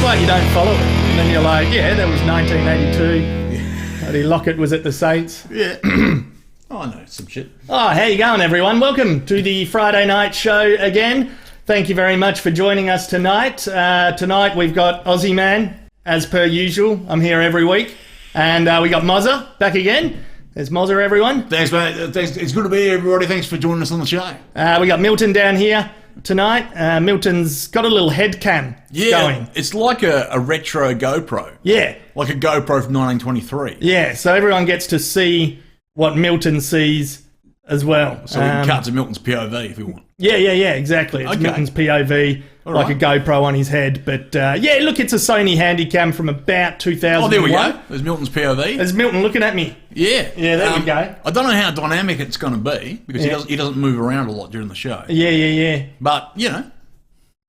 It's like you don't follow it. And then you're like, yeah, that was 1982. Eddie Lockett was at the Saints. Yeah. I know some shit. Oh, how you going, everyone? Welcome to the Friday night show again. Thank you very much for joining us tonight. Tonight we've got Ozzy Man, as per usual. I'm here every week. And we got Mozza back again. There's Mozza, everyone. Thanks, mate. Thanks. It's good to be here, everybody. Thanks for joining us on the show. We got Milton down here tonight. Milton's got a little head cam going. It's like a retro GoPro. Yeah. Like a GoPro from 1923. Yeah, so everyone gets to see what Milton sees as well. So we can cut to Milton's POV if you want. Yeah, exactly. It's Milton's POV, All like right. a GoPro on his head. But yeah, look, it's a Sony Handycam from about 2001. Oh, there we go. There's Milton's POV. There's Milton looking at me. Yeah. Yeah, there we go. I don't know how dynamic it's going to be because he doesn't move around a lot during the show. Yeah. But, you know,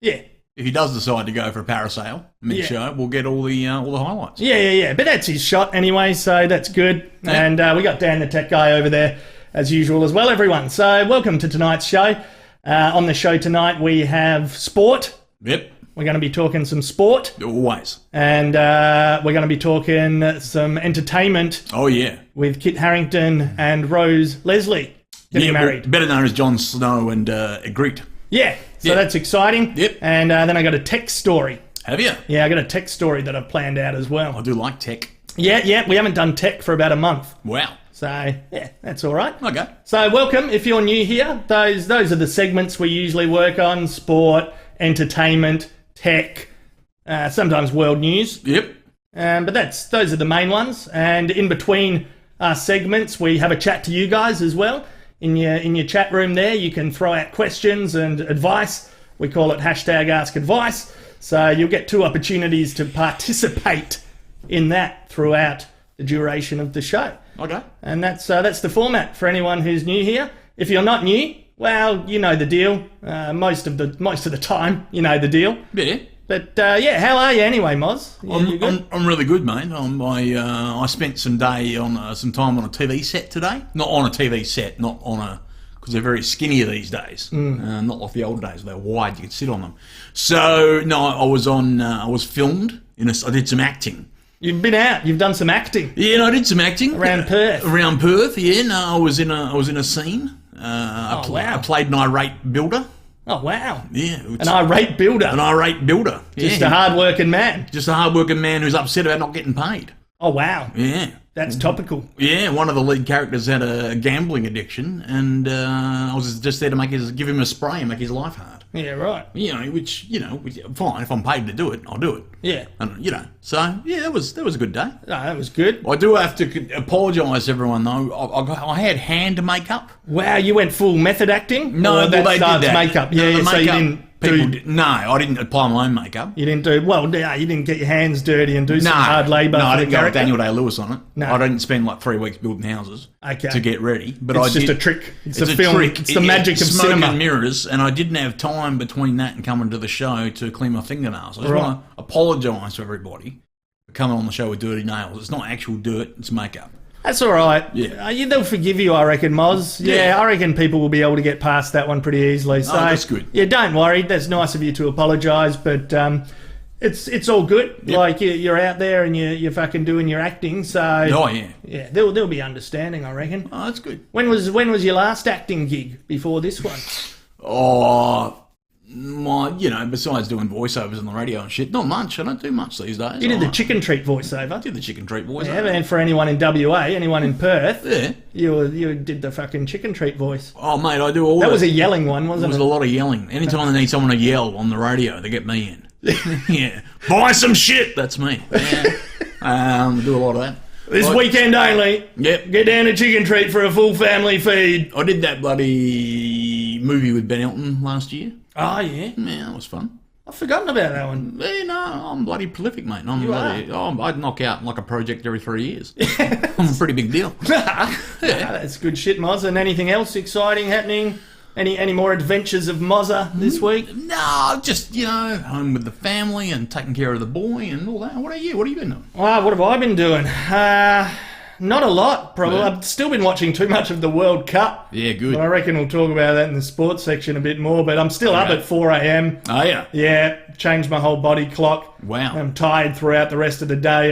Yeah. if he does decide to go for a parasail mid-show, we'll get all the highlights. Yeah. But that's his shot anyway, so that's good. Yeah. And we got Dan the tech guy over there as usual as well, everyone. So welcome to tonight's show. On the show tonight we have sport. Yep. We're going to be talking some sport. Always. And we're going to be talking some entertainment Oh, yeah. with Kit Harington and Rose Leslie getting married. Better known as Jon Snow and Ygritte. Yeah, so that's exciting. Yep. And then I got a tech story. Have you? Yeah, I got a tech story that I've planned out as well. I do like tech. Yeah, we haven't done tech for about a month. Wow. So, yeah, that's all right. Okay. So, welcome. If you're new here, those are the segments we usually work on: sport, entertainment, tech, sometimes world news. Yep. But those are the main ones. And in between our segments, we have a chat to you guys as well. In your chat room there, you can throw out questions and advice. We call it #AskAdvice. So you'll get 2 opportunities to participate in that throughout the duration of the show. Okay. And that's the format for anyone who's new here. If you're not new, well, you know the deal. Most of the time, you know the deal. Yeah. But yeah, how are you anyway, Moz? You good? I'm really good, mate. I spent some time on a TV set today. Not on a TV set, because they're very skinny these days. Not like the old days. They're wide. You could sit on them. So no, I was filmed. I did some acting. You've been out. You've done some acting. Yeah, and I did some acting Around Perth. Around Perth, yeah. No, I was in a scene. Wow. I played an irate builder. Oh, wow. Yeah, An irate builder. An irate builder. Just yeah, a hard-working man. just a hard-working man who's upset about not getting paid. Oh, wow. Yeah. That's topical. Yeah, one of the lead characters had a gambling addiction, and I was just there to give him a spray and make his life hard. Yeah, right. Which fine. If I'm paid to do it, I'll do it. Yeah. And so yeah, that was a good day. No, that was good. I do have to apologise to everyone though. I had hand makeup. Wow, you went full method acting? No, Or that they starts did that. makeup. No, Yeah, the so you makeup didn't No, I didn't apply my own makeup. You didn't do... Well, no, you didn't get your hands dirty and do some hard labour No, for I the didn't go with character? Daniel Day-Lewis on it. No. I didn't spend like 3 weeks building houses to get ready. But It's I just did, a trick. It's a a film. trick. It's the magic of smoke cinema. and mirrors, and I didn't have time between that and coming to the show to clean my fingernails. I just want to apologise to everybody for coming on the show with dirty nails. It's not actual dirt, it's makeup. That's all right. Yeah. They'll forgive you, I reckon, Moz. Yeah, I reckon people will be able to get past that one pretty easily. So, that's good. Yeah, don't worry. That's nice of you to apologise, but it's all good. Yep. Like, you're out there and you're fucking doing your acting, so... Oh, yeah. Yeah, they'll be understanding, I reckon. Oh, that's good. When was your last acting gig before this one? Oh... besides doing voiceovers on the radio and shit, not much. I don't do much these days. You did the chicken treat voiceover. I did the chicken treat voiceover. Yeah, and for anyone in WA, anyone in Perth, Yeah. you did the fucking chicken treat voice. Oh, mate, I do all That that. was a yelling one, There wasn't was it? a lot of yelling. Anytime they need someone to yell on the radio, they get me in. Yeah. Buy some shit! That's me. Yeah. Do a lot of that. This weekend only. Yep. Get down to Chicken Treat for a full family feed. I did that bloody movie with Ben Elton last year. Oh, yeah. Yeah, that was fun. I've forgotten about that one. Yeah, no, I'm bloody prolific, mate. I'd knock out like a project every 3 years. Yeah. I'm a pretty big deal. Yeah, that's good shit, Moz. And anything else exciting happening? Any more adventures of Mozza this week? No, just, home with the family and taking care of the boy and all that. What are you? What have you been doing? Well, what have I been doing? Not a lot, probably. Yeah. I've still been watching too much of the World Cup. Yeah, good. But I reckon we'll talk about that in the sports section a bit more. But I'm still up at 4 a.m. Oh, yeah. Yeah, changed my whole body clock. Wow. I'm tired throughout the rest of the day.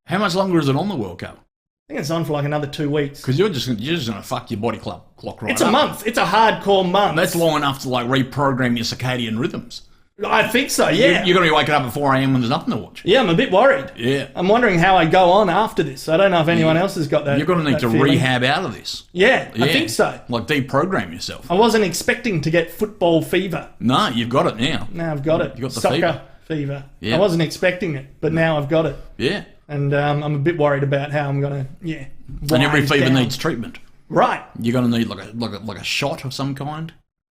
How much longer is it on the World Cup? I think it's on for like another 2 weeks. Because you're just going to fuck your body clock right It's a up. month. It's a hardcore month. That's long enough to like reprogram your circadian rhythms. I think so, yeah. You're going to be waking up at 4 a.m. when there's nothing to watch. Yeah, I'm a bit worried. Yeah. I'm wondering how I go on after this. I don't know if anyone else has got that. You're going to need to feeling. rehab out of this. Yeah, I think so. Like deprogram yourself. I wasn't expecting to get football fever. No, you've got it now. Now I've got it. You got the Soccer fever. Yeah. I wasn't expecting it, but now I've got it. Yeah. And I'm a bit worried about how I'm going to, And every wind fever down. needs treatment. Right. You're going to need like a shot of some kind.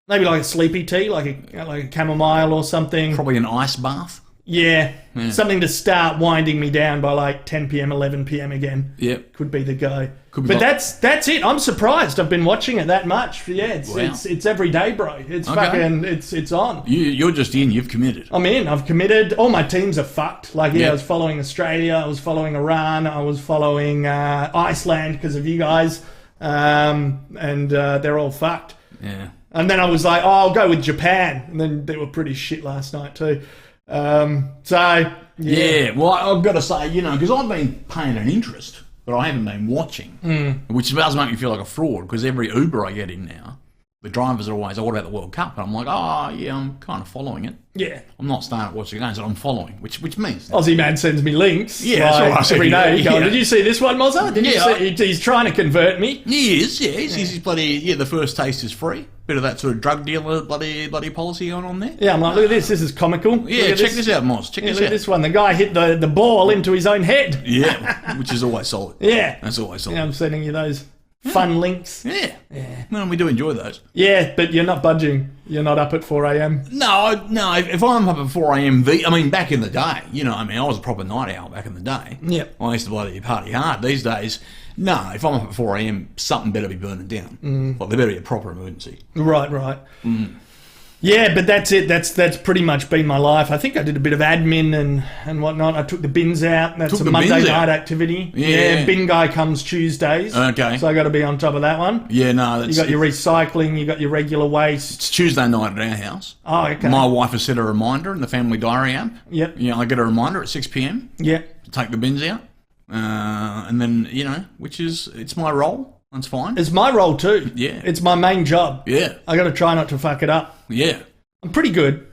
Maybe like a sleepy tea, like a chamomile or something. Probably an ice bath. Yeah. Something to start winding me down by like 10 p.m, 11 p.m. again. Yep. Could be the go. Could be But like- that's it. I'm surprised. I've been watching it that much. Yeah, Wow. it's every day, bro. It's fucking it's on. You're just in. You've committed. I'm in. I've committed. All my teams are fucked. Like, Yep. I was following Australia. I was following Iran. I was following Iceland because of you guys. And they're all fucked. Yeah. And then I was like, oh, I'll go with Japan. And then they were pretty shit last night too. Yeah. Well, I've got to say, because I've been paying an interest, but I haven't been watching, which does make me feel like a fraud. Because every Uber I get in now, the drivers are always, "Oh, what about the World Cup?" And I'm like, "Oh, yeah, I'm kind of following it. Yeah. I'm not starting to watch the games, but I'm following, which means Aussie man sends me links. Yeah, that's what I said, every day. yeah. Going, did you see this one, Mozza? Did you Yeah, see? He's trying to convert me. he is. Yeah, he's bloody. The first taste is free. Bit of that sort of drug dealer bloody policy going on there. Yeah, I'm like, look at this. This is comical. Yeah, Look at check this out, Moz. Check Yeah, this look out. at this one. The guy hit the ball into his own head. Yeah, which is always solid. Yeah. That's always solid. Yeah, I'm sending you those fun links. Yeah. Well, we do enjoy those. Yeah, but you're not budging. You're not up at 4 a.m. No. If I'm up at 4 a.m, back in the day, I was a proper night owl back in the day. Yep. I used to bloody party hard. These days, no. If I'm up at 4 a.m, something better be burning down. Like, there better be a proper emergency. Right. Yeah, but that's it. That's pretty much been my life. I think I did a bit of admin and whatnot. I took the bins out. That's Took a the Monday bins night out? activity. Yeah. Bin guy comes Tuesdays. Okay. So I got to be on top of that one. Yeah, no. You got your recycling. You got your regular waste. It's Tuesday night at our house. Oh, okay. My wife has set a reminder in the family diary app. Yep. I get a reminder at 6 p.m. Yep. to take the bins out. And then, it's my role. That's fine. It's my role too. Yeah. It's my main job. Yeah. I got to try not to fuck it up. Yeah. I'm pretty good.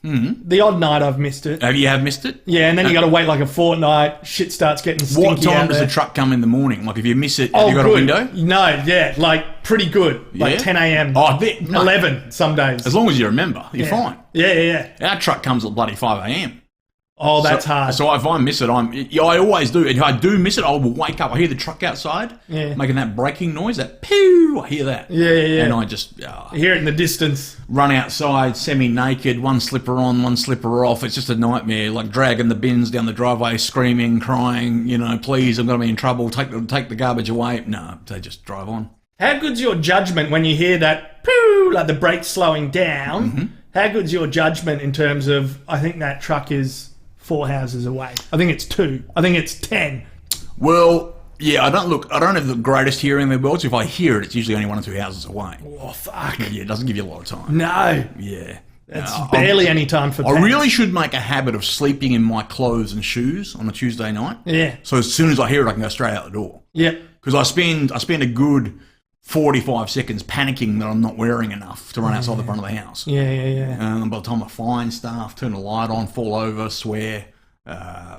Mm-hmm. The odd night I've missed it. Have you missed it? Yeah, and then you got to wait like a fortnight. Shit starts getting stinky. What time out does there. the truck come in the morning? Like, if you miss it, have you got good. a window? No, yeah, like pretty good. Like Yeah? 10 a.m. Oh, no. 11 some days. As long as you remember, you're fine. Yeah. Our truck comes at bloody 5 a.m. Oh, that's hard. So if I miss it, I always do. If I do miss it, I will wake up. I hear the truck outside making that braking noise, that pew. I hear that. Yeah. And I just I hear it in the distance. run outside, semi-naked, one slipper on, one slipper off. It's just a nightmare. Like dragging the bins down the driveway, screaming, crying. Please, I'm going to be in trouble. Take the garbage away. No, they just drive on. How good's your judgment when you hear that pew, like the brakes slowing down? Mm-hmm. How good's your judgment in terms of, I think that truck is 4 houses away. I think it's 2. I think it's 10. Well, yeah, I don't have the greatest hearing in the world, so if I hear it, it's usually only 1 or 2 houses away. Oh, fuck. Yeah, it doesn't give you a lot of time. No. Yeah. That's barely any time for I pets. really should make a habit of sleeping in my clothes and shoes on a Tuesday night. Yeah. So as soon as I hear it, I can go straight out the door. Yep. Because I spend a good 45 seconds panicking that I'm not wearing enough to run outside the front of the house. Yeah. And by the time I find stuff, turn the light on, fall over, swear,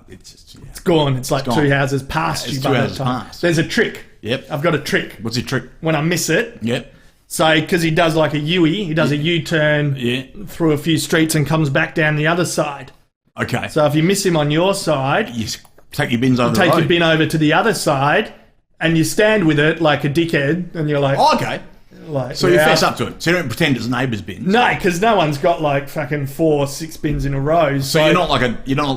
it's It's gone. It's like gone. 2 houses past It's you 2 by that houses time. past. There's a trick. Yep. I've got a trick. What's your trick? When I miss it, Yep. so because he does like a U-E, he does a U-turn Yeah. through a few streets and comes back down the other side. Okay. So if you miss him on your side, You take your bins over the take road. your bin over to the other side and you stand with it like a dickhead and you're like... Oh, okay. like So you fess up to it. So you don't pretend it's neighbour's bin. No, because no one's got like fucking 4 or 6 bins in a row. So you're not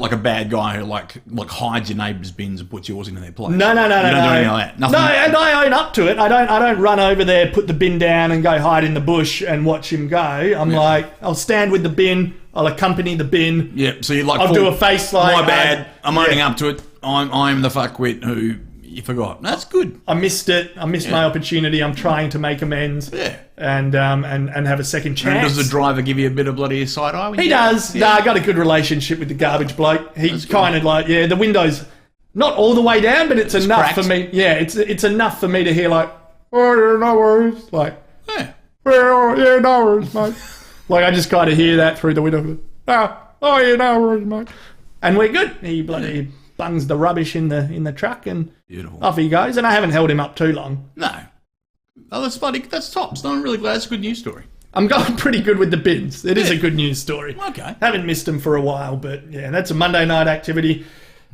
like a bad guy who like hides your neighbour's bins and puts yours into their place. No. You don't do anything like that. Nothing. No, and I own up to it. I don't run over there, put the bin down, and go hide in the bush and watch him go. I'm like, I'll stand with the bin. I'll accompany the bin. Yeah. So you like. I'll do a face like my bad. I'm owning yeah. up to it. I'm the fuckwit who You forgot. That's good. I missed it. I missed my opportunity. I'm trying to make amends. Yeah. And have a second chance. And does the driver give you a bit of bloody side eye? He does. Yeah. No, I got a good relationship with the garbage bloke. He's kind of like, the window's not all the way down, but it's enough cracked. for me. Yeah, it's enough for me to hear like, oh, yeah, no worries. Like, Yeah. well, yeah, no worries, mate. Like, I just kind of hear that through the window. Oh, yeah, no worries, mate. And we're good. He bloody bungs the rubbish in the truck and Beautiful. off he goes. And I haven't held him up too long. No. Oh, that's tops. No, I'm really glad. It's a good news story. I'm going pretty good with the bins. It is a good news story. Okay. Haven't missed him for a while, but yeah, that's a Monday night activity.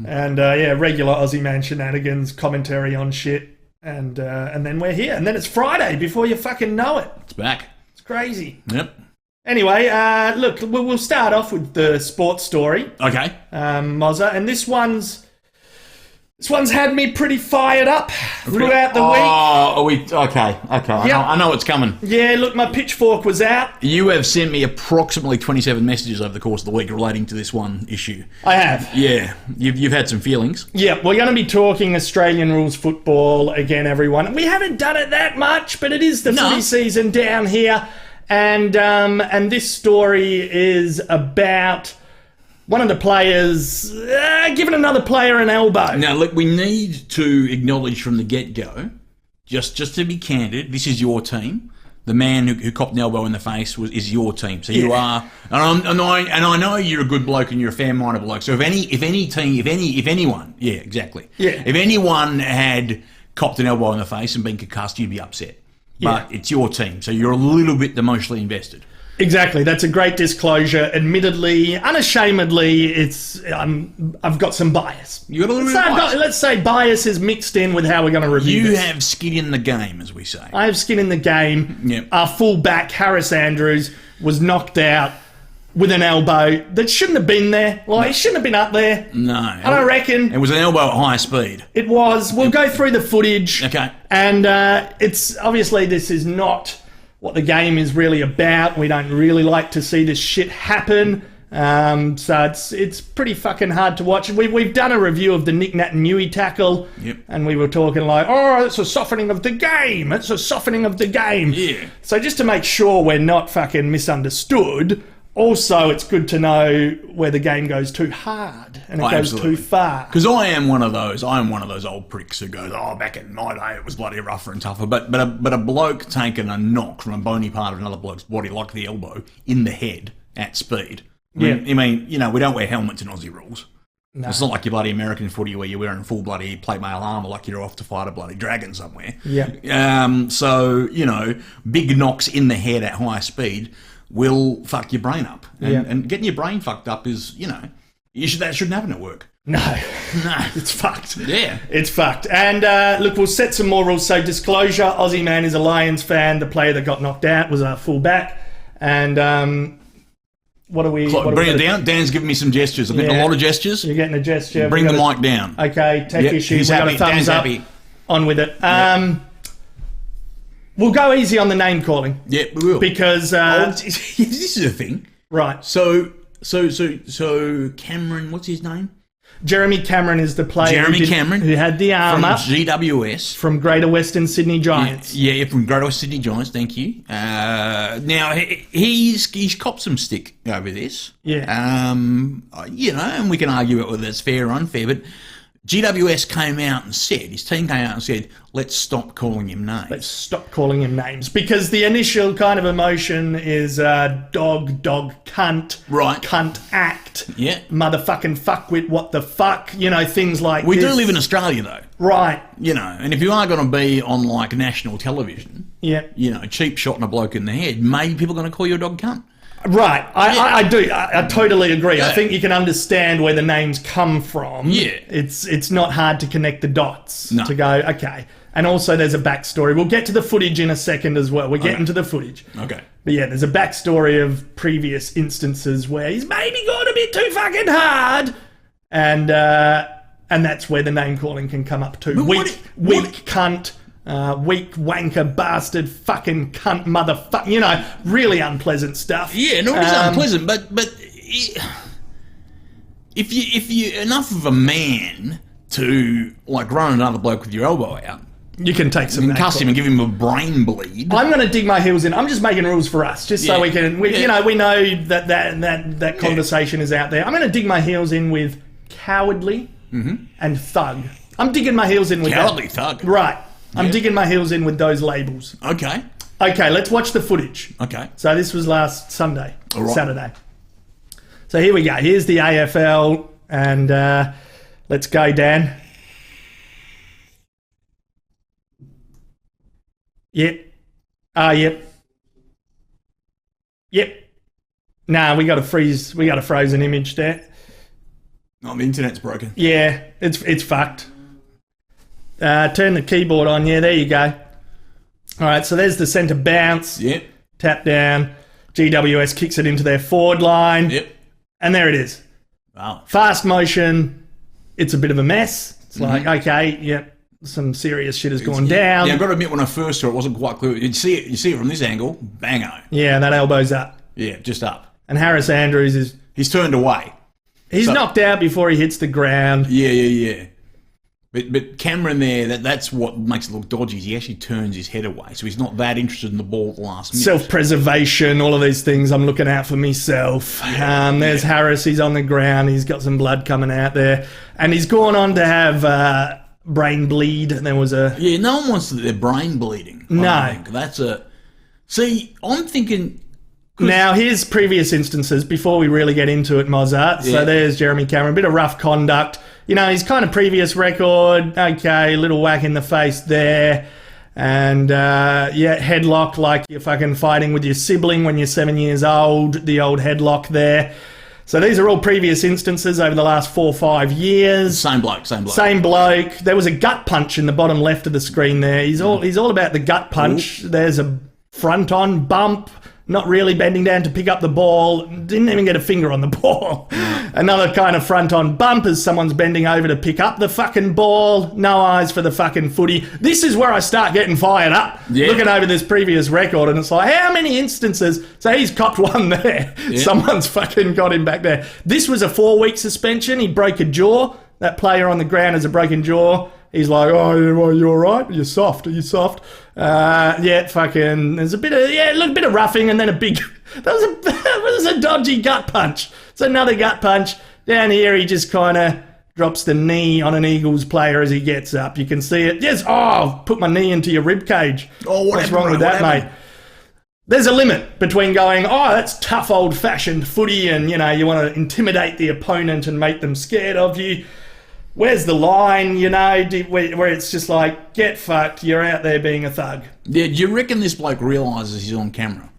And regular Aussie man shenanigans, commentary on shit. And then we're here. And then it's Friday before you fucking know it. It's back. It's crazy. Yep. Anyway, look, we'll start off with the sports story, Okay. Mozza, and this one's had me pretty fired up throughout the week. Oh, are we okay? I know what's coming. Yeah, look, my pitchfork was out. You have sent me approximately 27 messages over the course of the week relating to this one issue. I have. Yeah, you've had some feelings. Yeah, we're going to be talking Australian rules football again, everyone. We haven't done it that much, but it is the footy season down here, and this story is about one of the players giving another player an elbow. Now, look, we need to acknowledge from the get-go, just to be candid, this is your team. The man who copped an elbow in the face is your team. So you are, and I know you're a good bloke and you're a fair-minded bloke. So if anyone, yeah, exactly. Yeah. If anyone had copped an elbow in the face and been concussed, you'd be upset. But it's your team, so you're a little bit emotionally invested. Exactly, that's a great disclosure. Admittedly, unashamedly, I've got some bias. You got a little bit of bias. Let's say bias is mixed in with how we're going to review this. You have skin in the game, as we say. I have skin in the game. Yep. Our full-back, Harris Andrews, was knocked out with an elbow that shouldn't have been there. Like, he shouldn't have been up there. No. I don't reckon. It was an elbow at high speed. It was. We'll go through the footage. Okay. And it's obviously this is not what the game is really about. We don't really like to see this shit happen. So it's pretty fucking hard to watch. We've done a review of the Nick Nat and Newey tackle. Yep. And we were talking like, oh, it's a softening of the game. It's a softening of the game. Yeah. So just to make sure we're not fucking misunderstood, also it's good to know where the game goes too hard and it goes too far. Because I am one of those old pricks who goes, oh, back in my day it was bloody rougher and tougher. But a bloke taking a knock from a bony part of another bloke's body, like the elbow, in the head at speed. I mean, you know, we don't wear helmets in Aussie rules. No. It's not like your bloody American footy where you're wearing full bloody plate mail armour like you're off to fight a bloody dragon somewhere. Yeah. So, you know, big knocks in the head at high speed will fuck your brain up. And getting your brain fucked up is, you know, that shouldn't happen at work. No, it's fucked. Yeah. It's fucked. And look, we'll set some more rules. So disclosure, Aussie man is a Lions fan. The player that got knocked out was a full-back. And what are we... Bring it down. Dan's giving me some gestures. I'm getting a lot of gestures. You're getting a gesture. Bring the mic down. Okay, tech issues. He's happy. Got a thumbs up. Happy. On with it. We'll go easy on the name calling. Yeah, we will. Because... this is a thing. Right. So Cameron, what's his name? Jeremy Cameron is the player who had the arm from up. GWS. From Greater Western Sydney Giants. Yeah, from Greater Western Sydney Giants, thank you. Now, he's copped some stick over this. Yeah. You know, and we can argue whether that's fair or unfair, but GWS came out and said, his team came out and said, let's stop calling him names. Let's stop calling him names. Because the initial kind of emotion is dog, cunt, right. Cunt act, yeah, motherfucking fuckwit, what the fuck, you know, things like we this. do live in Australia, though. Right. You know, and if you are going to be on, like, national television, yeah, you know, cheap shotting a bloke in the head, maybe people are going to call you a dog cunt. Right, I do. I totally agree. Yeah. I think you can understand where the names come from. Yeah. It's not hard to connect the dots to go, okay. And also there's a backstory. We'll get to the footage in a second as well. We're getting to the footage. Okay. But yeah, there's a backstory of previous instances where he's maybe gone a bit too fucking hard. And that's where the name calling can come up too. Weak cunt. Weak wanker bastard fucking cunt motherfucker, you know, really unpleasant stuff. Yeah, no, it's unpleasant, but if you enough of a man to like run another bloke with your elbow out. You can take some. You can cuss him and give him a brain bleed. I'm going to dig my heels in. I'm just making rules for us, just so we can. We know that conversation is out there. I'm going to dig my heels in with cowardly and thug. I'm digging my heels in with cowardly thug. Right. I'm digging my heels in with those labels. Okay. Okay. Let's watch the footage. Okay. So this was last Sunday, right. Saturday. So here we go. Here's the AFL, and let's go, Dan. Yep. Yep. Yep. Nah, we got a freeze. We got a frozen image there. Oh, the internet's broken. Yeah, it's fucked. Turn the keyboard on. Yeah, there you go. All right, so there's the centre bounce. Yep. Tap down. GWS kicks it into their forward line. Yep. And there it is. Wow. Fast motion. It's a bit of a mess. It's like, okay, yep. Some serious shit has gone down. Yeah, I've got to admit, when I first saw it, it wasn't quite clear. You see it from this angle, bango. Yeah, that elbow's up. Yeah, just up. And Harris Andrews he's turned away. He's knocked out before he hits the ground. Yeah. But Cameron there, that's what makes it look dodgy. Is he actually turns his head away, so he's not that interested in the ball at the last minute. Self-preservation, all of these things I'm looking out for myself. There's Harris, he's on the ground, he's got some blood coming out there. And he's gone on to have brain bleed. There was a... Yeah, no one wants their brain bleeding. No. That's a... See, I'm thinking... Now, here's previous instances before we really get into it, Mozza. Yeah. So there's Jeremy Cameron, a bit of rough conduct. You know, his kind of previous record, okay, little whack in the face there. And, headlock like you're fucking fighting with your sibling when you're 7 years old, the old headlock there. So these are all previous instances over the last 4 or 5 years. Same bloke. Same bloke. There was a gut punch in the bottom left of the screen there. He's all about the gut punch. Ooh. There's a front-on bump. Not really bending down to pick up the ball. Didn't even get a finger on the ball. Another kind of front-on bump as someone's bending over to pick up the fucking ball. No eyes for the fucking footy. This is where I start getting fired up. Yeah. Looking over this previous record, and it's like, how many instances? So he's copped one there. Yeah. Someone's fucking got him back there. This was a 4-week suspension. He broke a jaw. That player on the ground has a broken jaw. He's like, oh, you all right? You're soft. Are you soft? Fucking. There's a little bit of roughing, and then a big. That was a dodgy gut punch. It's another gut punch. Down here, he just kind of drops the knee on an Eagles player as he gets up. You can see it. Yes. Oh, put my knee into your rib cage. Oh, what's wrong with that, mate? There's a limit between going, oh, that's tough old-fashioned footy, and you want to intimidate the opponent and make them scared of you. Where's the line, where it's just like, get fucked, you're out there being a thug. Yeah, do you reckon this bloke realises he's on camera?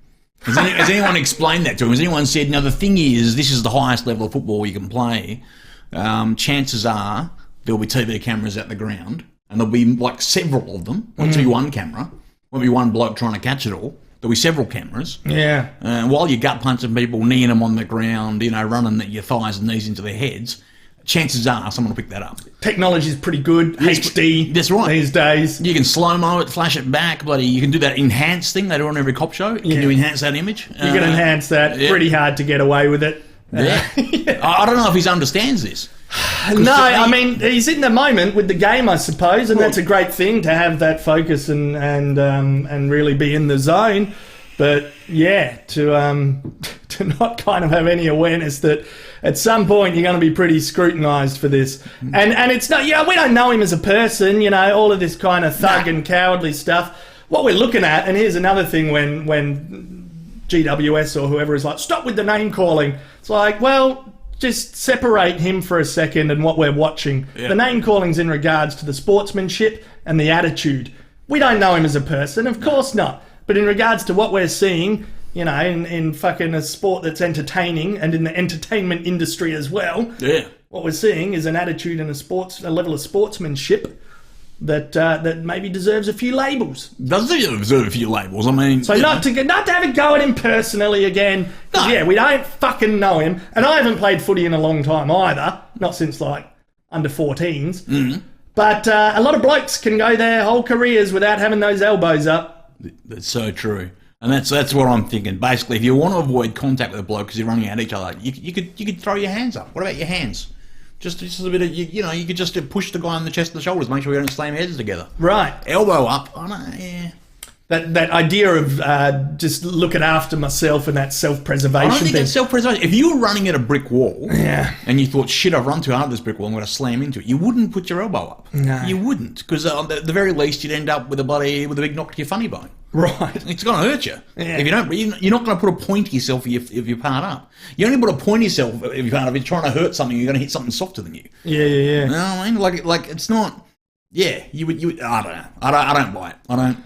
Has anyone explained that to him? Has anyone said, no, the thing is, this is the highest level of football you can play. Chances are there'll be TV cameras at the ground, and there'll be like several of them. Won't be one camera. Won't be one bloke trying to catch it all. There'll be several cameras. Yeah. While you're gut punching people, kneeing them on the ground, running your thighs and knees into their heads, chances are someone will pick that up. Technology's pretty good. HD. That's right. These days. You can slow-mo it, flash it back. You can do that enhance thing they do on every cop show. Can you enhance that image? You can enhance that. Yeah. Pretty hard to get away with it. Yeah. I don't know if he understands this. No, I mean, he's in the moment with the game, I suppose, and that's a great thing to have that focus and really be in the zone. But yeah, to not kind of have any awareness that at some point you're going to be pretty scrutinised for this, and it's not. We don't know him as a person. All of this kind of thug and cowardly stuff. What we're looking at, and here's another thing when GWS or whoever is like, stop with the name calling. It's like, well, just separate him for a second and what we're watching. Yeah. The name calling's in regards to the sportsmanship and the attitude. We don't know him as a person, of course not. But in regards to what we're seeing, in fucking a sport that's entertaining and in the entertainment industry as well, what we're seeing is an attitude and a level of sportsmanship that maybe deserves a few labels. Does deserve a few labels? I mean, so not to have a go at him personally again. No. Yeah, we don't fucking know him, and I haven't played footy in a long time either, not since under 14s. Mm-hmm. But a lot of blokes can go their whole careers without having those elbows up. That's so true, and that's what I'm thinking. Basically, if you want to avoid contact with a bloke because you're running at each other, you could throw your hands up. What about your hands? Just a bit of, you could just push the guy on the chest and the shoulders, make sure you don't slam heads together. Right. Elbow up. I don't know, yeah. That idea of just looking after myself and that self-preservation I don't think thing. it's self-preservation. If you were running at a brick wall and you thought, shit, I've run too hard at this brick wall, I'm going to slam into it, you wouldn't put your elbow up. No. You wouldn't, because at the very least you'd end up with a big knock to your funny bone. Right. It's going to hurt you. Yeah. If you don't, you're not going to put a point to yourself if you're part up. You only put a point to yourself if you're part up. If you're trying to hurt something, you're going to hit something softer than you. Yeah. You know what I mean? Like it's not. Yeah, you would. I don't know. I don't buy it. I don't.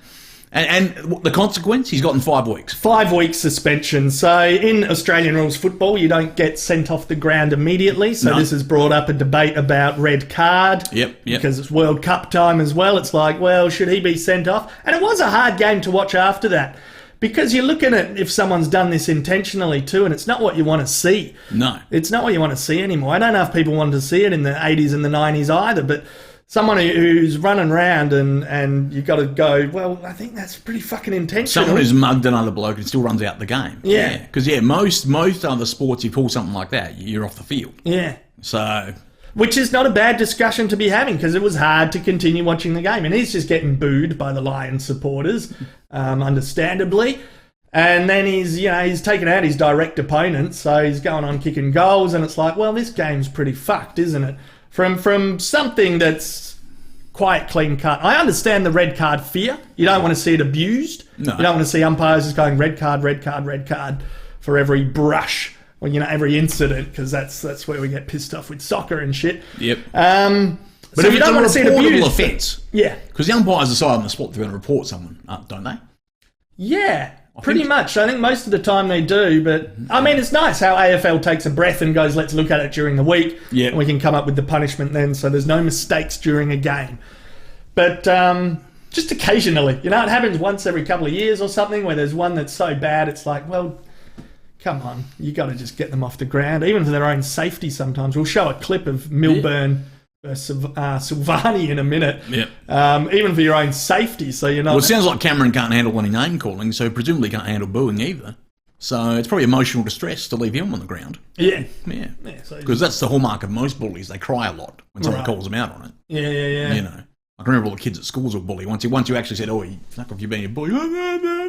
And the consequence, he's gotten 5 weeks. 5 weeks suspension. So in Australian rules football, you don't get sent off the ground immediately. So this has brought up a debate about red card. Yep. Because it's World Cup time as well. It's like, well, should he be sent off? And it was a hard game to watch after that. Because you're looking at if someone's done this intentionally too, and it's not what you want to see. No. It's not what you want to see anymore. I don't know if people wanted to see it in the 80s and the 90s either, but someone who's running around and you've got to go, well, I think that's pretty fucking intentional. Someone who's mugged another bloke and still runs out the game. Yeah. Because, most other sports, you pull something like that, you're off the field. Yeah. So... Which is not a bad discussion to be having, because it was hard to continue watching the game. And he's just getting booed by the Lions supporters, understandably. And then he's taken out his direct opponent, so he's going on kicking goals, and it's like, well, this game's pretty fucked, isn't it? From something that's quite clean cut. I understand the red card fear. You don't want to see it abused. No. You don't want to see umpires just going red card, red card, red card for every brush, or every incident, because that's where we get pissed off with soccer and shit. Yep. But if you don't want to see it abused. Offence, yeah. Because the umpires decide on the spot they're going to report someone, don't they? Yeah. Pretty much. I think most of the time they do, but I mean, it's nice how AFL takes a breath and goes, let's look at it during the week. Yeah. And we can come up with the punishment then, so there's no mistakes during a game. But just occasionally, it happens once every couple of years or something where there's one that's so bad, it's like, well, come on, you got to just get them off the ground, even for their own safety sometimes. We'll show a clip of Milburn versus Silvani in a minute. Yeah. Even for your own safety, so you're not... Well, it sounds like Cameron can't handle any name calling, so presumably can't handle booing either. So it's probably emotional distress to leave him on the ground. Yeah. Yeah. So because that's the hallmark of most bullies. They cry a lot when someone calls them out on it. Yeah. I can remember all the kids at schools were bullied. Once you actually said, "Oh, fuck off, you've been a bully." Oh,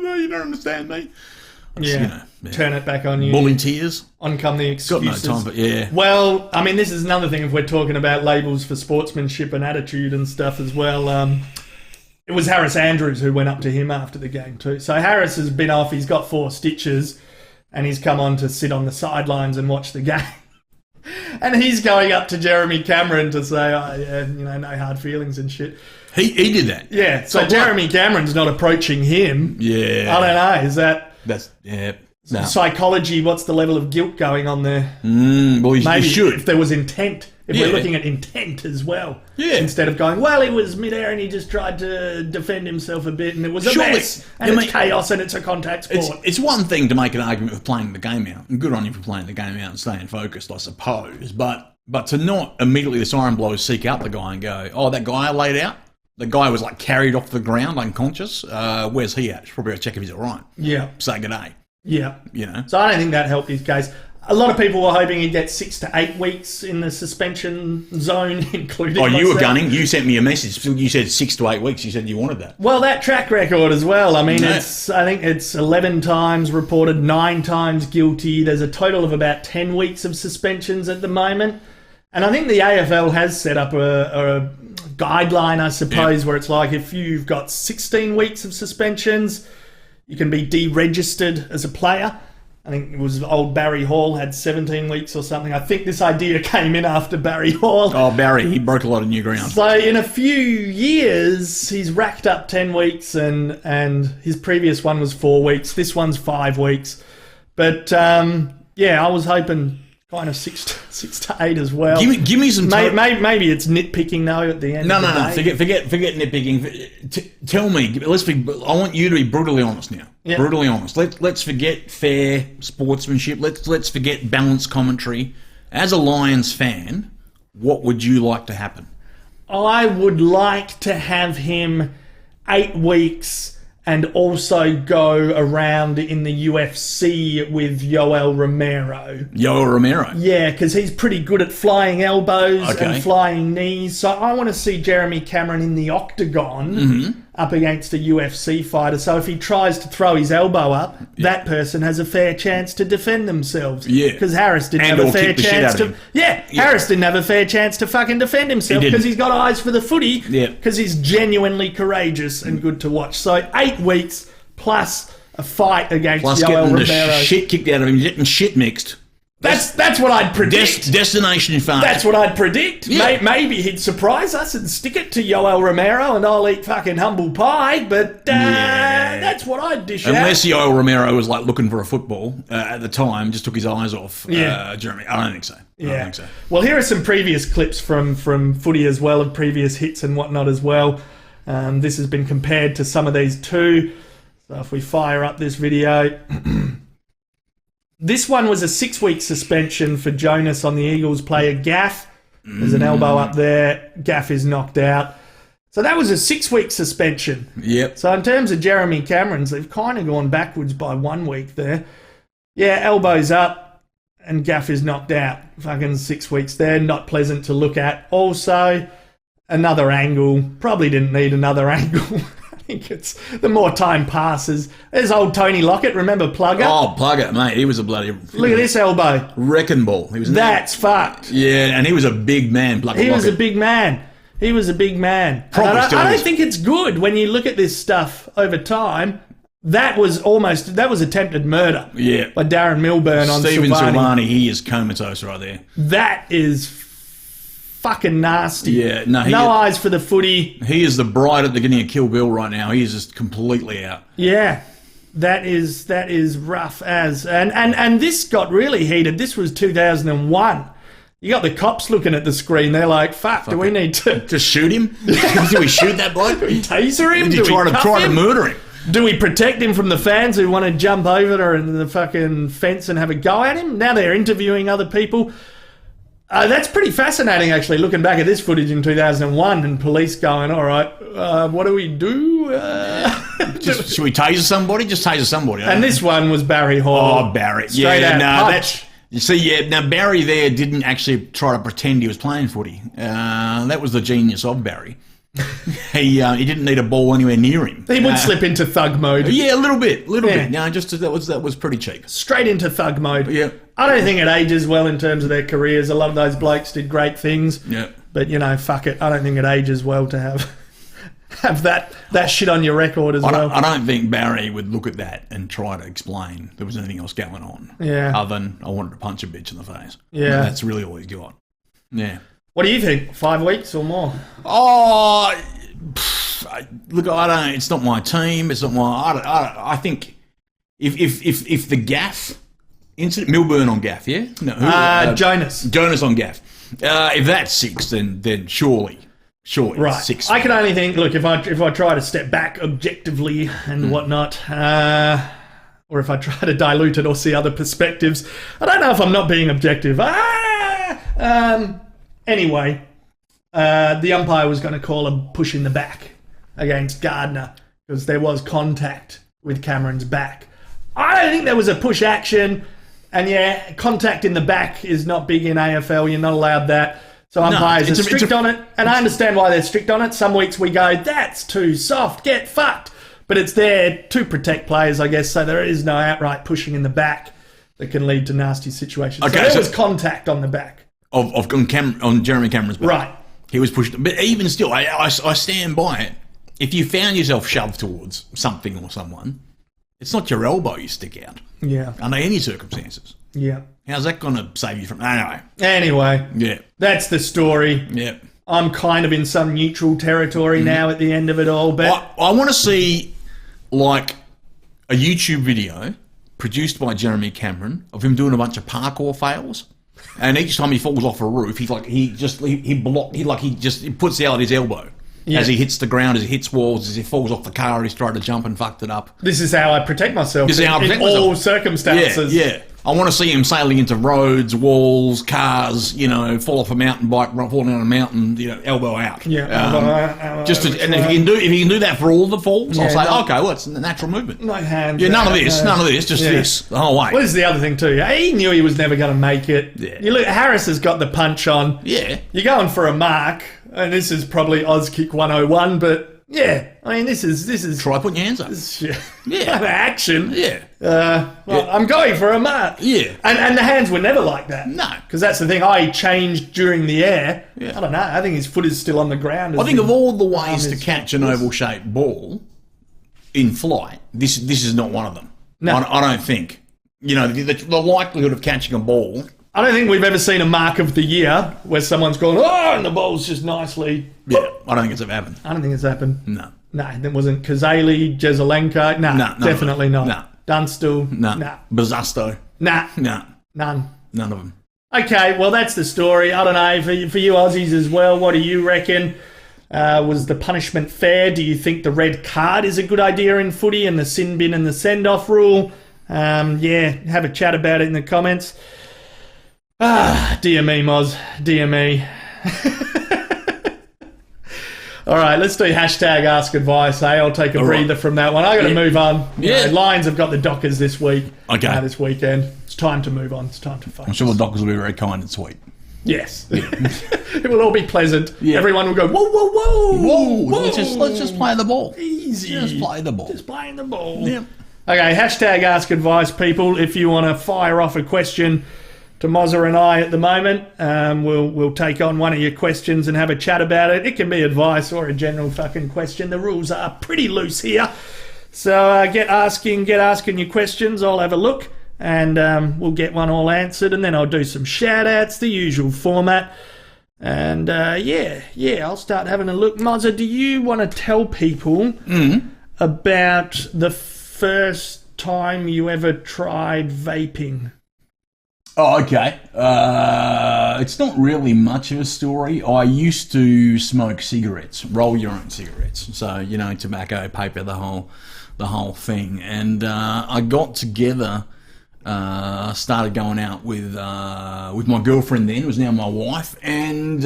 no, you don't understand me. Turn it back on you. Bully tears. On come the excuses. Got no time, but yeah. Well, I mean, this is another thing if we're talking about labels for sportsmanship and attitude and stuff as well. It was Harris Andrews who went up to him after the game too. So Harris has been off. He's got 4 stitches, and he's come on to sit on the sidelines and watch the game. And he's going up to Jeremy Cameron to say, no hard feelings and shit. He did that. Yeah, so Jeremy Cameron's not approaching him. Yeah. I don't know, is that... That's... Yeah. No. Psychology, what's the level of guilt going on there? Well, Maybe you should. If there was intent. If we're looking at intent as well. Yeah. Instead of going, well, he was midair and he just tried to defend himself a bit and it was a mess. And it's chaos and it's a contact sport. It's one thing to make an argument for playing the game out. And good on you for playing the game out and staying focused, I suppose. But to not immediately the siren blows seek out the guy and go, oh, that guy I laid out? The guy was like carried off the ground unconscious. Where's he at? Should probably go check if he's all right. Yeah. Say good day. Yeah. So I don't think that helped his case. A lot of people were hoping he'd get 6 to 8 weeks in the suspension zone, including you myself. were gunning. You sent me a message. You said 6 to 8 weeks. You said you wanted that. Well, that track record as well. I mean, I think it's 11 times reported, 9 times guilty. There's a total of about 10 weeks of suspensions at the moment. And I think the AFL has set up a guideline, I suppose, where it's like if you've got 16 weeks of suspensions, you can be deregistered as a player. I think it was old Barry Hall had 17 weeks or something. I think this idea came in after Barry Hall. Oh, Barry, he broke a lot of new ground. So in a few years, he's racked up 10 weeks and his previous one was 4 weeks. This one's 5 weeks. But, I was hoping kind of 6 to 8 as well. Give me some time. Maybe it's nitpicking though at the end. No. Forget nitpicking. Tell me. I want you to be brutally honest now. Yep. Brutally honest. Let's forget fair sportsmanship. Let's forget balanced commentary. As a Lions fan, what would you like to happen? I would like to have him 8 weeks and also go around in the UFC with Yoel Romero. Yoel Romero? Yeah, because he's pretty good at flying elbows and flying knees. So I want to see Jeremy Cameron in the octagon up against a UFC fighter. So if he tries to throw his elbow up, that person has a fair chance to defend themselves. Yeah. Because Harris didn't have a fair chance to... Harris didn't have a fair chance to fucking defend himself because he's got eyes for the footy because he's genuinely courageous and good to watch. So 8 weeks plus a fight against Yoel Romero. The shit kicked out of him, getting shit mixed. That's what I'd predict. Destination fast. That's what I'd predict. Yeah. Maybe he'd surprise us and stick it to Yoel Romero and I'll eat fucking humble pie, but that's what I'd dish out. Unless Yoel Romero was like looking for a football at the time, just took his eyes off Jeremy. I don't think so. I don't think so. Well, here are some previous clips from footy as well, of previous hits and whatnot as well. This has been compared to some of these too. So if we fire up this video... This one was a 6-week suspension for Jonas on the Eagles player Gaff. There's an elbow up there. Gaff is knocked out. So that was a 6-week suspension. Yep. So in terms of Jeremy Cameron's, they've kind of gone backwards by 1 week there. Yeah, elbows up and Gaff is knocked out. Fucking 6 weeks there. Not pleasant to look at. Also, another angle. Probably didn't need another angle. I think it's the more time passes. There's old Tony Lockett, remember Plugger? Oh, Plugger, mate, he was a bloody... Look at this elbow. Wrecking ball. That's fucked. Yeah, and he was a big man, Plugger. He was a big man. He was a big man. I don't think it's good when you look at this stuff over time. That was attempted murder. Yeah. By Darren Milburn on Stephen Silvani. He is comatose right there. That is fucking nasty. Yeah, no eyes for the footy. He is the bride at the beginning of Kill Bill right now. He is just completely out. Yeah, that is rough as. And this got really heated. This was 2001. You got the cops looking at the screen. They're like, fuck do we need to... Just shoot him? Do we shoot that bloke? Do we taser him? Do we try to murder him? Do we protect him from the fans who want to jump over the fucking fence and have a go at him? Now they're interviewing other people. That's pretty fascinating, actually, looking back at this footage in 2001 and police going, all right, what do we do? Should we taser somebody? Just taser somebody. And this one was Barry Hall. Oh, Barry. Straight out. You see, now Barry there didn't actually try to pretend he was playing footy. That was the genius of Barry. He didn't need a ball anywhere near him. He would slip into thug mode. Yeah, a little bit. No, that was pretty cheap. Straight into thug mode. Yeah. I don't think it ages well in terms of their careers. A lot of those blokes did great things. Yeah. But fuck it. I don't think it ages well to have that shit on your record as well. I don't think Barry would look at that and try to explain there was anything else going on. Yeah. Other than I wanted to punch a bitch in the face. Yeah. That's really all he's got. Yeah. What do you think? 5 weeks or more? Oh, look, I don't. It's not my team. It's not my. I think if the Gaff incident, Milburn on Gaff, yeah, no, Jonas on Gaff. If that's 6, then surely, right. 6. I can only think. Look, if I try to step back objectively and whatnot. Or if I try to dilute it or see other perspectives, I don't know if I'm not being objective. Anyway, the umpire was going to call a push in the back against Gardner because there was contact with Cameron's back. I don't think there was a push action, and contact in the back is not big in AFL. You're not allowed that. So umpires are strict on it, and I understand why they're strict on it. Some weeks we go, that's too soft, get fucked. But it's there to protect players, I guess, so there is no outright pushing in the back that can lead to nasty situations. Okay, so there was contact on the back. On Jeremy Cameron's back. Right. He was pushed. But even still, I stand by it. If you found yourself shoved towards something or someone, it's not your elbow you stick out. Yeah. Under any circumstances. Yeah. How's that going to save you from... Anyway. Yeah. That's the story. Yeah. I'm kind of in some neutral territory now at the end of it all, but... I want to see, like, a YouTube video produced by Jeremy Cameron of him doing a bunch of parkour fails. And each time he falls off a roof, he puts out his elbow as he hits the ground, as he hits walls, as he falls off the car, he's tried to jump and fucked it up. This is how I protect myself. This is how I protect myself. In all circumstances. Yeah. I want to see him sailing into roads, walls, cars, fall off a mountain bike, falling down a mountain, elbow out. Yeah. And if he can do that for all the falls, I'll say, okay, well, it's a natural movement. No hands. Yeah, none of this, just this the whole way. Well, this is the other thing too. He knew he was never going to make it. Yeah. You look, Harris has got the punch on. Yeah. You're going for a mark, and this is probably Oz Kick 101, but. Yeah, I mean, this is. Try putting your hands up. Action. Yeah. I'm going for a mark. Yeah. And the hands were never like that. No. Because that's the thing. I changed during the air. Yeah. I don't know. I think his foot is still on the ground. I think of all the ways to catch an oval-shaped ball in flight, this is not one of them. No. I don't think. The likelihood of catching a ball. I don't think we've ever seen a mark of the year where someone's gone, and the ball's just nicely. Yeah, I don't think it's ever happened. I don't think it's happened. No. No, that wasn't Kazali, Jezelenko. No, definitely not. No. Dunstall. No. Bazasto. Nah. No. None. None of them. Okay, well, that's the story. I don't know, for you Aussies as well, what do you reckon? Was the punishment fair? Do you think the red card is a good idea in footy and the sin bin and the send-off rule? Have a chat about it in the comments. Dear me, Moz. Dear me. All right, let's do hashtag Ask Advice. Hey, I'll take a breather from that one. I got to move on. Lions have got the Dockers this week. Okay. This weekend. It's time to move on. It's time to focus. I'm sure the Dockers will be very kind and sweet. Yes. It will all be pleasant. Yeah. Everyone will go, whoa, whoa, whoa. Whoa. Let's just play the ball. Easy. Just play the ball. Just playing the ball. Yeah. Okay, hashtag Ask Advice, people. If you want to fire off a question to Mozza and I at the moment, we'll take on one of your questions and have a chat about it. It can be advice or a general fucking question. The rules are pretty loose here. So get asking your questions. I'll have a look and we'll get one all answered, and then I'll do some shout-outs, the usual format. And I'll start having a look. Mozza, do you want to tell people about the first time you ever tried vaping? Oh, okay. It's not really much of a story. I used to smoke cigarettes, roll your own cigarettes. So, tobacco, paper, the whole thing. And I got together, started going out with my girlfriend then, who was now my wife, and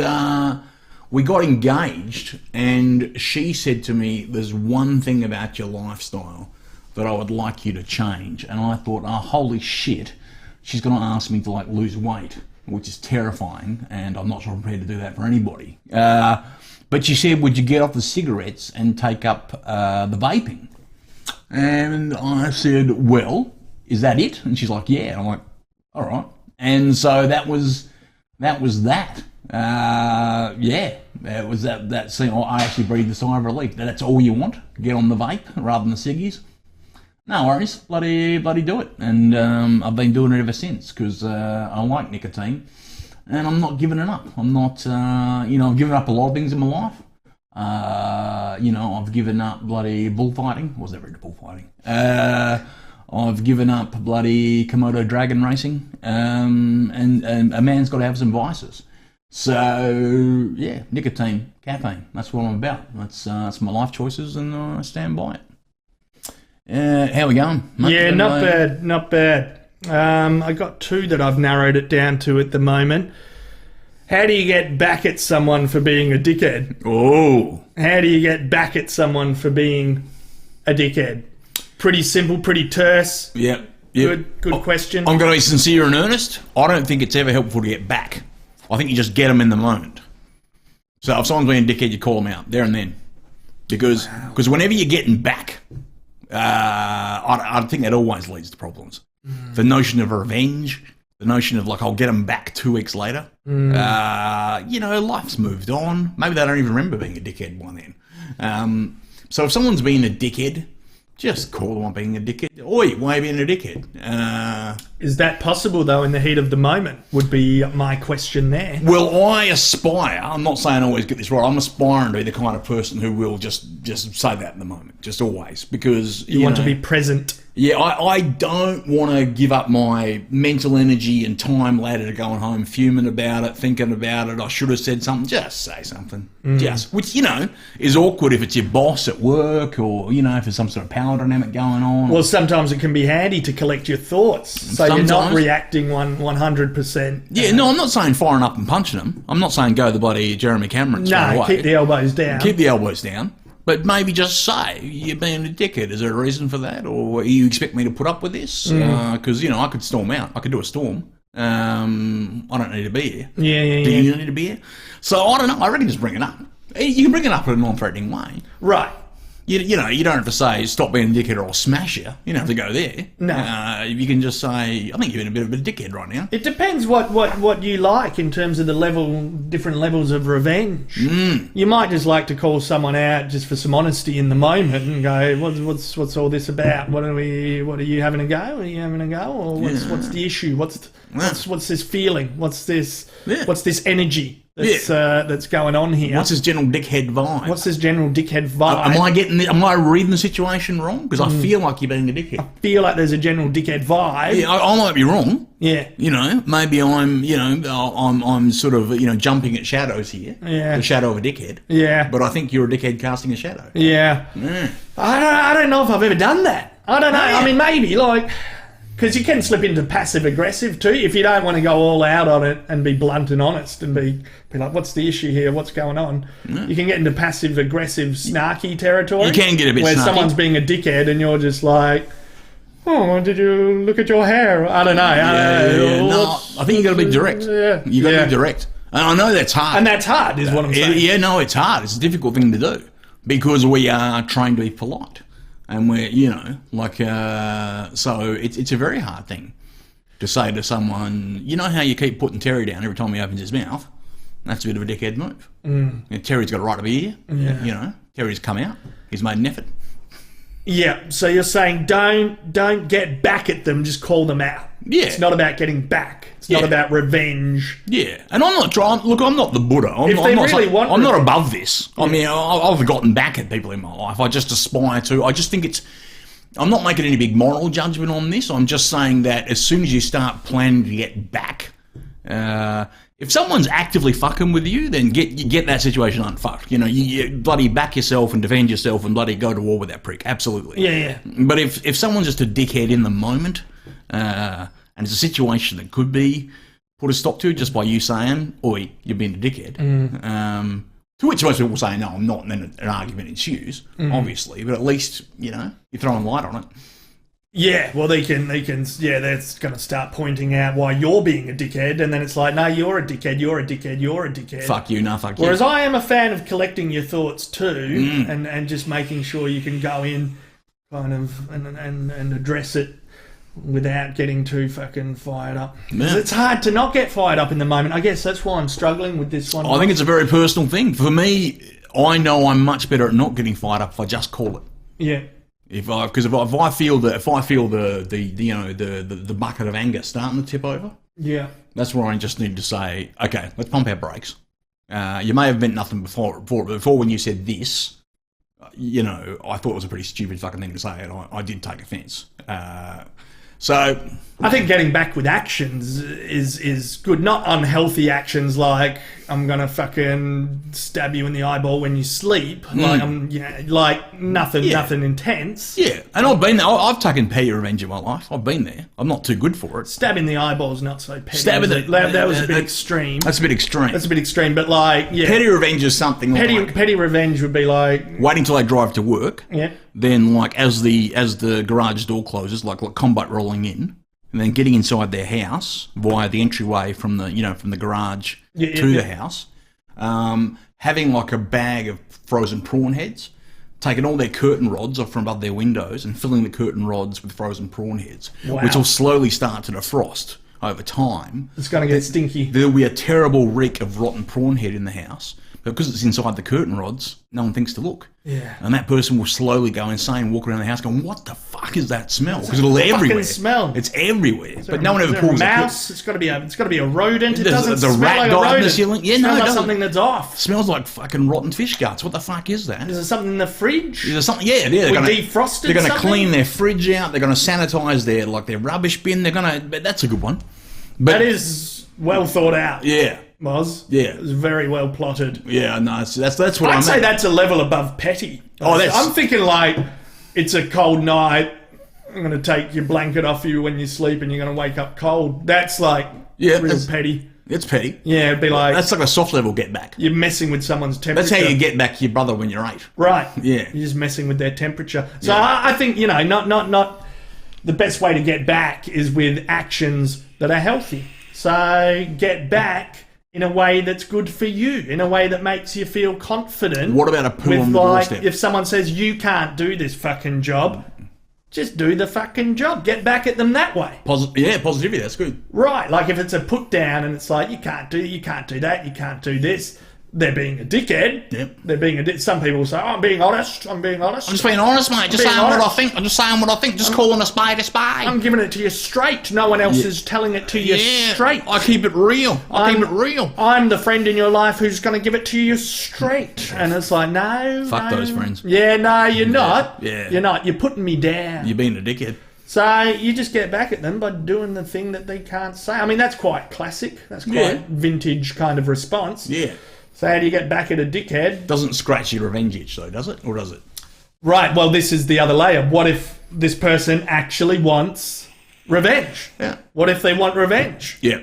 we got engaged, and she said to me, there's one thing about your lifestyle that I would like you to change. And I thought, oh, holy shit. She's going to ask me to lose weight, which is terrifying, and I'm not sure I'm prepared to do that for anybody. But she said, would you get off the cigarettes and take up the vaping? And I said, well, is that it? And she's like, yeah. And I'm like, all right. And so that was that. It was that scene. I actually breathed a sigh of relief. That's all you want? Get on the vape rather than the ciggies? No worries, bloody do it. And I've been doing it ever since because I like nicotine and I'm not giving it up. I'm not, I've given up a lot of things in my life. I've given up bloody bullfighting. I was never into bullfighting. I've given up bloody Komodo dragon racing. And a man's got to have some vices. So, yeah, nicotine, caffeine, that's what I'm about. That's my life choices and I stand by it. How we going? Yeah, not bad. I got two that I've narrowed it down to at the moment. How do you get back at someone for being a dickhead? Oh. How do you get back at someone for being a dickhead? Pretty simple, pretty terse. Yep. Good question. I'm going to be sincere and earnest. I don't think it's ever helpful to get back. I think you just get them in the moment. So if someone's being a dickhead, you call them out there and then. Because whenever you're getting back, I think that always leads to problems. The notion of revenge, the notion of I'll get them back 2 weeks later. Life's moved on. Maybe they don't even remember being a dickhead by then. So if someone's being a dickhead, just call them on being a dickhead. Oi, why are you being a dickhead? Is that possible, though, in the heat of the moment, would be my question there. Well, I aspire, I'm not saying I always get this right, I'm aspiring to be the kind of person who will just say that in the moment, just always, because... You want to be present. Yeah, I don't want to give up my mental energy and time later to going home fuming about it, thinking about it. I should have said something. Just say something. Which, is awkward if it's your boss at work or, if there's some sort of power dynamic going on. Well, sometimes it can be handy to collect your thoughts so you're not reacting 100%. Yeah, no, I'm not saying firing up and punching them. I'm not saying go the bloody Jeremy Cameron straight away. Keep the elbows down. Keep the elbows down. But maybe just say, you're being a dickhead. Is there a reason for that? Or you expect me to put up with this? Because, I could storm out. I could do a storm. I don't need to be here. Yeah. Do you need to be here? So, I don't know. I reckon just bring it up. You can bring it up in a non-threatening way. Right. You don't have to say, stop being a dickhead or I'll smash you. You don't have to go there. No. You can just say, I think you're being a bit of a dickhead right now. It depends what you like in terms of the different levels of revenge. You might just like to call someone out just for some honesty in the moment and go, what's all this about? What are you having a go? Are you having a go? Or what's the issue? What's this feeling? What's this energy that's going on here? What's this general dickhead vibe? Am I reading the situation wrong? Because I feel like you're being a dickhead. I feel like there's a general dickhead vibe. Yeah, I might be wrong. Yeah. Maybe I'm sort of, jumping at shadows here. Yeah. The shadow of a dickhead. Yeah. But I think you're a dickhead casting a shadow. Yeah. I don't know if I've ever done that. I don't know. I mean, maybe, because you can slip into passive-aggressive too if you don't want to go all out on it and be blunt and honest and be like, what's the issue here? What's going on? You can get into passive-aggressive, snarky territory. You can get a bit where snarky. Someone's being a dickhead and you're just like, oh, did you look at your hair? I don't know. No, I think you got to be direct. Yeah. You got to be direct. And I know that's hard. And that's hard is what I'm saying. Yeah, no, it's hard. It's a difficult thing to do because we are trained to be polite. And we're, so it's a very hard thing to say to someone, how you keep putting Terry down every time he opens his mouth? That's a bit of a dickhead move. Terry's got a right to be here. Yeah. Terry's come out. He's made an effort. Yeah. So you're saying don't get back at them, just call them out. Yeah. It's not about getting back. It's not about revenge. Yeah. And I'm not trying... Look, I'm not the Buddha. I'm not above this. I mean, I've gotten back at people in my life. I just aspire to... I just think it's... I'm not making any big moral judgment on this. I'm just saying that as soon as you start planning to get back... if someone's actively fucking with you, then get that situation unfucked. You bloody back yourself and defend yourself and bloody go to war with that prick. Absolutely. Yeah. But if someone's just a dickhead in the moment... and it's a situation that could be put a stop to just by you saying, oi, you're being a dickhead. To which most people say, no, I'm not, and then an argument ensues, obviously. But at least, you're throwing light on it. Yeah, well, they can, that's going to start pointing out why you're being a dickhead, and then it's like, no, you're a dickhead, you're a dickhead, you're a dickhead. Fuck you, no, fuck you. Whereas I am a fan of collecting your thoughts too, and just making sure you can go in kind of and address it without getting too fucking fired up. Yeah. It's hard to not get fired up in the moment. I guess that's why I'm struggling with this one. I think it's a very personal thing. For me, I know I'm much better at not getting fired up if I just call it. Yeah. If I feel the bucket of anger starting to tip over, that's where I just need to say, okay, let's pump our brakes. You may have meant nothing before when you said this. I thought it was a pretty stupid fucking thing to say, and I did take offence. So I think getting back with actions is good. Not unhealthy actions like I'm gonna fucking stab you in the eyeball when you sleep. Like nothing intense. Yeah, and I've been there. I've taken petty revenge in my life. I've been there. I'm not too good for it. Stabbing the eyeball's not so petty. That was a bit extreme. That's a bit extreme. But petty revenge is something. Petty revenge would be like waiting till I drive to work. Yeah. Then as the garage door closes, like combat rolling in. And then getting inside their house via the entryway from the garage to the house, having like a bag of frozen prawn heads, taking all their curtain rods off from above their windows and filling the curtain rods with frozen prawn heads, which will slowly start to defrost over time. It's going to get stinky. There'll be a terrible reek of rotten prawn head in the house, but because it's inside the curtain rods, no one thinks to look. Yeah. And that person will slowly go insane, walk around the house going, what the fuck is that smell? Because it'll everywhere. Smell. It's everywhere. But no one ever pulls a mouse. It's got to be a rodent. It doesn't there's a smell rat like died a rodent. in the ceiling. Yeah, it smells no, it like doesn't. something that's off. Smells like fucking rotten fish guts. What the fuck is that? Is there something in the fridge? Is there something? Yeah, they're going to defrosted. They're going to something? clean their fridge out. They're going to sanitize their rubbish bin. They're going to. That's a good one. But That is well thought out. yeah. Moz. Yeah. It's very well plotted. Yeah, no, that's what I I'd mean. say that's a level above petty. Oh, I'm thinking like, it's a cold night. I'm going to take your blanket off you when you sleep and you're going to wake up cold. That's like real petty. It's petty. Yeah, it'd be like... That's like a soft level get back. You're messing with someone's temperature. That's how you get back your brother when you're 8. Right. Yeah. You're just messing with their temperature. So I think, not the best way to get back is with actions that are healthy. So get back in a way that's good for you, in a way that makes you feel confident. What about a poo on the doorstep? If someone says, you can't do this fucking job, just do the fucking job. Get back at them that way. Positivity, that's good. Right, like if it's a put down and it's like, you can't do that, you can't do this. They're being a dickhead. Yep. They're being a dick. Some people say, I'm being honest. I'm just being honest, mate. Just saying what I think. I'm just saying what I think. Just calling a spade a spade. I'm giving it to you straight. No one else is telling it to you straight. I keep it real. Keep it real. I'm the friend in your life who's going to give it to you straight. And it's like, no. Fuck those friends. Yeah, no, you're not. Yeah. You're not. You're putting me down. You're being a dickhead. So you just get back at them by doing the thing that they can't say. I mean, that's quite classic. That's quite vintage kind of response. Yeah. So how do you get back at a dickhead? Doesn't scratch your revenge itch, though, does it? Or does it? Right, well, this is the other layer. What if this person actually wants revenge? Yeah. What if they want revenge? Yeah.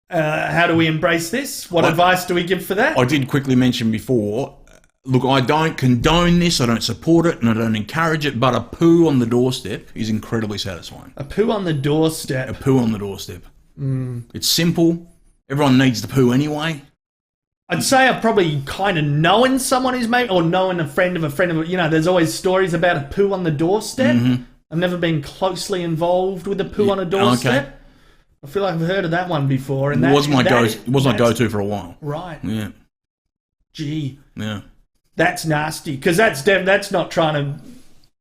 How do we embrace this? What advice do we give for that? I did quickly mention before, look, I don't condone this, I don't support it, and I don't encourage it, but a poo on the doorstep is incredibly satisfying. A poo on the doorstep. A poo on the doorstep. It's simple. Everyone needs the poo anyway. I'd say I've probably kind of known someone who's made, or known a friend of a friend of, there's always stories about a poo on the doorstep. I've never been closely involved with a poo on a doorstep. Okay. I feel like I've heard of that one before. And It was my go-to for a while. Right. Yeah. Gee. Yeah. That's nasty, because that's not trying to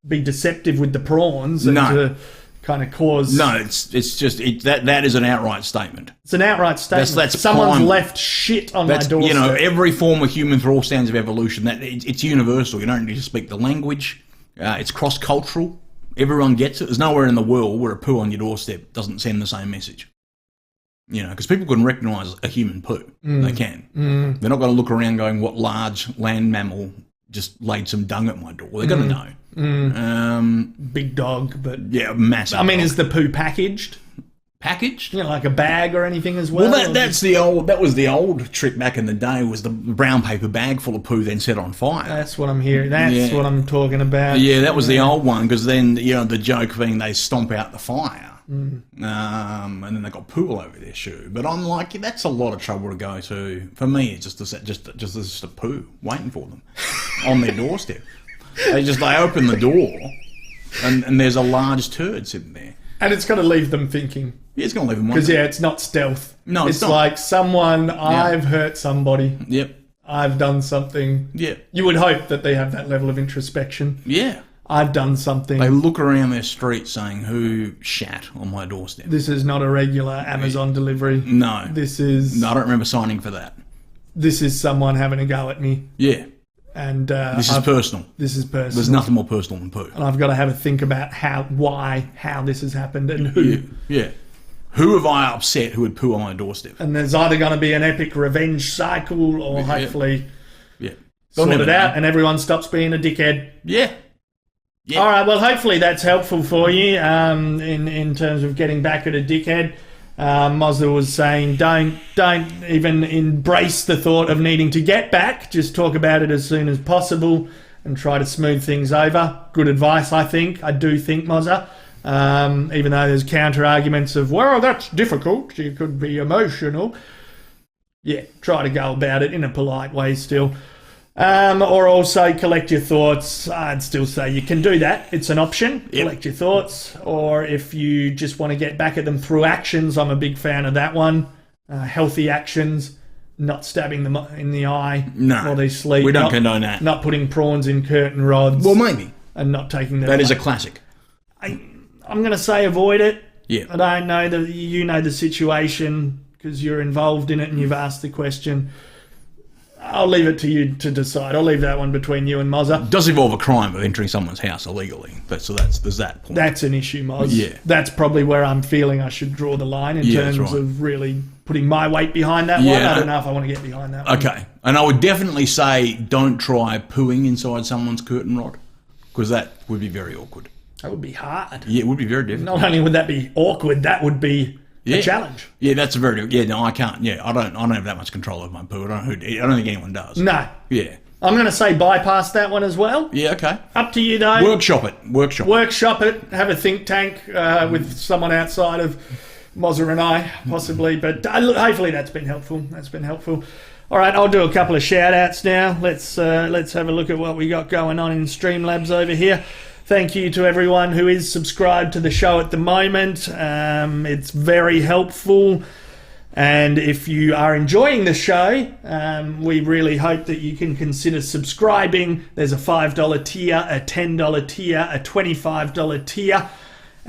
be deceptive with the prawns and to kind of cause... No, it's just that is an outright statement. It's an outright statement. That's someone's prime, left shit on my doorstep. Every form of human through all stands of evolution, it's universal. You don't need to speak the language. It's cross-cultural. Everyone gets it. There's nowhere in the world where a poo on your doorstep doesn't send the same message. Because people can recognise a human poo. They can. They're not going to look around going, what large land mammal just laid some dung at my door. They're going to know. Big dog, but... Yeah, massive. I mean, dog. is the poo packaged? Packaged? Like a bag or anything as well? Well, that was the old trick back in the day, was the brown paper bag full of poo then set on fire. That's what I'm hearing. That's what I'm talking about. Yeah, that was the old one, because then, the joke being they stomp out the fire. And then they got poo all over their shoe. But I'm like, that's a lot of trouble to go to. For me, it's just a poo waiting for them on their doorstep. They open the door, and there's a large turd sitting there. And it's going to leave them thinking. Yeah, it's going to leave them wondering. Because, it's not stealth. No, it's not. like I've hurt somebody. Yep. I've done something. Yeah. You would hope that they have that level of introspection. Yeah. I've done something. They look around their street saying, who shat on my doorstep? This is not a regular Amazon delivery. No. No, I don't remember signing for that. This is someone having a go at me. Yeah. And this is personal. This is personal. There's nothing more personal than poo. And I've got to have a think about how this has happened and who. Yeah. Who have I upset who would poo on my doorstep? And there's either going to be an epic revenge cycle or hopefully sort it out and everyone stops being a dickhead. Yeah. Yeah. All right, well, hopefully that's helpful for you in terms of getting back at a dickhead. Mozza was saying don't even embrace the thought of needing to get back. Just talk about it as soon as possible and try to smooth things over. Good advice, I think. I do think, Mozza. Even though there's counter-arguments of, well, that's difficult. You could be emotional. Yeah, try to go about it in a polite way still. Or also collect your thoughts. I'd still say you can do that. It's an option. Yep. Collect your thoughts. Or if you just want to get back at them through actions, I'm a big fan of that one. Healthy actions. not stabbing them in the eye No, while they sleep. we don't condone that. Not putting prawns in curtain rods. Well, maybe. And not taking them. That is a classic. I'm going to say avoid it. Yeah. I don't know that you know the situation because you're involved in it and you've asked the question. I'll leave it to you to decide. I'll leave that one between you and Mozza. It does involve a crime of entering someone's house illegally. There's that point. That's an issue, Moz. Yeah. That's probably where I'm feeling I should draw the line in terms of really putting my weight behind that one. I don't know if I want to get behind that one. Okay. And I would definitely say don't try pooing inside someone's curtain rod because that would be very awkward. That would be hard. Yeah, it would be very difficult. Not only would that be awkward, that would be a challenge. Yeah, that's a very... Yeah, no, I can't. Yeah, I don't have that much control over my poo. I don't think anyone does. No. Yeah. I'm going to say bypass that one as well. Yeah, okay. Up to you, though. Workshop it. Workshop it. Have a think tank with someone outside of Mozza and I, possibly. But hopefully that's been helpful. All right, I'll do a couple of shout-outs now. Let's have a look at what we got going on in Streamlabs over here. Thank you to everyone who is subscribed to the show at the moment. It's very helpful. And if you are enjoying the show, we really hope that you can consider subscribing. There's a $5 tier, a $10 tier, a $25 tier.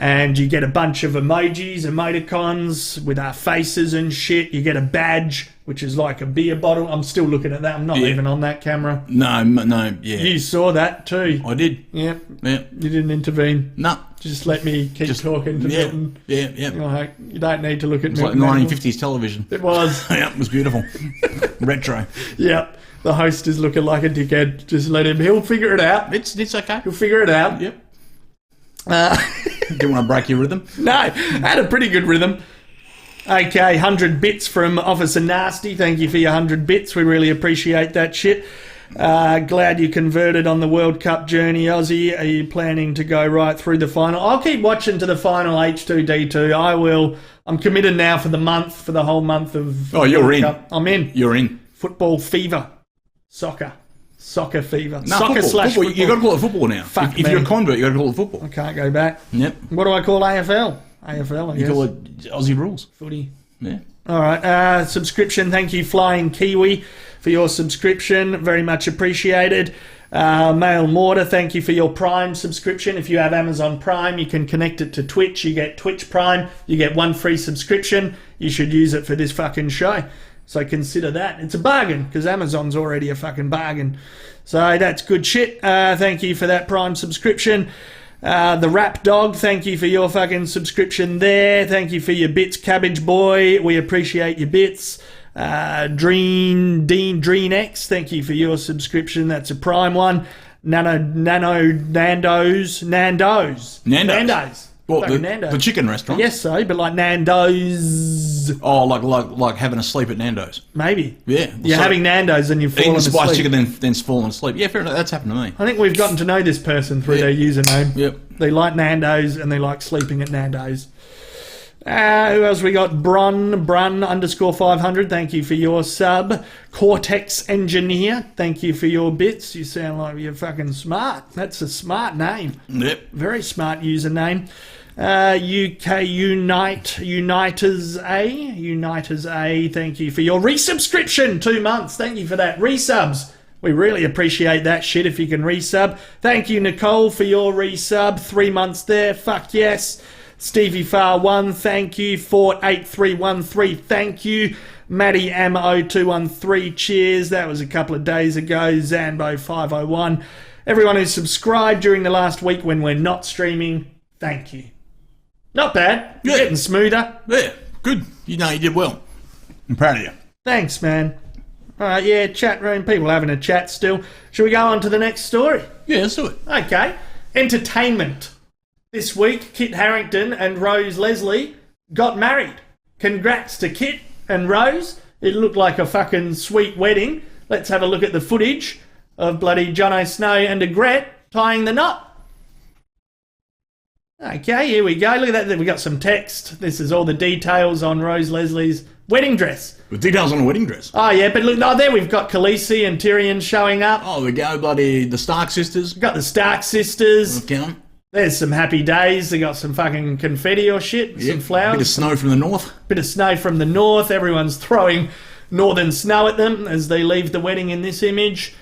And you get a bunch of emojis, emoticons with our faces and shit. You get a badge, which is like a beer bottle. I'm still looking at that. I'm not even on that camera. No, yeah. You saw that too. I did. Yeah. Yeah. You didn't intervene. No. Just let me keep talking to Milton. Yeah. You don't need to look at It's like Milton. 1950s television. It was. Yeah, it was beautiful. Retro. Yep. The host is looking like a dickhead. Just let him. He'll figure it out. It's okay. He'll figure it out. Yep. Didn't want to break your rhythm? No, had a pretty good rhythm. Okay, 100 bits from Officer Nasty. Thank you for your 100 bits. We really appreciate that shit. Glad you converted on the World Cup journey, Ozzy. Are you planning to go right through the final? I'll keep watching to the final H2D2. I will. I'm committed now for the whole month of you're World in. Cup. I'm in. You're in. Football fever. Soccer fever. No, Soccer slash football. You got to call it football now. Fuck if me. you're a convert, you got to call it football. I can't go back. Yep. What do I call AFL? AFL, I You guess. call it Aussie rules. Footy. Yeah. All right. Subscription. Thank you, Flying Kiwi, for your subscription. Very much appreciated. Mail Mortar, thank you for your Prime subscription. If you have Amazon Prime, you can connect it to Twitch. You get Twitch Prime. You get one free subscription. You should use it for this fucking show. So consider that. It's a bargain because Amazon's already a fucking bargain. So that's good shit. Thank you for that Prime subscription. The Rap Dog, thank you for your fucking subscription there. Thank you for your bits, Cabbage Boy. We appreciate your bits. Dreen X, thank you for your subscription. That's a Prime one. Nando's. What, Fucking Nando's. the chicken restaurant? Yes, so, but like Nando's. Oh, like having a sleep at Nando's. Maybe. Yeah. You're having Nando's and you've fallen eating spiced asleep. chicken, then falling asleep. Yeah, fair enough. That's happened to me. I think we've gotten to know this person through their username. Yep. They like Nando's and they like sleeping at Nando's. Who else we got? Brun _500. Thank you for your sub. Cortex Engineer. Thank you for your bits. You sound like you're fucking smart. That's a smart name. Yep. Very smart username. UK Uniters A. Thank you for your resubscription. 2 months. Thank you for that. Resubs. We really appreciate that shit if you can resub. Thank you, Nicole, for your resub. 3 months there. Fuck yes. Stevie Far 1, thank you. Fort 8313, thank you. Matty Ammo 213, cheers. That was a couple of days ago. Zanbo 501. Everyone who subscribed during the last week when we're not streaming, thank you. Not bad. You're getting smoother. Yeah, good. You did well. I'm proud of you. Thanks, man. All right, yeah, chat room. People having a chat still. Should we go on to the next story? Yeah, let's do it. Okay. Entertainment. This week, Kit Harington and Rose Leslie got married. Congrats to Kit and Rose. It looked like a fucking sweet wedding. Let's have a look at the footage of bloody Jon Snow and Egret tying the knot. Okay, here we go. Look at that. We got some text. This is all the details on Rose Leslie's wedding dress. With details on a wedding dress. Oh, yeah, but look, there we've got Khaleesi and Tyrion showing up. Oh, we go bloody the Stark sisters. We've got the Stark sisters. Count 'em. There's some happy days. They got some fucking confetti or shit, some flowers. Bit of snow from the north. Bit of snow from the north. Everyone's throwing northern snow at them as they leave the wedding in this image.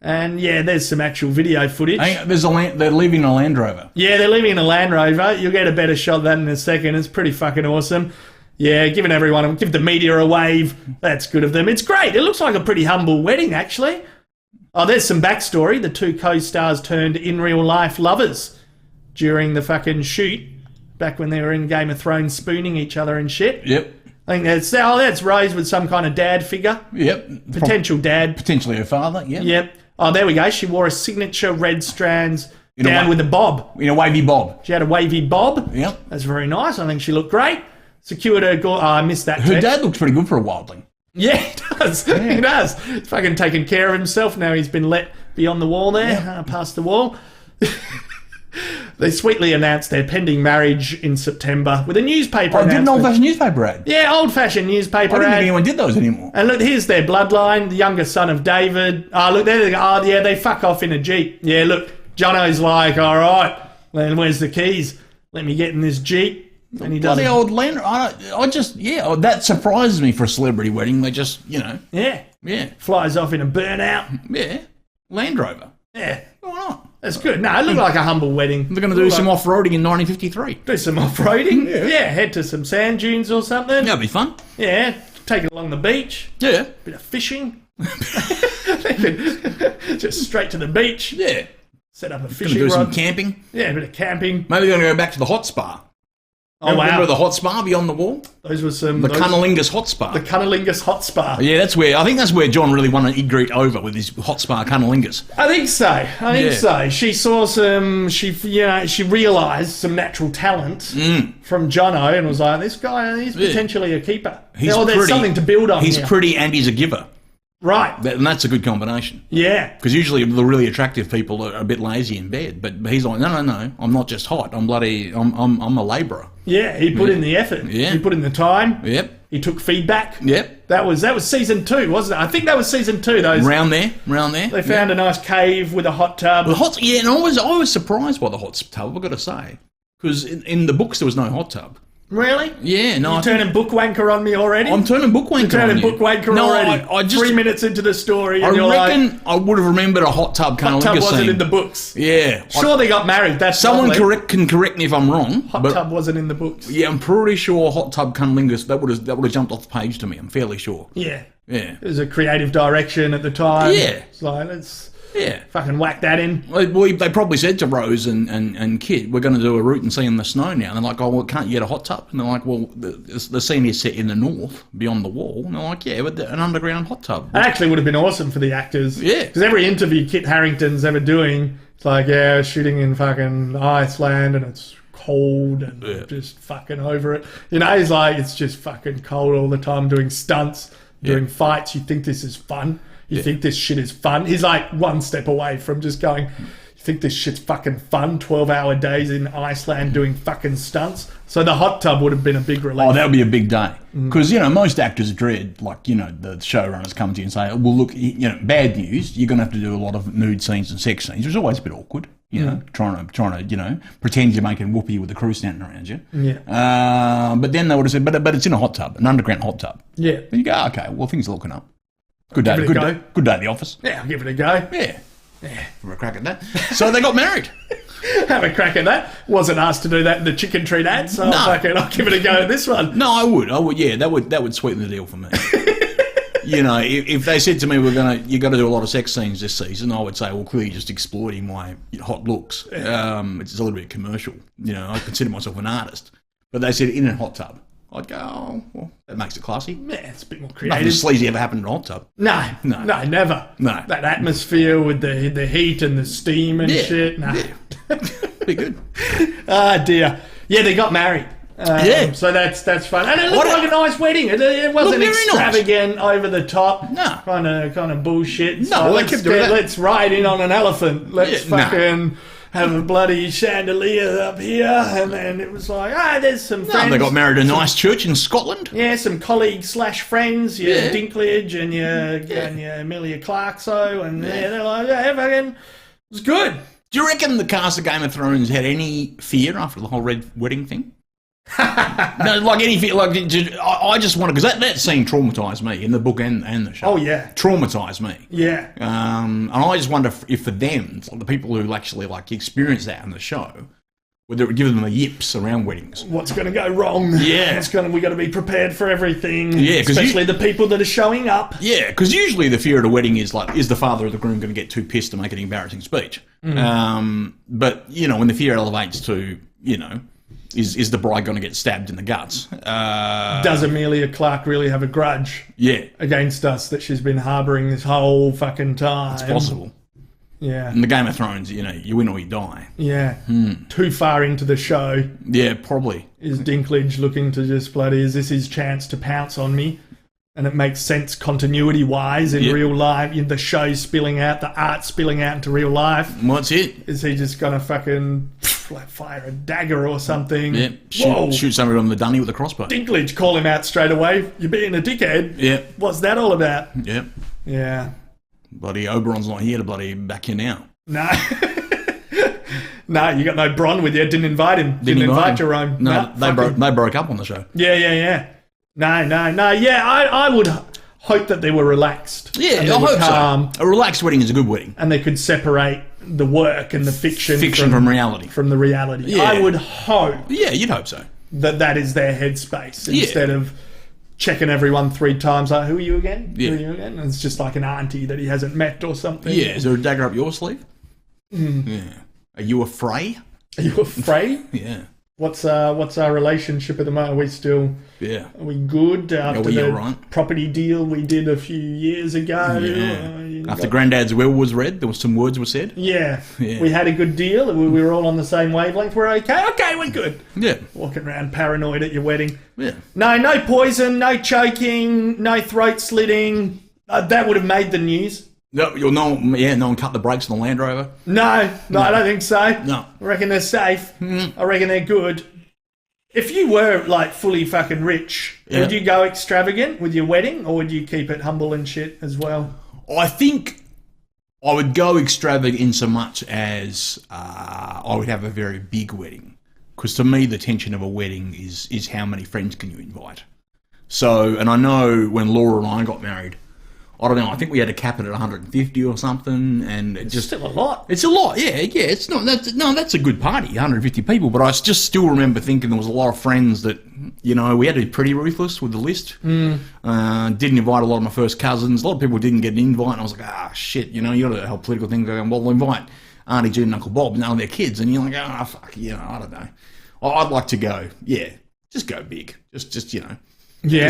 And yeah, there's some actual video footage. They're leaving a Land Rover. Yeah, they're leaving in a Land Rover. You'll get a better shot of that in a second. It's pretty fucking awesome. Yeah, give the media a wave. That's good of them. It's great. It looks like a pretty humble wedding, actually. Oh, there's some backstory. The two co-stars turned in real life lovers during the fucking shoot, back when they were in Game of Thrones spooning each other and shit. Yep. I think that's Rose with some kind of dad figure. Yep. Potential dad. Potentially her father, yeah. Yep. Oh, there we go. She wore a signature red strands down with a bob. In a wavy bob. She had a wavy bob. Yep. That's very nice. I think she looked great. Secured her... I missed that. Her dad looks pretty good for a wildling. Yeah, he does. Yeah. He does. He's fucking taking care of himself now. He's been let beyond the wall there, past the wall. They sweetly announced their pending marriage in September with a newspaper announcement. Did an old-fashioned newspaper ad? Yeah, old-fashioned newspaper ad. I didn't think anyone did those anymore. And look, here's their bloodline, the youngest son of David. Look, there they go. Oh, yeah, they fuck off in a Jeep. Yeah, look, Jono's like, all right, then where's the keys? Let me get in this Jeep. And he does. Bloody old Land Rover. That surprises me for a celebrity wedding. They just, Yeah. Yeah. Flies off in a burnout. Yeah. Land Rover. Yeah. Why not? That's good. No, it looked like a humble wedding. They're going to do some off-roading in 1953. Do some off-roading? Yeah, head to some sand dunes or something. That'd be fun. Yeah, take it along the beach. Yeah. Bit of fishing. Just straight to the beach. Yeah. Set up a fishing rod. Do some rod. camping. Yeah, a bit of camping. Maybe they're going to go back to the hot spa. Oh, wow. Remember the hot spa beyond the wall? Those were some... The Cunnilingus hot spa. The Cunnilingus hot spa. Yeah, I think that's where John really won an Ygritte over, with his hot spa Cunnilingus. I think so. She saw she realised some natural talent from Jono and was like, this guy, he's potentially a keeper. There's something to build on. He's pretty and he's a giver. Right. And that's a good combination. Yeah. Because usually the really attractive people are a bit lazy in bed. But he's like, no, I'm not just hot. I'm a labourer. Yeah, he put in the effort. Yeah. He put in the time. Yep. He took feedback. Yep. That was season 2, wasn't it? I think that was season 2. Round there. They found a nice cave with a hot tub. And I was surprised by the hot tub, I've got to say. Because in the books there was no hot tub. Really? Yeah, no. You're turning book wanker on me already? I'm turning book wanker on you. You're turning book wanker already. I just, 3 minutes into the story and you're reckon I would have remembered a hot tub kind of Hot tub wasn't in the books. Yeah. Sure, they got married. That's someone can correct me if I'm wrong. Hot tub wasn't in the books. Yeah, I'm pretty sure hot tub cunnilingus, that would have jumped off the page to me. I'm fairly sure. Yeah. Yeah. It was a creative direction at the time. Yeah. It's like, let's fucking whack that in. Well, they probably said to Rose and Kit, we're going to do a route and see in the snow now. And they're like, oh, well, can't you get a hot tub? And they're like, well, the scene is set in the north, beyond the wall. And they're like, yeah, but an underground hot tub. That actually would have been awesome for the actors. Yeah. Because every interview Kit Harington's ever doing, it's like, yeah, shooting in fucking Iceland and it's cold and just fucking over it. You know, he's like, it's just fucking cold all the time, doing stunts, doing fights. You think this is fun? You think this shit is fun? He's like one step away from just going, you think this shit's fucking fun? 12-hour days in Iceland doing fucking stunts? So the hot tub would have been a big relief. Oh, that would be a big day. Because, most actors dread, the showrunners come to you and say, well, look, bad news, you're going to have to do a lot of nude scenes and sex scenes. It's always a bit awkward, trying to pretend you're making whoopee with the crew standing around you. Yeah. But then they would have said, but it's in a hot tub, an underground hot tub. Yeah. And you go, okay, well, things are looking up. Good day at the office. Yeah, I'll give it a go. Yeah. Have a crack at that. So they got married. Have a crack at that. Wasn't asked to do that in the chicken treat ad, so I'll give it a go at this one. No, I would. Yeah, that would sweeten the deal for me. If they said to me, you got to do a lot of sex scenes this season, I would say, well, clearly just exploiting my hot looks. It's a little bit commercial. I consider myself an artist. But they said in a hot tub. I'd go, oh, well, that makes it classy. Yeah, it's a bit more creative. Nothing sleazy ever happened in a hot tub. No, never. No. That atmosphere with the heat and the steam and shit. No. Yeah. Be good. Ah, dear. Yeah, they got married. So that's fun. And it looked like a nice wedding. It wasn't extravagant, over the top. No. Kind of bullshit. No, so they kept doing that. Let's ride in on an elephant. Let's fucking... have a bloody chandelier up here, and then it was like, there's some friends. They got married at a nice church in Scotland. Yeah, some colleagues / friends, your Dinklage and your Emilia Clarke, and they're like, fucking, it was good. Do you reckon the cast of Game of Thrones had any fear after the whole red wedding thing? No, like anything, like I just want to, because that scene traumatised me in the book and the show. Oh, yeah. Traumatised me. Yeah. And I just wonder if for them, like the people who actually like experience that in the show, whether it would give them the yips around weddings. What's going to go wrong? Yeah. We got to be prepared for everything. Yeah, especially the people that are showing up. Yeah, because usually the fear at a wedding is like, is the father of the groom going to get too pissed to make an embarrassing speech? But, you know, when the fear elevates to, you know, is the bride going to get stabbed in the guts? Does Amelia Clark really have a grudge against us that she's been harbouring this whole fucking time? It's possible. Yeah. In the Game of Thrones, you know, you win or you die. Yeah. Too far into the show. Yeah, probably. Is Dinklage looking to just bloody, is this his chance to pounce on me? And it makes sense continuity-wise in real life. The show spilling out, the art spilling out into real life. What's it? Is he just going to fucking like fire a dagger or something? Yeah, shoot somebody on the dunny with a crossbow. Dinklage, call him out straight away. You're being a dickhead. Yeah. What's that all about? Yeah. Yeah. Bloody Oberon's not here to bloody back you now. No. No, you got no Bronn with you. Didn't invite him. Didn't invite Jerome. No, they broke up on the show. Yeah. No. Yeah, I would hope that they were relaxed. Yeah, I hope calm, so. A relaxed wedding is a good wedding. And they could separate the work and the fiction from reality. From the reality. Yeah. I would hope. Yeah, you'd hope so. That is their headspace instead of checking everyone 3 times. Like, who are you again? Yeah. Who are you again? And it's just like an auntie that he hasn't met or something. Yeah, is there a dagger up your sleeve? Yeah. Are you afraid? Are you afraid? Yeah. What's our relationship at the moment? Are we still? Yeah. Are we good after the right. property deal we did a few years ago? Yeah. After Granddad's will was read, there was some words were said. Yeah. We had a good deal. We were all on the same wavelength. We're okay. Okay, we're good. Yeah. Walking around paranoid at your wedding. Yeah. No poison, no choking, no throat slitting. That would have made the news. No one cut the brakes on the Land Rover. No, I don't think so. No. I reckon they're safe. I reckon they're good. If you were like fully fucking rich, would you go extravagant with your wedding, or would you keep it humble and shit as well? I think I would go extravagant in so much as I would have a very big wedding. Because to me, the tension of a wedding is how many friends can you invite. So, and I know when Laura and I got married, I don't know, I think we had to cap it at 150 or something, and it's still a lot. It's a lot, yeah. It's not that's a good party, 150 people. But I just still remember thinking there was a lot of friends that, you know, we had to be pretty ruthless with the list. Didn't invite a lot of my first cousins. A lot of people didn't get an invite, and I was like, shit, you know, you got to help political things going. Well, invite Auntie June and Uncle Bob, and none of their kids, and you're like, fuck, you know, I don't know. I'd like to go, just go big, just you know,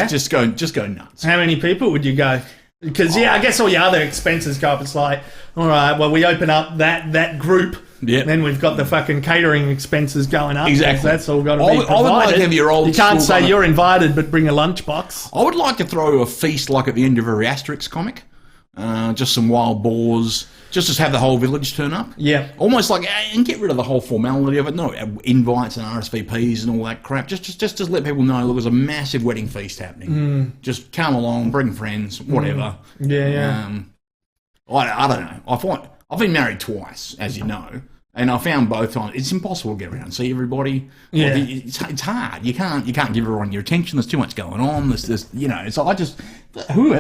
just go nuts. How many people would you go? Because, I guess all your other expenses go up. It's like, all right, well, we open up that group, then we've got the fucking catering expenses going up. Exactly. That's all got to be provided. I would like to have your old You can't say you're invited, but bring a lunchbox. I would like to throw a feast like at the end of every Asterix comic. Just some wild boars. Just have the whole village turn up. Yeah. Almost like, and get rid of the whole formality of it. No, invites and RSVPs and all that crap. Just let people know, look, there's a massive wedding feast happening. Just come along, bring friends, whatever. Yeah. I don't know. I've been married twice, as you know. And I found both times it's impossible to get around and see everybody. Yeah. It's hard. You can't give everyone your attention. There's too much going on. There's you know. So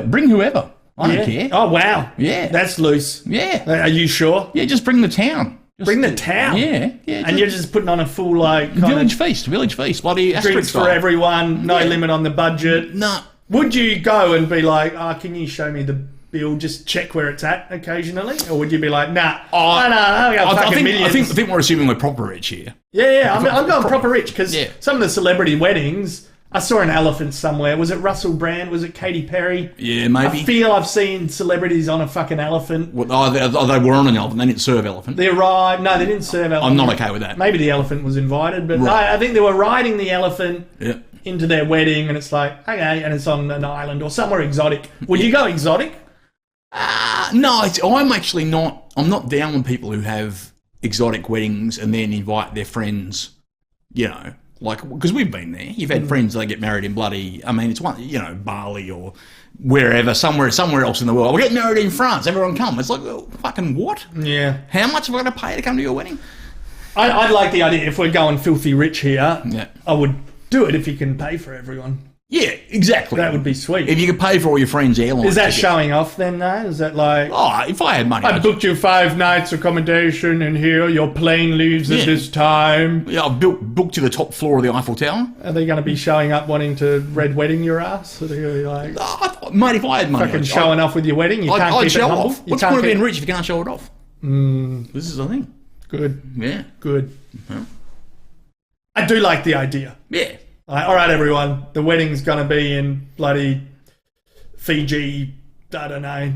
bring whoever. I don't care. Oh, wow. Yeah. That's loose. Yeah. Are you sure? Yeah, just bring the town. Bring the town? Yeah. And you're just putting on a full, like... Village feast. Bloody drinks for everyone, no limit on the budget. No. Would you go and be like, can you show me the bill, just check where it's at occasionally? Or would you be like, nah, I think we're assuming we're proper rich here. Yeah, I'm going proper rich, because some of the celebrity weddings... I saw an elephant somewhere. Was it Russell Brand? Was it Katy Perry? Yeah, maybe. I feel I've seen celebrities on a fucking elephant. They were on an elephant. They didn't serve elephant. They arrived. No, they didn't serve elephant. I'm not okay with that. Maybe the elephant was invited, but I think they were riding the elephant into their wedding, and it's like, okay, and it's on an island or somewhere exotic. Would you go exotic? No, I'm actually not. I'm not down with people who have exotic weddings and then invite their friends, you know. Like, because we've been there. You've had friends that get married in bloody, I mean, it's one, you know, Bali or wherever, somewhere else in the world. We're getting married in France. Everyone come. It's like, well, fucking what? Yeah. How much have I got to pay to come to your wedding? I'd like the idea, if we're going filthy rich here, I would Do it if you can pay for everyone. Yeah, exactly. That would be sweet. If you could pay for all your friends' airline Is that tickets. showing off then, though? Is that like... Oh, if I had money, I booked you 5 nights accommodation in here. Your plane leaves at this time. Yeah, I've booked to the top floor of the Eiffel Tower. Are they going to be showing up wanting to red wedding your ass? Are they gonna be like... Mate, if I had money... Fucking showing off with your wedding? You can't keep show it humble? off. What's the point of being rich if you can't show it off? This is the thing. Good. Yeah. Good. Yeah. I do like the idea. Yeah. Like, all right, everyone. The wedding's going to be in bloody Fiji, I don't know,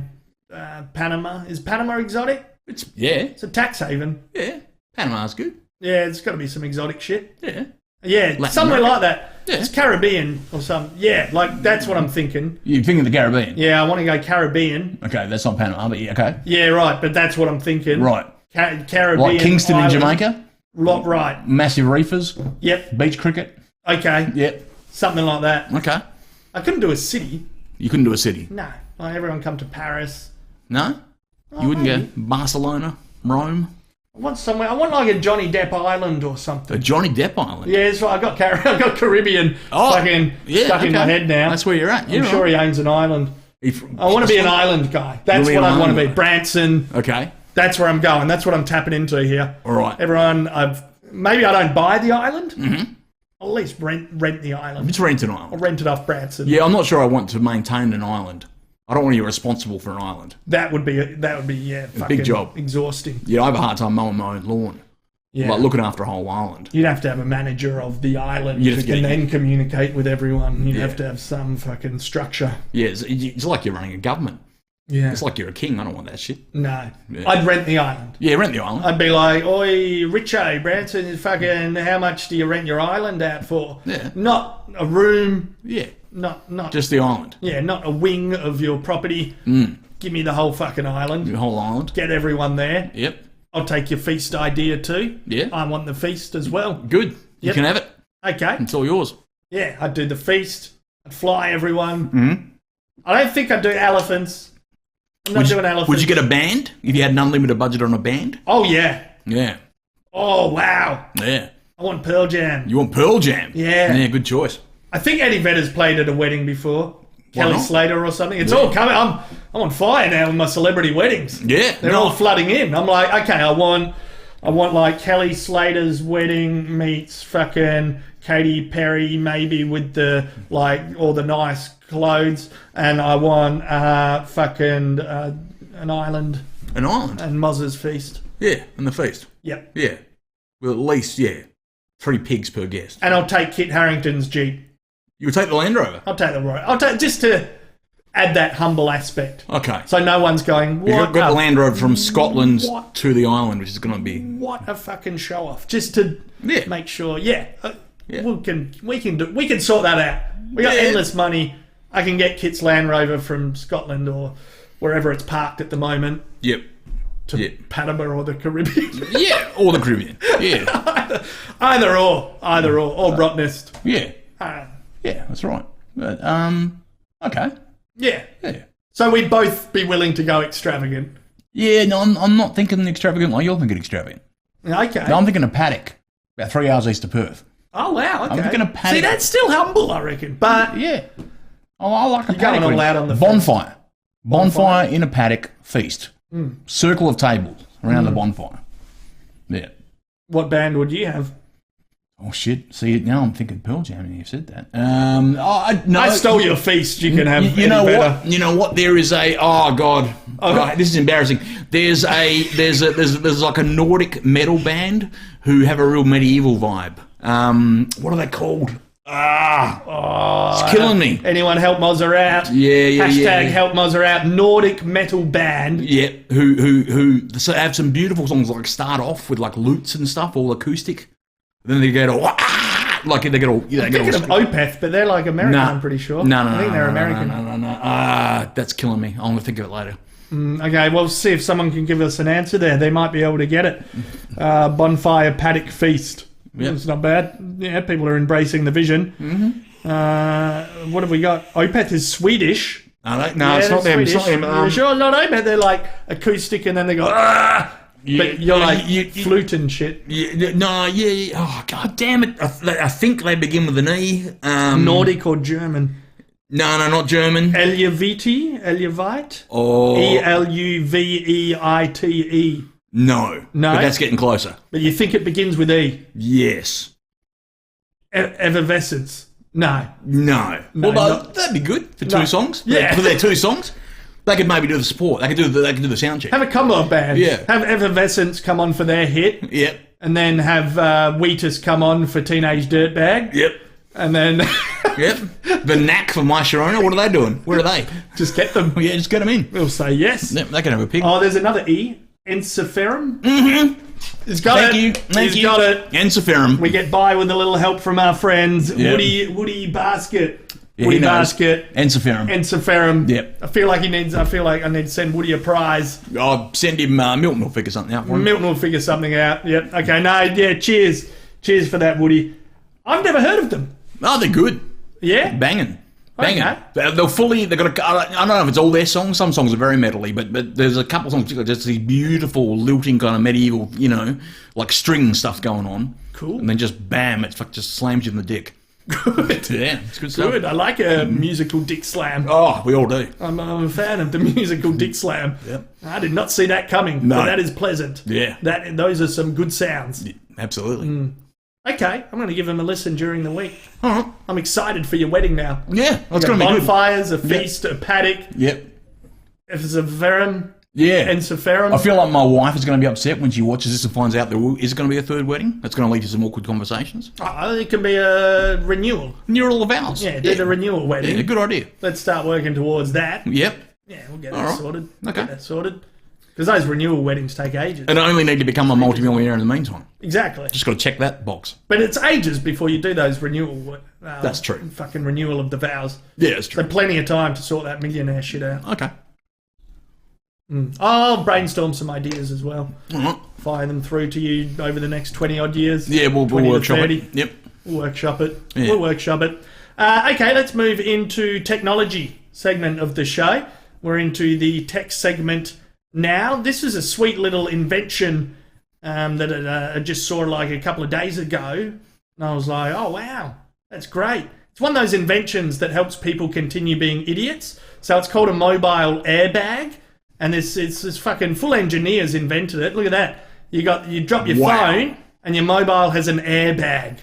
Panama. Is Panama exotic? It's It's a tax haven. Yeah. Panama's good. Yeah, it's got to be some exotic shit. Yeah. Yeah, Latin somewhere America. like that. Yeah. It's Caribbean or something. Yeah, like that's what I'm thinking. You're thinking the Caribbean? Yeah, I want to go Caribbean. Okay, that's not Panama, but yeah, okay. Yeah, right, but that's what I'm thinking. Right. Caribbean. Like Kingston in Island. Jamaica? Right. Massive reefers? Yep. Beach cricket? Okay. Yep. Something like that. Okay. I couldn't do a city. You couldn't do a city? No. Like everyone come to Paris. No? You wouldn't go Barcelona? Rome? I want somewhere. I want like a Johnny Depp island or A something. Johnny Depp Island? Yeah, that's right. I got Caribbean fucking stuck in my head now. That's where you're at. I'm sure he owns an island. I want to be an island guy. That's what I want to be. Branson. Okay. That's where I'm going. That's what I'm tapping into here. All right. Everyone, maybe I don't buy the island. Mm-hmm. I'll at least rent the island. Just rent an I'll island. rent it off Branson. Yeah, I'm not sure I want to maintain an island. I don't want to be responsible for an island. That would be fucking big job. Exhausting. Yeah, I have a hard time mowing my own lawn. Yeah. Like looking after a whole island. You'd have to have a manager of the island You'd who have to can get- then communicate with everyone. You'd Yeah. have to have some fucking structure. Yeah, it's like you're running a government. Yeah. It's like you're a king. I don't want that shit. No. Yeah. I'd rent the island. Yeah, rent the island. I'd be like, oi, Richo, Branson is fucking, how much do you rent your island out for? Yeah. Not a room, Yeah, not just the island. yeah, not a wing of your property. Give me the whole fucking island. The whole island. Get everyone there. Yep. I'll take your feast idea too. Yeah. I want the feast as well. Good. You Yep. can have it. Okay. It's all yours. Yeah, I'd do the feast. I'd fly everyone. Mm-hmm. I don't think I'd do elephants. I'm not doing elephants. Would you get a band if you had an unlimited budget on a band? Oh, yeah. Yeah. Oh, wow. Yeah. I want Pearl Jam. You want Pearl Jam? Yeah. Yeah, good choice. I think Eddie Vedder's played at a wedding before. Kelly not? Slater or something. It's all coming. I'm on fire now with my celebrity weddings. Yeah. They're all flooding in. I'm like, okay, I want like Kelly Slater's wedding meets fucking Katy Perry, maybe with the like all the nice clothes, and I want fucking an island An island. and Mozza's feast. Yeah, and the feast. Yep. Yeah. Well, at least, 3 pigs per guest. And I'll take Kit Harington's Jeep. You would take the Land Rover? I'll take the Royal. I'll take just to add that humble aspect. Okay. So no one's going, You've what got the a, Land Rover from Scotland what? to the island, which is going to be... what a fucking show off. Just to Yeah. make sure, Yeah. we can sort that out. We got Yeah. endless money. I can get Kit's Land Rover from Scotland or wherever it's parked at the moment Yep. to Panama or the Caribbean. Yeah, or the Caribbean. Yeah. Either or Rottnest. Yeah. Yeah, that's right. But, okay. Yeah. Yeah. So we'd both be willing to go extravagant. Yeah, no, I'm not thinking extravagant like you're thinking extravagant. Okay. No, I'm thinking a paddock, about 3 hours east of Perth. Oh wow. Okay. I'm thinking a paddock. See, that's still humble, I reckon. But Yeah. Oh, I like a You're going paddock. all out on the bonfire. Bonfire in a paddock feast. Circle of tables around the bonfire. Yeah. what band would you have? Oh shit! See, now I'm thinking Pearl Jam, and you said that. No, I stole your feast. You can have. You know any what? better. You know what? There is a. Oh god! Right, this is embarrassing. There's like a Nordic metal band who have a real medieval vibe. What are they called? It's killing me. Anyone help Mozza out? Yeah. Hashtag help Mozza out. Nordic metal band. Yeah, who so have some beautiful songs, like start off with like lutes and stuff, all acoustic. Then they get all like they get all. I'm thinking of Opeth, but they're like American. Nah. I'm pretty sure. No, I think they're American. No. That's killing me. I'm gonna think of it later. Okay, well, see if someone can give us an answer there. They might be able to get it. Bonfire Paddock Feast. Yep. It's not bad. Yeah, people are embracing the vision. Mm-hmm. What have we got? Opeth is Swedish. No, it's not them. It's not them. Sure, not Opeth. They're like acoustic, and then they go. But you're like flute and shit. Yeah. Oh, god damn it. I think they begin with an E. Nordic or German? No, not German. Eluvite? Or... Eluveit? No. No? But that's getting closer. But you think it begins with E? Yes. Effervescence? No. Well, that'd be good for two songs. Yeah. For their two songs. They could maybe do the support. They could do the sound check. Have a combo band. Yeah. Have Effervescence come on for their hit. Yep. And then have Wheatus come on for Teenage Dirtbag. Yep. And then... Yep. The Knack for My Sharona. What are they doing? Where are they? Just get them. Yeah, just get them in. We'll say yes. Yep, they can have a pick. Oh, there's another E. Encephalum. Mm-hmm. He's got it. Thank you. Got it. Encephalum. We get by with a little help from our friends. Yep. Woody Basket. Yeah, Woody Basket. Encephalum. Yep. I feel like I need to send Woody a prize. I'll send him Milton will figure something out for him. Milton will figure something out. Yep. Okay, cheers. Cheers for that, Woody. I've never heard of them. Oh, they're good. Yeah? Banging. Okay. They're fully, I don't know if it's all their songs. Some songs are very metally, but there's a couple songs, just these beautiful lilting kind of medieval, like string stuff going on. Cool. And then just bam, it just slams you in the dick. Good. Yeah, it's good stuff. Good. I like a musical dick slam. Oh, we all do. I'm a fan of the musical dick slam. Yep. I did not see that coming. No. But that is pleasant. Yeah. Those are some good sounds. Yeah, absolutely. Okay, I'm going to give them a listen during the week. All right. I'm excited for your wedding now. Yeah, that's going to be good. Bonfires, a feast, a paddock. Yep. If it's a verum. Yeah. And Sepharum. I feel like my wife is going to be upset when she watches this and finds out there is going to be a third wedding. That's going to lead to some awkward conversations. It can be a renewal. Renewal of vows. Yeah, do the renewal wedding. Yeah, good idea. Let's start working towards that. Yep. Yeah, we'll get that sorted. Okay. Get that sorted. Because those renewal weddings take ages. And I only need to become a multimillionaire in the meantime. Exactly. Just got to check that box. But it's ages before you do those renewal. That's true. Fucking renewal of the vows. Yeah, that's true. So plenty of time to sort that millionaire shit out. Okay. I'll brainstorm some ideas as well. All Fire them through to you over the next 20 odd years. Yeah, we'll workshop it. Yep. We'll workshop it. Yeah. We'll workshop it. Okay, let's move into technology segment of the show. We're into the tech segment now. This is a sweet little invention that I just saw like a couple of days ago. And I was like, oh, wow, that's great. It's one of those inventions that helps people continue being idiots. So it's called a mobile airbag. And it's fucking full engineers invented it. Look at that. You drop your phone and your mobile has an airbag.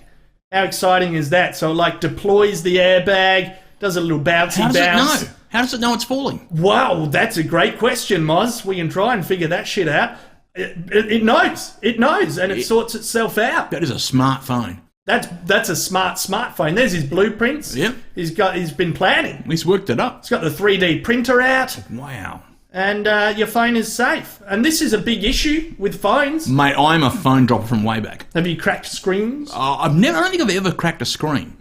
How exciting is that? So it like deploys the airbag, does a little bouncy bounce. It know? How does it know it's falling? Wow, that's a great question, Moz. We can try and figure that shit out. It knows. It knows, and it sorts itself out. That is a smartphone. That's a smartphone. There's his blueprints. Yep. He's been planning. He's worked it up. He's got the 3D printer out. Wow. And your phone is safe. And this is a big issue with phones. Mate, I'm a phone dropper from way back. Have you cracked screens? I don't think I've ever cracked a screen.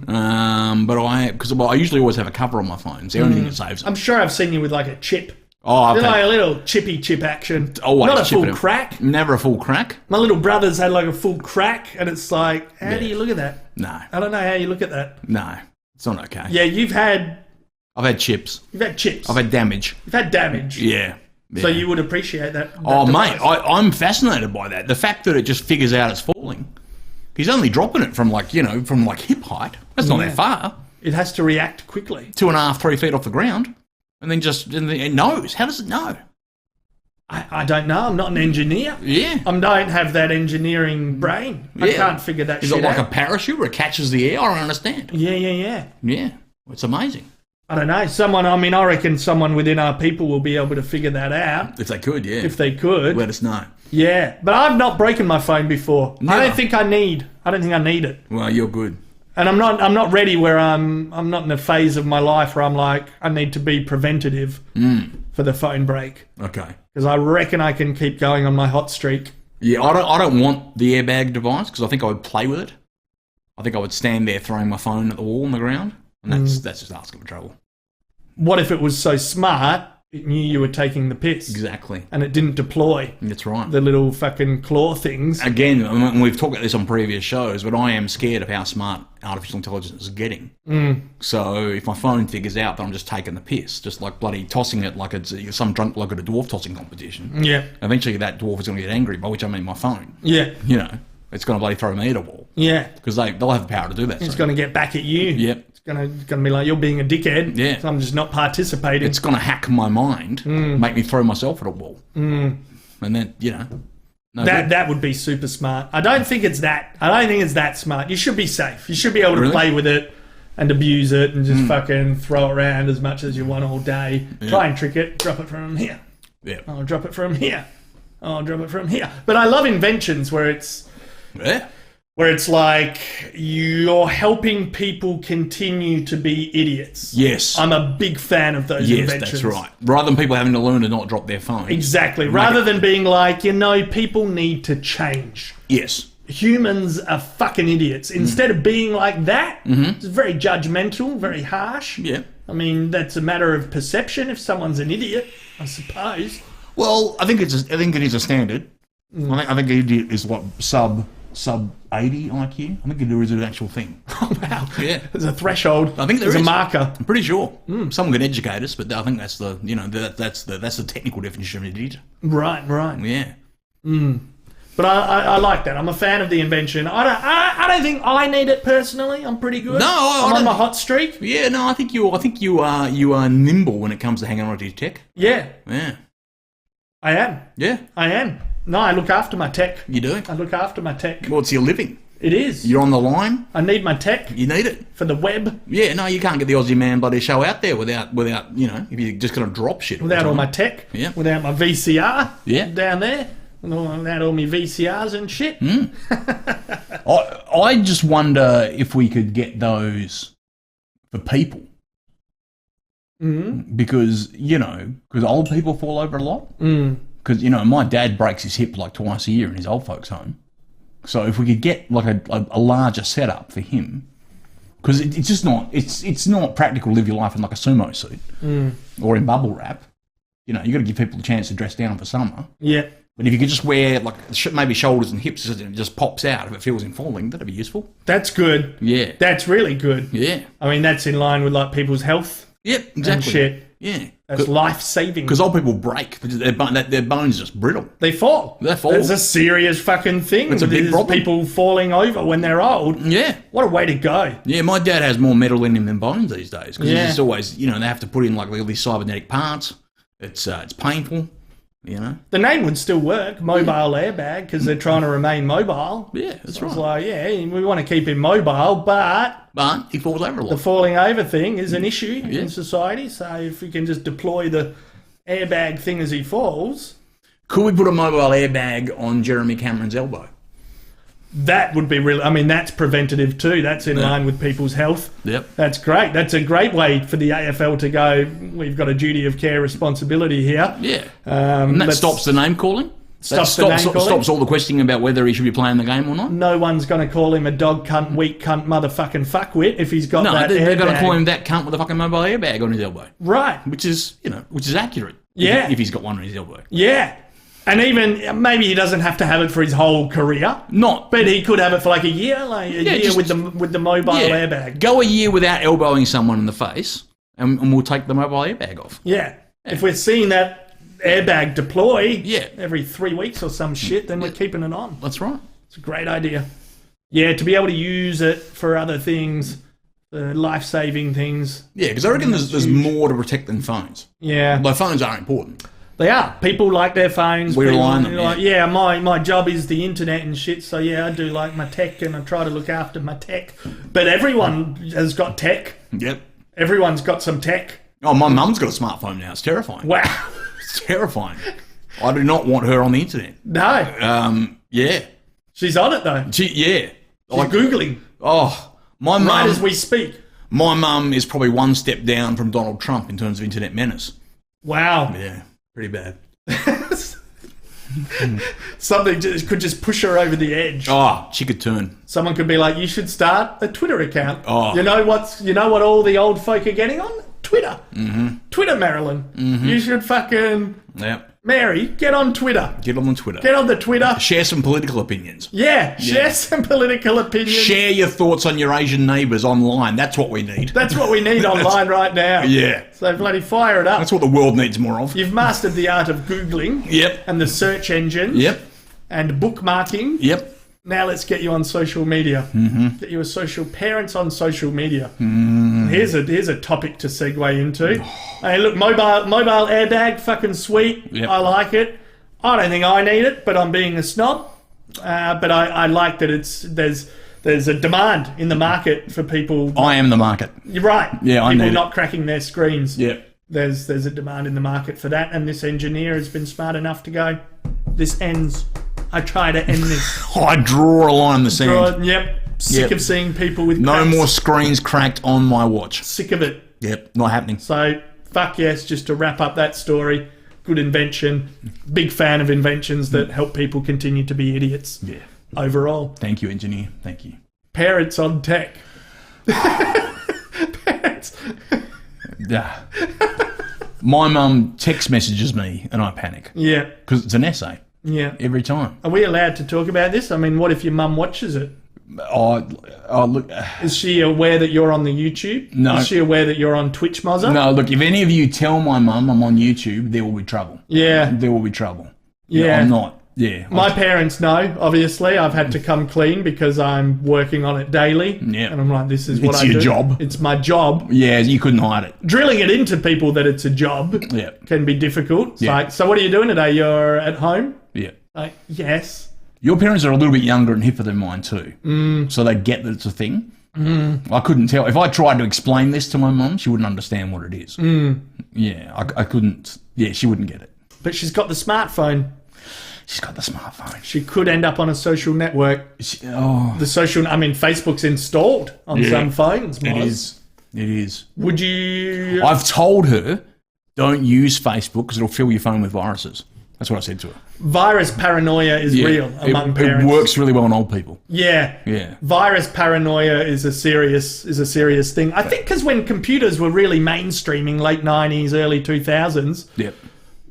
But I usually always have a cover on my phone. It's the only thing that saves it. I'm sure I've seen you with like a chip. Oh, I've Like had a little chippy chip action. always Not a chip full it. crack. Never a full crack. My little brother's had like a full crack, and it's like, how do you look at that? No. I don't know how you look at that. No. It's not okay. Yeah, you've had chips. You've had chips. I've had damage. You've had damage. Yeah. So you would appreciate that. Oh, device. mate, I'm fascinated by that. The fact that it just figures out it's falling. He's only dropping it from hip height. That's not that far. It has to react quickly. 2.5, 3 feet off the ground. And then it knows. How does it know? I don't know. I'm not an engineer. Yeah. I don't have that engineering brain. I can't figure that shit out. Is it like a parachute where it catches the air? I don't understand. Yeah. Yeah. It's amazing. I don't know. I reckon someone within our people will be able to figure that out. If they could, yeah. If they could. Let us know. Yeah. But I've not broken my phone before. Never. I don't think I need it. Well, you're good. And I'm not ready where I'm not in a phase of my life where I'm like, I need to be preventative for the phone break. Okay. Because I reckon I can keep going on my hot streak. Yeah, I don't want the airbag device because I think I would play with it. I think I would stand there throwing my phone at the wall on the ground. And that's just asking for trouble. What if it was so smart, it knew you were taking the piss. Exactly. And it didn't deploy That's right. the little fucking claw things. Again, I mean, we've talked about this on previous shows, but I am scared of how smart artificial intelligence is getting. So if my phone figures out that I'm just taking the piss, just like bloody tossing it like it's some drunk bloke at a dwarf tossing competition, Yeah. eventually that dwarf is going to get angry, by which I mean my phone. Yeah. You know, it's going to bloody throw me at a wall. Yeah. Because they'll have the power to do that. It's going to get back at you. Yep. It's going to be like, you're being a dickhead. Yeah. So I'm just not participating. It's going to hack my mind, make me throw myself at a wall. And then, you know. No good. That would be super smart. I don't think it's that smart. You should be safe. You should be able to play with it and abuse it and just fucking throw it around as much as you want all day. Yeah. Try and trick it. Drop it from here. Yeah. I'll drop it from here. I'll drop it from here. But I love inventions where it's like you're helping people continue to be idiots. Yes. I'm a big fan of those inventions. Yes, that's right. Rather than people having to learn to not drop their phone. Exactly. Rather than being like, people need to change. Yes. Humans are fucking idiots. Instead of being like that, it's very judgmental, very harsh. Yeah. I mean, that's a matter of perception if someone's an idiot, I suppose. Well, I think it is a standard. I think idiot is what sub 80 IQ. I think it is an actual thing. Oh, wow. Yeah. There's a threshold. I think there's a marker. I'm pretty sure. Someone can educate us, but I think that's the that's the technical definition of an idiot. Right. Yeah. But I like that. I'm a fan of the invention. I don't think I need it personally. I'm pretty good. No, I'm on my hot streak. Yeah, no, I think you are nimble when it comes to hanging on to your tech. Yeah. Yeah. I am. Yeah. I am. No, I look after my tech. You do? I look after my tech. Well, it's your living. It is. You're on the line. I need my tech. You need it. For the web. Yeah, no, you can't get the Aussie Man bloody show out there without if you're just going to drop shit. Without all my tech. Yeah. Without my VCR. Yeah. Down there. Without all my VCRs and shit. I just wonder if we could get those for people. Because old people fall over a lot. Because, my dad breaks his hip like twice a year in his old folks' home. So if we could get like a larger setup for him, because it's just not, it's not practical to live your life in like a sumo suit or in bubble wrap. You got to give people a chance to dress down for summer. Yeah. But if you could just wear like maybe shoulders and hips, and it just pops out if it feels in falling, that'd be useful. That's good. Yeah. That's really good. Yeah. I mean, that's in line with like people's health. Yep, exactly. And shit. Yeah. That's life-saving. Because old people break. Their bones are just brittle. They fall. It's a serious fucking thing. It's a big problem. People falling over when they're old. Yeah. What a way to go. Yeah, my dad has more metal in him than bones these days. Because he's Yeah. just always, they have to put in like all these cybernetic parts. It's painful, The name would still work, mobile airbag, because they're trying to remain mobile. Yeah, that's so right. It's like, we want to keep him mobile, but he falls over a lot. the falling over thing is an issue in society. So if we can just deploy the airbag thing as he falls... Could we put a mobile airbag on Jeremy Cameron's elbow? That would be really... I mean, that's preventative too. That's in line with people's health. Yep. That's great. That's a great way for the AFL to go, we've got a duty of care responsibility here. Yeah. And that stops the name calling? Stops all the questioning about whether he should be playing the game or not? No one's going to call him a dog cunt, weak cunt, motherfucking fuckwit if he's got that airbag. They're going to call him that cunt with a fucking mobile airbag on his elbow. Right. Which is accurate. Yeah. If he's got one on his elbow. Yeah. And even, maybe he doesn't have to have it for his whole career. But he could have it for like a year, with the mobile airbag. Go a year without elbowing someone in the face, and we'll take the mobile airbag off. Yeah. If we're seeing that airbag deploy every 3 weeks or some shit, then we're keeping it on. That's right. It's a great idea. Yeah, to be able to use it for other things, life-saving things. Yeah, because I reckon there's more to protect than phones. Yeah. Though phones are important. They are. People like their phones. We rely on them. My job is the internet and shit, so I do like my tech and I try to look after my tech. But everyone has got tech. Yep. Everyone's got some tech. Oh, my mum's got a smartphone now. It's terrifying. Wow. It's terrifying. I do not want her on the internet. No. Yeah. She's on it though. She's Googling. Oh, my mum. Right as we speak. My mum is probably one step down from Donald Trump in terms of internet menace. Wow. Yeah. Pretty bad. Something could just push her over the edge. Oh, she could turn. Someone could be like, you should start a Twitter account. Oh. You know what all the old folk are getting on? Twitter. Twitter, Marilyn. You should fucking... Yep. Mary, get on Twitter. Get on the Twitter. Get on the Twitter. Share some political opinions. Yeah, share some political opinions. Share your thoughts on your Asian neighbours online. That's what we need. That's what we need online right now. Yeah. So bloody fire it up. That's what the world needs more of. You've mastered the art of Googling. Yep. And the search engine. Yep. And bookmarking. Yep. Now let's get you on social media. Get you a social parents on social media. Here's a topic to segue into. Hey, look, mobile AirTag, fucking sweet. Yep. I like it. I don't think I need it, but I'm being a snob. But I like that there's a demand in the market for people. I am the market. You're right. Yeah, I people need not cracking their screens. Yep. There's a demand in the market for that, and this engineer has been smart enough to go, this ends. I try to end this. I draw a line in the sand. Yep. Sick of seeing people with no cracks. more screens cracked on my watch. Sick of it. Yep, not happening. So, fuck yes, just to wrap up that story. Good invention. Big fan of inventions that help people continue to be idiots. Yeah. Overall. Thank you, engineer. Thank you. Parents on tech. Parents. Yeah. My mum text messages me and I panic. Yeah. Because it's an essay. Yeah. Every time. Are we allowed to talk about this? I mean, what if your mum watches it? Oh look. Is she aware that you're on the YouTube? No. Is she aware that you're on Twitch, Mozza? No, look, if any of you tell my mum I'm on YouTube, there will be trouble. Yeah. There will be trouble. Yeah. I'm not. Yeah. My parents know, obviously. I've had to come clean because I'm working on it daily. Yeah. And I'm like, this is what It's I do. your job. It's my job. Yeah, you couldn't hide it. Drilling it into people that it's a job Yeah. can be difficult. It's Yeah. like, so what are you doing today? You're at home? Yeah. Like, yes. Your parents are a little bit younger and hipper than mine too. So they get that it's a thing. I couldn't tell. If I tried to explain this to my mum, she wouldn't understand what it is. Yeah, I couldn't. Yeah, she wouldn't get it. But she's got the smartphone. She's got the smartphone. She could end up on a social network. Facebook's installed on some phones, It Moz. is. It is. Would you... I've told her, don't use Facebook because it'll fill your phone with viruses. That's what I said to her. Virus paranoia is real among parents. It works really well on old people. Yeah. Yeah. Virus paranoia is a serious thing. I think because when computers were really mainstreaming, late 90s, early 2000s, Yep.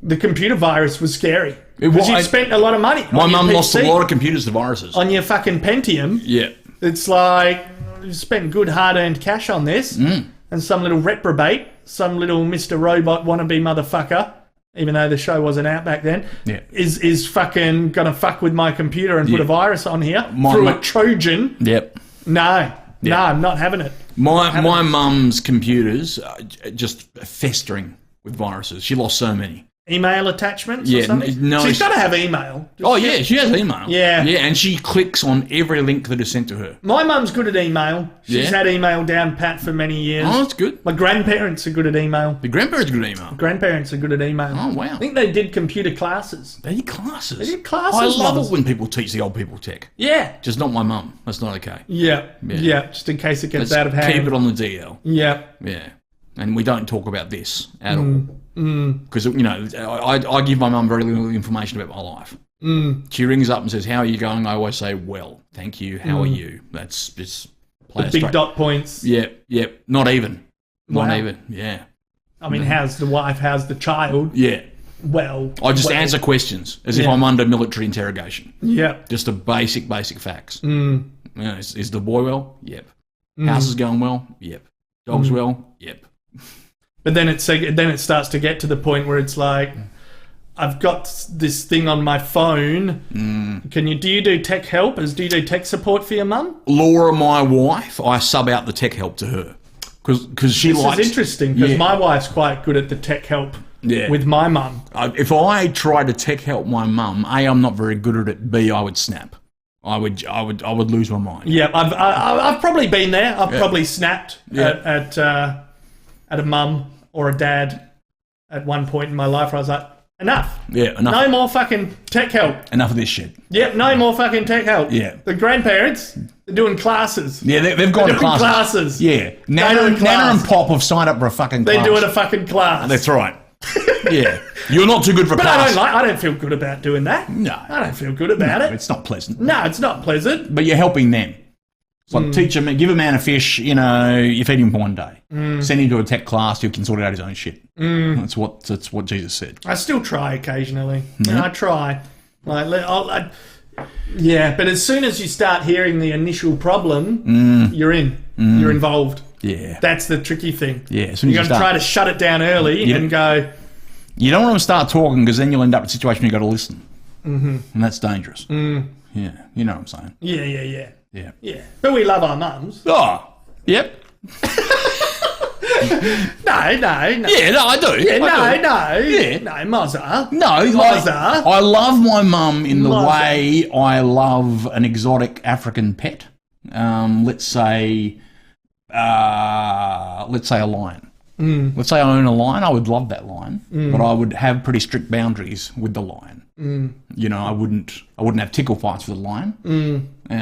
the computer virus was scary. It Because was- you spent a lot of money My on your mum lost a PC, lot of computers to viruses. on your fucking Pentium. Yeah. It's like, you spent good hard-earned cash on this, and some little reprobate, some little Mr. Robot wannabe motherfucker, even though the show wasn't out back then, Yeah. is fucking gonna fuck with my computer and put a virus on here through a Trojan. Yep. No, I'm not having it. My mum's computers are just festering with viruses. She lost so many. Email attachments or Yeah, something? no, She's she- got to have email. Oh, yeah, she has email. Yeah. Yeah, and she clicks on every link that is sent to her. My mum's good at email. She's Yeah. had email down pat for many years. Oh, that's good. My grandparents are good at email. The grandparents good email. Grandparents are good at email. Oh, wow. I think they did computer classes. They did classes. They did classes, I love mothers. it when people teach the old people tech. Yeah. Just not my mum. That's not okay. Yeah. Just in case it gets Let's out of hand. keep it on the DL. Yeah. Yeah. And we don't talk about this at all. Because, I give my mum very little information about my life. She rings up and says, how are you going? I always say, well, thank you. How are you? That's just play The it big straight. dot points. Yep. Not even. Wow. Not even. Yeah. I mean, how's the wife? How's the child? Yeah. Well. I just answer questions as if Yeah. I'm under military interrogation. Yeah. Just the basic facts. Is the boy well? Yep. House is going well? Yep. Dog's well? Yep. But then it starts to get to the point where it's like, I've got this thing on my phone. Do you do tech help? Do you do tech support for your mum? Laura, my wife, I sub out the tech help to her because she likes. This is interesting because my wife's quite good at the tech help with my mum. If I tried to tech help my mum, A, I'm not very good at it. B, I would snap. I would lose my mind. Yeah, I've probably been there. I've probably snapped at a mum or a dad at one point in my life where I was like, enough. Yeah, enough. No more fucking tech help. Enough of this shit. Yep, no more fucking tech help. Yeah. The grandparents, they're doing classes. Yeah, they've gone to They're doing classes. classes. Yeah, Go Nana to a and class. Pop have signed up for a fucking class. They're doing a fucking class. That's right. Yeah, you're not too good for But class. I don't feel good about doing that. No. I don't feel good about it. It's not pleasant. No, it's not pleasant. But you're helping them. It's like give a man a fish, you feed him for one day. Send him to a tech class who can sort out his own shit. That's what Jesus said. I still try occasionally. I try. But as soon as you start hearing the initial problem, you're in. You're involved. Yeah. That's the tricky thing. Yeah. As soon you got to try to shut it down early and go... You don't want to start talking because then you'll end up in a situation where you've got to listen. And that's dangerous. Yeah. You know what I'm saying. Yeah. But we love our mums. Oh, yep. No. Yeah, no, I do. Yeah, I do. Yeah. No, Mozza. Mozza. I love my mum in the way I love an exotic African pet. Let's say a lion. Let's say I own a lion. I would love that lion, but I would have pretty strict boundaries with the lion. I wouldn't have tickle fights with the lion. But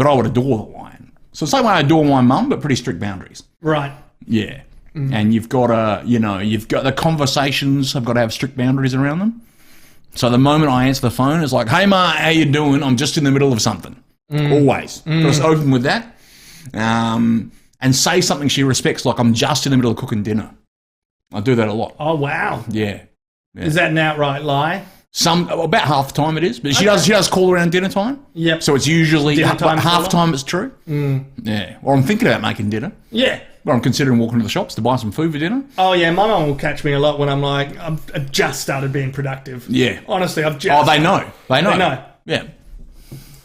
I would adore the lion. So same way I adore my mum, but pretty strict boundaries. Right. Yeah. And you've got the conversations have got to have strict boundaries around them. So the moment I answer the phone, it's like, hey, Ma, how you doing? I'm just in the middle of something. Always. Just open with that. And say something she respects, like I'm just in the middle of cooking dinner. I do that a lot. Oh, wow. Yeah. Is that an outright lie? About half the time it is, but she does call around dinner time. Yep. So it's usually half the time it's true. Yeah. Or I'm thinking about making dinner. Yeah. But I'm considering walking to the shops to buy some food for dinner. Oh, yeah. My mum will catch me a lot when I'm like, I've just started being productive. Yeah. Honestly, I've just... Oh, they know. They know. Yeah.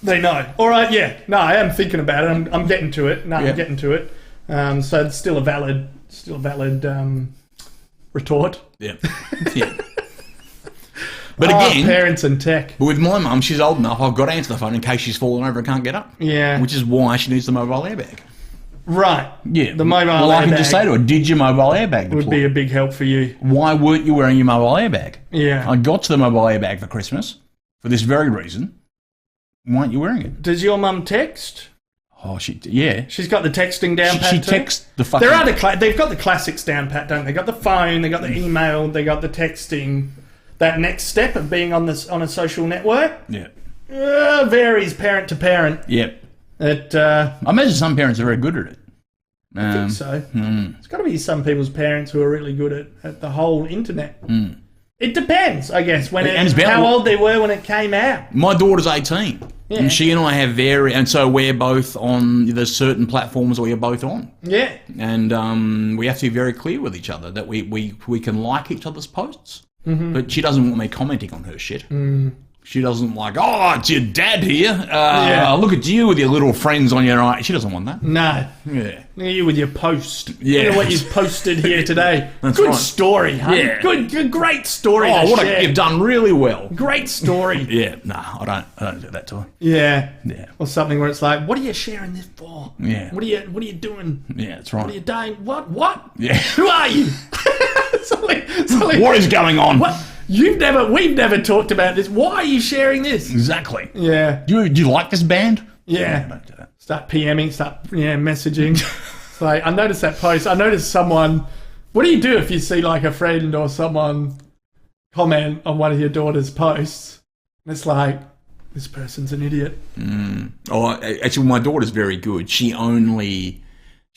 They know. All right, yeah. No, I am thinking about it. I'm getting to it. I'm getting to it. So it's still a valid retort. Yeah. Yeah. But again... parents and tech. But with my mum, she's old enough, I've got to answer the phone in case she's fallen over and can't get up. Yeah. Which is why she needs the mobile airbag. Right. Yeah. The mobile airbag. Well, I can just say to her, did your mobile airbag deploy? Would be a big help for you. Why weren't you wearing your mobile airbag? Yeah. I got to the mobile airbag for Christmas for this very reason. Why aren't you wearing it? Does your mum text? Oh, yeah. She's got the texting down pat. She texts the fucking... They've got the classics down pat, don't they? They got the phone, they got the email, they got the texting. That next step of being on a social network, varies parent to parent. Yep. I imagine some parents are very good at it. I think so. It's got to be some people's parents who are really good at the whole internet. It depends, I guess, how old they were when it came out. My daughter's 18, and she and I have and so we're both on. There's certain platforms we're both on. Yeah. And we have to be very clear with each other that we can like each other's posts. But she doesn't want me commenting on her shit. She doesn't like, oh, it's your dad here. Look at you with your little friends on your right. She doesn't want that. No. Yeah. Look at you with your post. Yeah. Look at what you've posted here today. That's good right. story, huh? Yeah. Good, great story. You've done really well. Great story. Yeah. No, I don't do that to her. Yeah. Yeah. Or something where it's like, what are you sharing this for? Yeah. What are you doing? Yeah, that's right. What are you doing? What? Yeah. Who are you? Something, what is going on? What? We've never talked about this. Why are you sharing this? Exactly. Yeah. Do you like this band? Yeah. Don't do that. Start PMing, messaging. It's like, I noticed that post. I noticed someone... What do you do if you see like a friend or someone comment on one of your daughter's posts? And it's like, this person's an idiot. Oh, actually, my daughter's very good. She only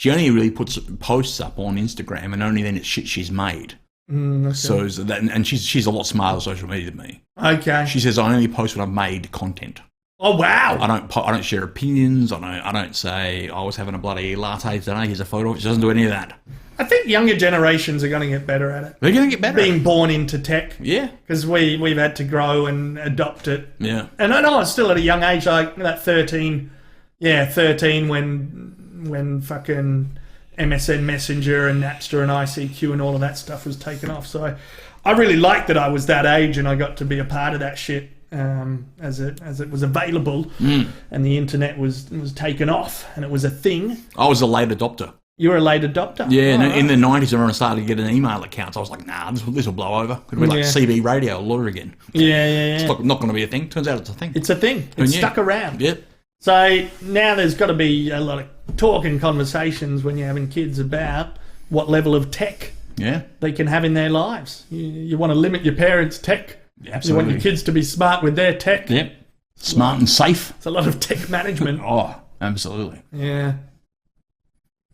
really puts posts up on Instagram, and only then it's shit she's made. Okay. So that, and she's a lot smarter on social media than me. Okay. She says I only post when I've made content. Oh wow! I don't share opinions. I don't say I was having a bloody latte today. Here's a photo. She doesn't do any of that. I think younger generations are going to get better at it. They're going to get better. Being born into tech. Yeah. Because we've had to grow and adopt it. Yeah. And I know I'm still at a young age, like that 13. Yeah, 13 when fucking MSN Messenger and Napster and ICQ and all of that stuff was taken off. So I really liked that I was that age and I got to be a part of that shit as it was available and the internet was taken off and it was a thing. I was a late adopter. You were a late adopter? Yeah, in the 90s when I started to get an email account, I was like, nah, this will blow over. It'll be like CB radio all over again. Yeah. It's not going to be a thing. Turns out it's a thing. It's a thing. It's stuck around. Yep. So now there's got to be a lot of talk and conversations when you're having kids about what level of tech they can have in their lives. You want to limit your parents' tech. Yeah, absolutely. You want your kids to be smart with their tech. Yep. Smart and safe. It's a lot of tech management. Oh, absolutely. Yeah.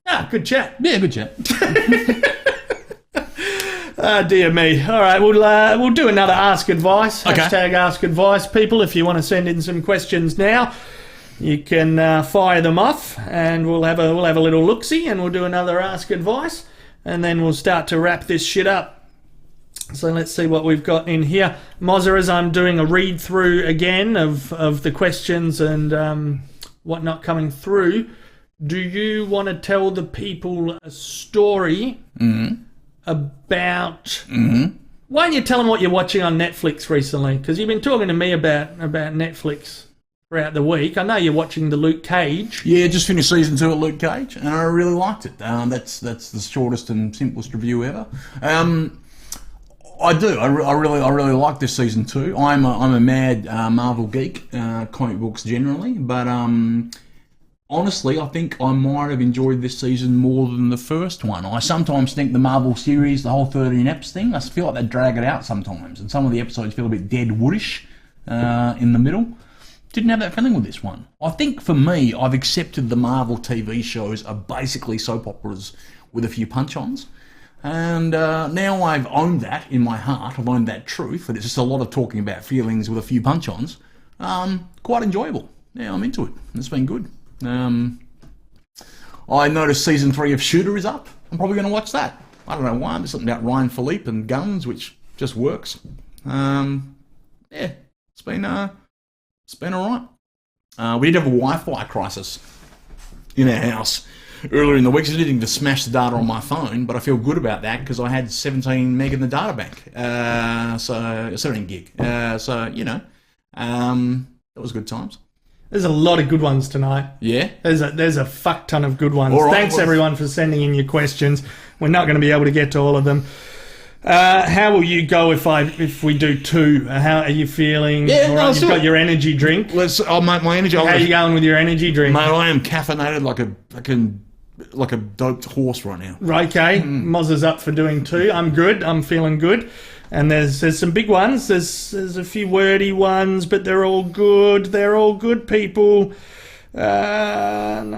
Ah, good chat. Yeah, good chat. Dear me. All right, we'll do another Ask Advice. Okay. Hashtag Ask Advice. People, if you want to send in some questions now, you can fire them off, and we'll have a little look-see, and we'll do another Ask Advice, and then we'll start to wrap this shit up. So let's see what we've got in here. Mozza, as I'm doing a read-through again of the questions and whatnot coming through, do you want to tell the people a story about... Why don't you tell them what you're watching on Netflix recently? Because you've been talking to me about Netflix throughout the week. I know you're watching the Luke Cage. Yeah, just finished season 2 of Luke Cage, and I really liked it. That's the shortest and simplest review ever. I do. I really like this season 2. I'm a mad Marvel geek, comic books generally, but honestly, I think I might have enjoyed this season more than the first one. I sometimes think the Marvel series, the whole 13 eps thing, I feel like they drag it out sometimes, and some of the episodes feel a bit deadwoodish in the middle. Didn't have that feeling with this one. I think for me, I've accepted the Marvel TV shows are basically soap operas with a few punch-ons. And now I've owned that in my heart. I've owned that truth. And it's just a lot of talking about feelings with a few punch-ons. Quite enjoyable. Yeah, I'm into it. It's been good. I noticed season 3 of Shooter is up. I'm probably going to watch that. I don't know why. There's something about Ryan Philippe and guns, which just works. Yeah, it's been all right. We did have a Wi-Fi crisis in our house earlier in the week. So I didn't even smash the data on my phone, but I feel good about that because I had 17 meg in the data bank. So 17 gig. So, you know, that was good times. There's a lot of good ones tonight. Yeah? There's a fuck ton of good ones. All right, Thanks, everyone, for sending in your questions. We're not going to be able to get to all of them. How will you go if we do 2? How are you feeling? Yeah, all right, you've got your energy drink. My energy. How are you going with your energy drink? Mate, I am caffeinated like a doped horse right now. Right, okay. Mozza's up for doing 2. I'm good. I'm feeling good. And there's some big ones. There's a few wordy ones, but they're all good. They're all good, people. I'm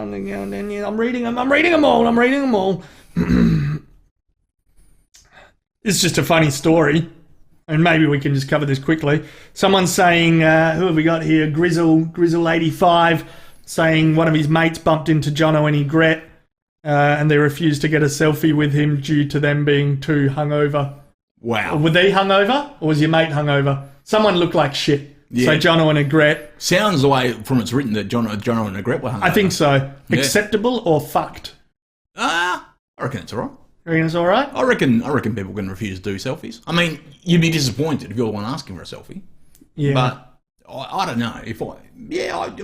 reading them all. It's just a funny story, and maybe we can just cover this quickly. Someone's saying, who have we got here? Grizzle85, saying one of his mates bumped into Jono and Egret, and they refused to get a selfie with him due to them being too hungover. Wow. Were they hungover, or was your mate hungover? Someone looked like shit. Yeah. So Jono and Egret. Sounds the way from it's written that Jono and Egret were hungover. I think so. Yeah. Acceptable or fucked? I reckon it's all right. You reckon it's all right? I reckon people can refuse to do selfies. I mean, you'd be disappointed if you're the one asking for a selfie. Yeah. But I don't know.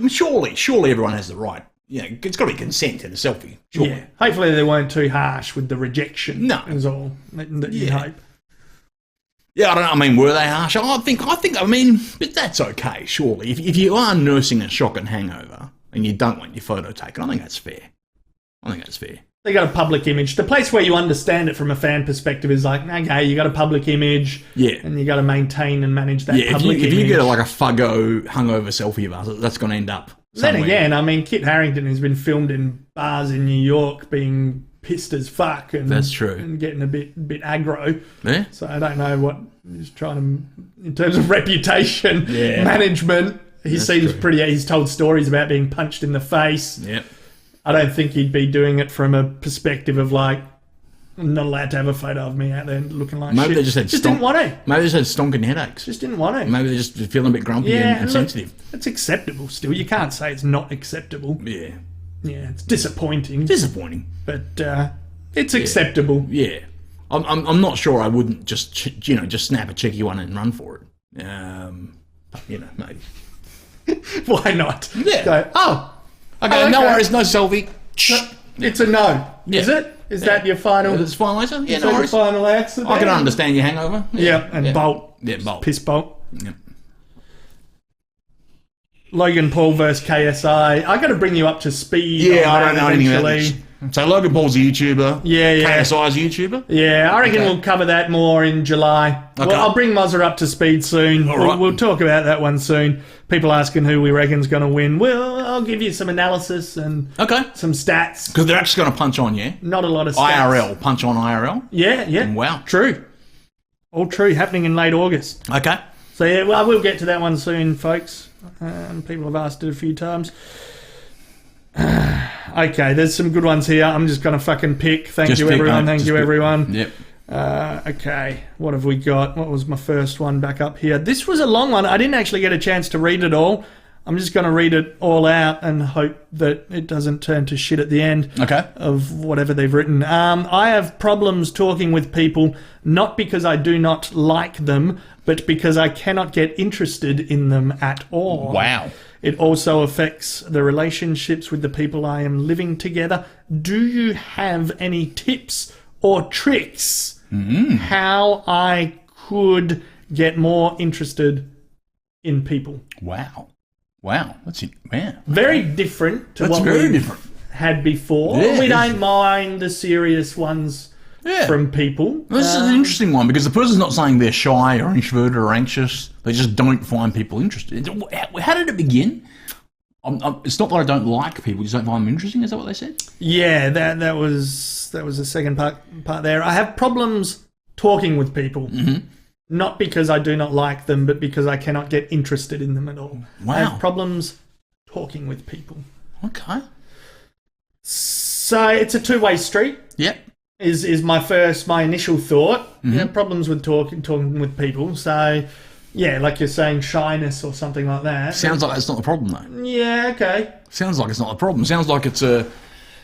Surely everyone has the right. Yeah, it's got to be consent in a selfie. Surely. Yeah. Hopefully they weren't too harsh with the rejection. No. Is all that you hope. Yeah, I don't know. I mean, were they harsh? I mean, but that's okay, surely. If you are nursing a shocking hangover and you don't want your photo taken, I think that's fair. They got a public image. The place where you understand it from a fan perspective is like, okay, you got a public image, and you got to maintain and manage that public image. If you get like a fuggo hungover selfie of us, that's going to end up somewhere. Then again, I mean, Kit Harington has been filmed in bars in New York being pissed as fuck, and that's true, and getting a bit aggro. Yeah. So I don't know what he's trying to, in terms of reputation, management. He's told stories about being punched in the face. Yeah. I don't think he'd be doing it from a perspective of like, I'm not allowed to have a photo of me out there looking like maybe shit. They just didn't want to. Maybe they just had stonking headaches. Just didn't want to. Maybe they're just feeling a bit grumpy and sensitive. It's acceptable still. You can't say it's not acceptable. Yeah. Yeah, it's disappointing. But it's acceptable. Yeah. I'm not sure I wouldn't just snap a cheeky one and run for it. Maybe. Why not? Yeah. Go, okay, no worries, no selfie. It's a no. Yeah. Is it? Is that your final? It's final answer? Yeah, no worries. Final answer? I can understand your hangover. Bolt. Yeah, Bolt. Piss Bolt. Yeah. Logan Paul versus KSI. I got to bring you up to speed. Yeah, I don't know anything about this. So Logan Paul's a YouTuber. Yeah. KSI's a YouTuber. Yeah, I reckon we'll cover that more in July. Okay. Well, I'll bring Mozza up to speed soon. All right. We'll talk about that one soon. People asking who we reckon's going to win. Well, I'll give you some analysis and some stats. Because they're actually going to punch on, yeah? Not a lot of stats. IRL, punch on IRL. Yeah. Wow. True. All true, happening in late August. Okay. So, yeah, well, we'll get to that one soon, folks. People have asked it a few times. Okay, there's some good ones here. I'm just going to fucking pick. Thank you, everyone. Yep. Okay, what have we got? What was my first one back up here? This was a long one. I didn't actually get a chance to read it all. I'm just going to read it all out and hope that it doesn't turn to shit at the end of whatever they've written. I have problems talking with people, not because I do not like them, but because I cannot get interested in them at all. Wow. It also affects the relationships with the people I am living together. Do you have any tips or tricks how I could get more interested in people? Wow. That's it. Man. Very different to what we had before. Yeah, we don't mind the serious ones from people. This is an interesting one because the person's not saying they're shy or introverted or anxious. They just don't find people interested. How did it begin? It's not that I don't like people, just don't find them interesting. Is that what they said? Yeah, that was the second part there. I have problems talking with people. Not because I do not like them, but because I cannot get interested in them at all. Wow. I have problems talking with people. Okay. So it's a two-way street. Yep. Is my initial thought. Problems with talking with people. So, yeah, like you're saying, shyness or something like that. Sounds like that's not the problem, though. Yeah, okay. Sounds like it's not the problem. Sounds like it's a...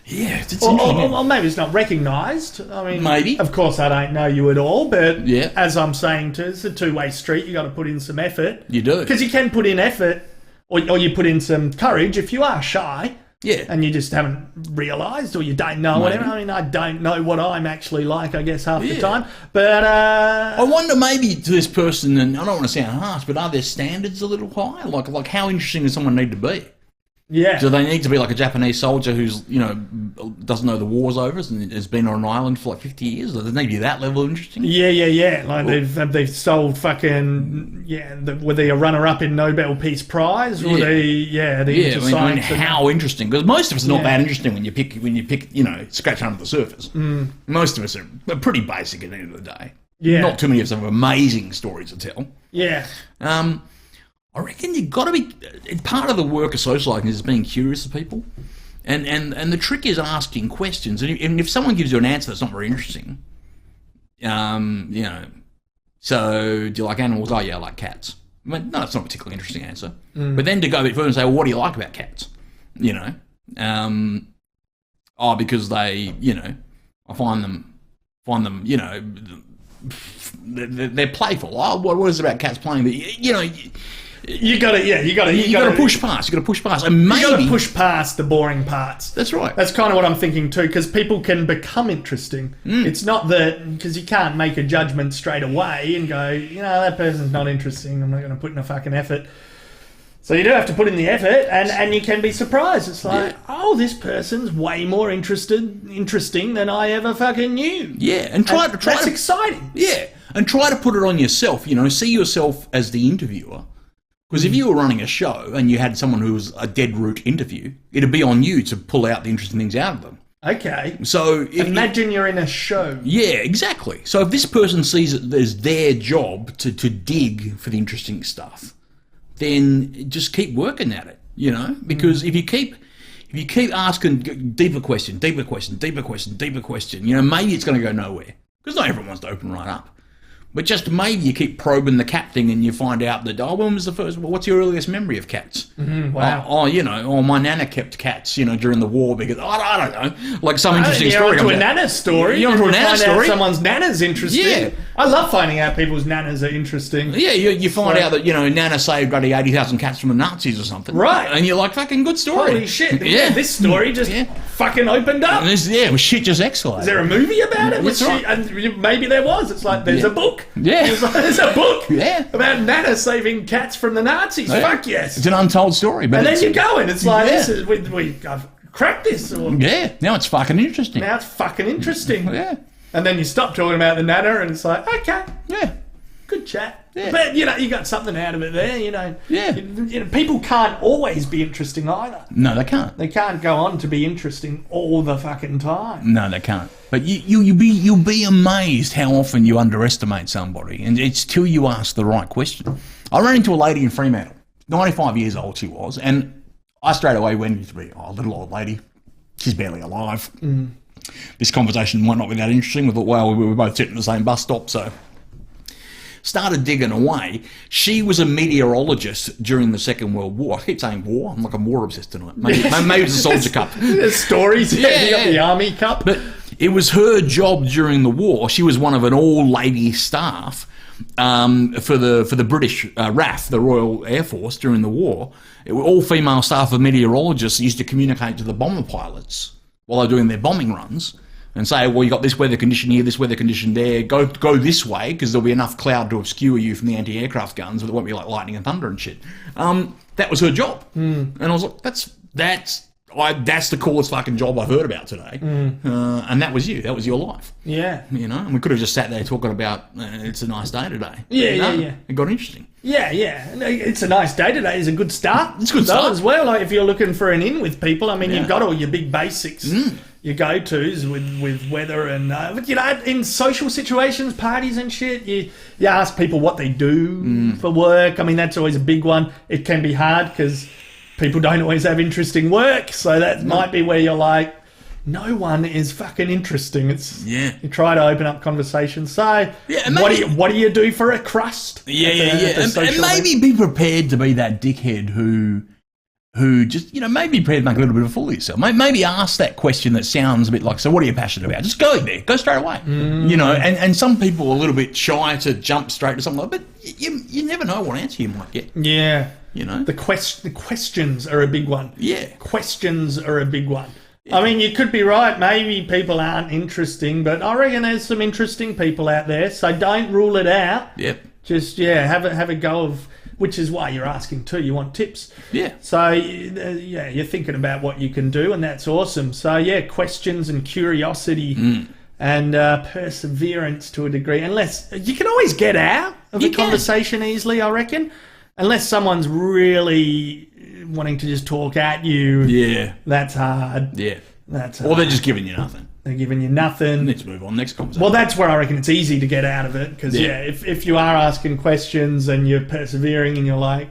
Yeah, it's or maybe it's not recognised. I mean, maybe. Of course, I don't know you at all, but yeah. As I'm saying, it's a two-way street. You got to put in some effort. You do, because you can put in effort, or you put in some courage if you are shy. Yeah, and you just haven't realised, or you don't know whatever. I mean, I don't know what I'm actually like, I guess, half the time. But I wonder, maybe to this person, and I don't want to sound harsh, but are their standards a little high? Like how interesting does someone need to be? Yeah. Do they need to be like a Japanese soldier who's, doesn't know the war's over and has been on an island for like 50 years? Do they need to be that level of interesting? Yeah. Like they've sold fucking were they a runner-up in Nobel Peace Prize? Were how interesting? Because most of us are not that interesting when you pick scratch under the surface. Most of us are pretty basic at the end of the day. Yeah. Not too many of us have amazing stories to tell. Yeah. I reckon you've got to be... Part of the work of socialising is being curious of people. And the trick is asking questions. And if someone gives you an answer that's not very interesting, so do you like animals? Oh, yeah, I like cats. I mean, no, it's not a particularly interesting answer. But then to go a bit further and say, well, what do you like about cats? Because they, I find them, they're playful. Oh, what is it about cats playing? You got to push past. You got to push past, and maybe you got to push past the boring parts. That's right. That's kind of what I'm thinking too, because people can become interesting. It's not that because you can't make a judgment straight away and go, that person's not interesting. I'm not going to put in a fucking effort. So you do have to put in the effort, and you can be surprised. It's like, this person's way more interesting than I ever fucking knew. Yeah, and that's exciting. Yeah, and try to put it on yourself. See yourself as the interviewer. Because if you were running a show and you had someone who was a dead root interview, it'd be on you to pull out the interesting things out of them. Okay. So imagine you're in a show. Yeah, exactly. So if this person sees it as their job to dig for the interesting stuff, then just keep working at it, Because if you keep asking deeper question, maybe it's going to go nowhere. Because not everyone wants to open right up. But just maybe you keep probing the cat thing and you find out that, when was the first... What's your earliest memory of cats? Wow. My nana kept cats, during the war because... I don't know. Like some interesting story. You're onto a nana story. You're onto a nana story. Someone's nana's interesting. Yeah. I love finding out people's nanas are interesting. Yeah, you find out that, Nana saved bloody 80,000 cats from the Nazis or something. Right. And you're like, fucking good story. Holy shit. Yeah. This story just fucking opened up. Shit just escalated. Is there a movie about it? That's right. And maybe there was. It's like, there's a book. Yeah. There's a book about Nana saving cats from the Nazis. Yeah. Fuck yes. It's an untold story. But and then you go and it's like, this is, I've crack this. Or, Yeah, now it's fucking interesting. now it's fucking interesting. Yeah. And then you stop talking about the natter and it's like, okay, Yeah. good chat. Yeah. But, you got something out of it there, Yeah. People can't always be interesting either. No, they can't. They can't go on to be interesting all the fucking time. No, they can't. But you'll be amazed how often you underestimate somebody, and it's till you ask the right question. I ran into a lady in Fremantle, 95 years old she was, and I straight away went into be, little old lady, she's barely alive. This conversation might not be that interesting. We thought, well, we were both sitting at the same bus stop, so started digging away. She was a meteorologist during the Second World War. I keep saying war. I'm like, I'm war obsessed tonight. Maybe it's a soldier cup. There's stories. You got the army cup. But it was her job during the war. She was one of an all-lady staff for the British RAF, the Royal Air Force, during the war. All female staff of meteorologists used to communicate to the bomber pilots while they're doing their bombing runs. And say, well, you got this weather condition here, this weather condition there. Go this way because there'll be enough cloud to obscure you from the anti-aircraft guns, but it won't be like lightning and thunder and shit. That was her job, and I was like, that's the coolest fucking job I've heard about today. And that was you. That was your life. Yeah. And we could have just sat there talking about it's a nice day today. Yeah. It got interesting. Yeah. It's a nice day today. It's a good start. It's a good start as well. Like if you're looking for an in with people, I mean, you've got all your big basics. Your go-tos with weather and but in social situations, parties and shit, you ask people what they do for work. I mean, that's always a big one. It can be hard because people don't always have interesting work, so that might be where you're like, no one is fucking interesting. You try to open up conversations. So what do you do for a crust? And maybe be prepared to be that dickhead who just, maybe prepared to make a little bit of a fool of yourself. Maybe ask that question that sounds a bit like, so what are you passionate about? Just go there. Go straight away. And some people are a little bit shy to jump straight to something like that, but you never know what answer you might get. Yeah. The questions are a big one. Yeah. Questions are a big one. Yeah. I mean, you could be right. Maybe people aren't interesting, but I reckon there's some interesting people out there, so don't rule it out. Yep. Just, have a go of... Which is why you're asking too. You want tips. Yeah. So, you're thinking about what you can do, and that's awesome. So, questions and curiosity and perseverance to a degree. Unless you can always get out of a conversation easily, I reckon. Unless someone's really wanting to just talk at you. Yeah. That's hard. Yeah. That's hard. Or they're just giving you nothing. They're giving you nothing. Let's move on. Next conversation. Well, that's where I reckon it's easy to get out of it. Because, if you are asking questions and you're persevering and you're like,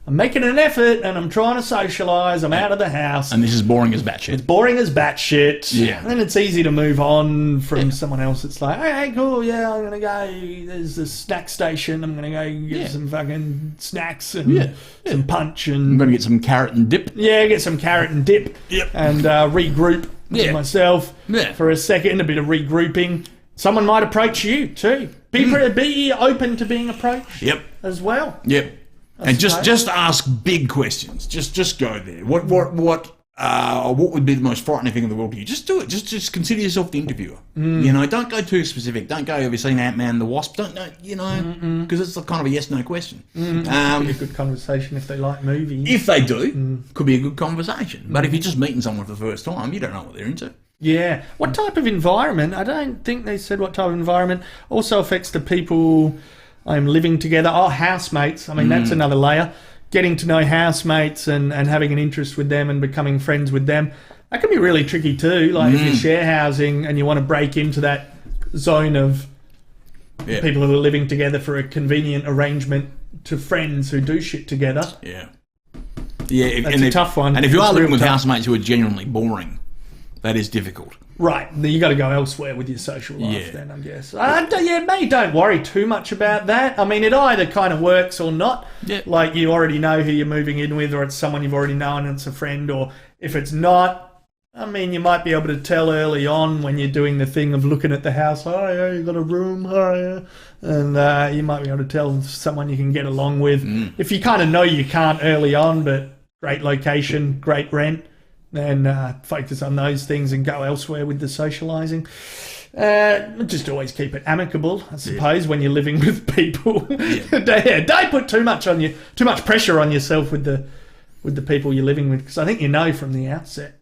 I'm making an effort and I'm trying to socialise, I'm out of the house. And this is boring as batshit. It's boring as batshit. Yeah. And then it's easy to move on from someone else. It's like, hey, cool, I'm going to go, there's a snack station, I'm going to go get some fucking snacks and some punch. And I'm going to get some carrot and dip. Yeah, get some carrot and dip. Yep. And regroup with myself for a second, a bit of regrouping. Someone might approach you too. Be open to being approached as well. Yep. And just ask big questions. Just go there. What would be the most frightening thing in the world to you? Just do it. Just consider yourself the interviewer. Don't go too specific. Don't go, have you seen Ant-Man and the Wasp? Don't know, because it's kind of a yes/no question. Could be a good conversation if they like movies. If they do, could be a good conversation. But if you're just meeting someone for the first time, you don't know what they're into. Yeah. What type of environment? I don't think they said what type of environment. Also affects the people I'm living together. Housemates. I mean, that's another layer. Getting to know housemates and having an interest with them and becoming friends with them. That can be really tricky too. Like if you're share housing and you want to break into that zone of people who are living together for a convenient arrangement to friends who do shit together. Yeah. That's a tough one. And if you are living with housemates who are genuinely boring, that is difficult. Right, you got to go elsewhere with your social life then, I guess. Maybe don't worry too much about that. I mean, it either kind of works or not. Yep. Like you already know who you're moving in with, or it's someone you've already known and it's a friend, or if it's not, I mean, you might be able to tell early on when you're doing the thing of looking at the house, you got a room, and you might be able to tell someone you can get along with. If you kind of know you can't early on, but great location, great rent, then focus on those things and go elsewhere with the socialising. Just always keep it amicable, I suppose, when you're living with people. Don't put too much pressure on yourself with the people you're living with, because I think you know from the outset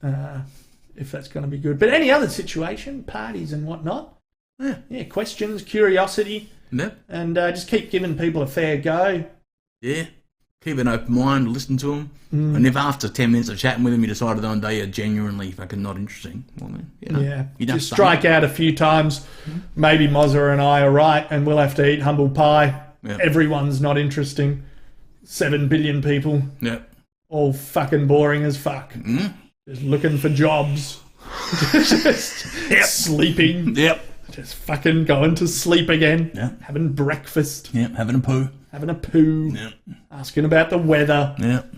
if that's going to be good. But any other situation, parties and whatnot, yeah, questions, curiosity, and just keep giving people a fair go. Yeah. Keep an open mind, listen to them. And if after 10 minutes of chatting with them you decided on day you're genuinely fucking not interesting, well then, you don't just strike out a few times. Maybe Mozza and I are right and we'll have to eat humble pie. Yep. Everyone's not interesting. 7 billion people. Yep. All fucking boring as fuck. Just looking for jobs. Just sleeping. Yep. Just fucking going to sleep again. Yep. Having breakfast. Yep. Having a poo. Yep. Asking about the weather. Yep.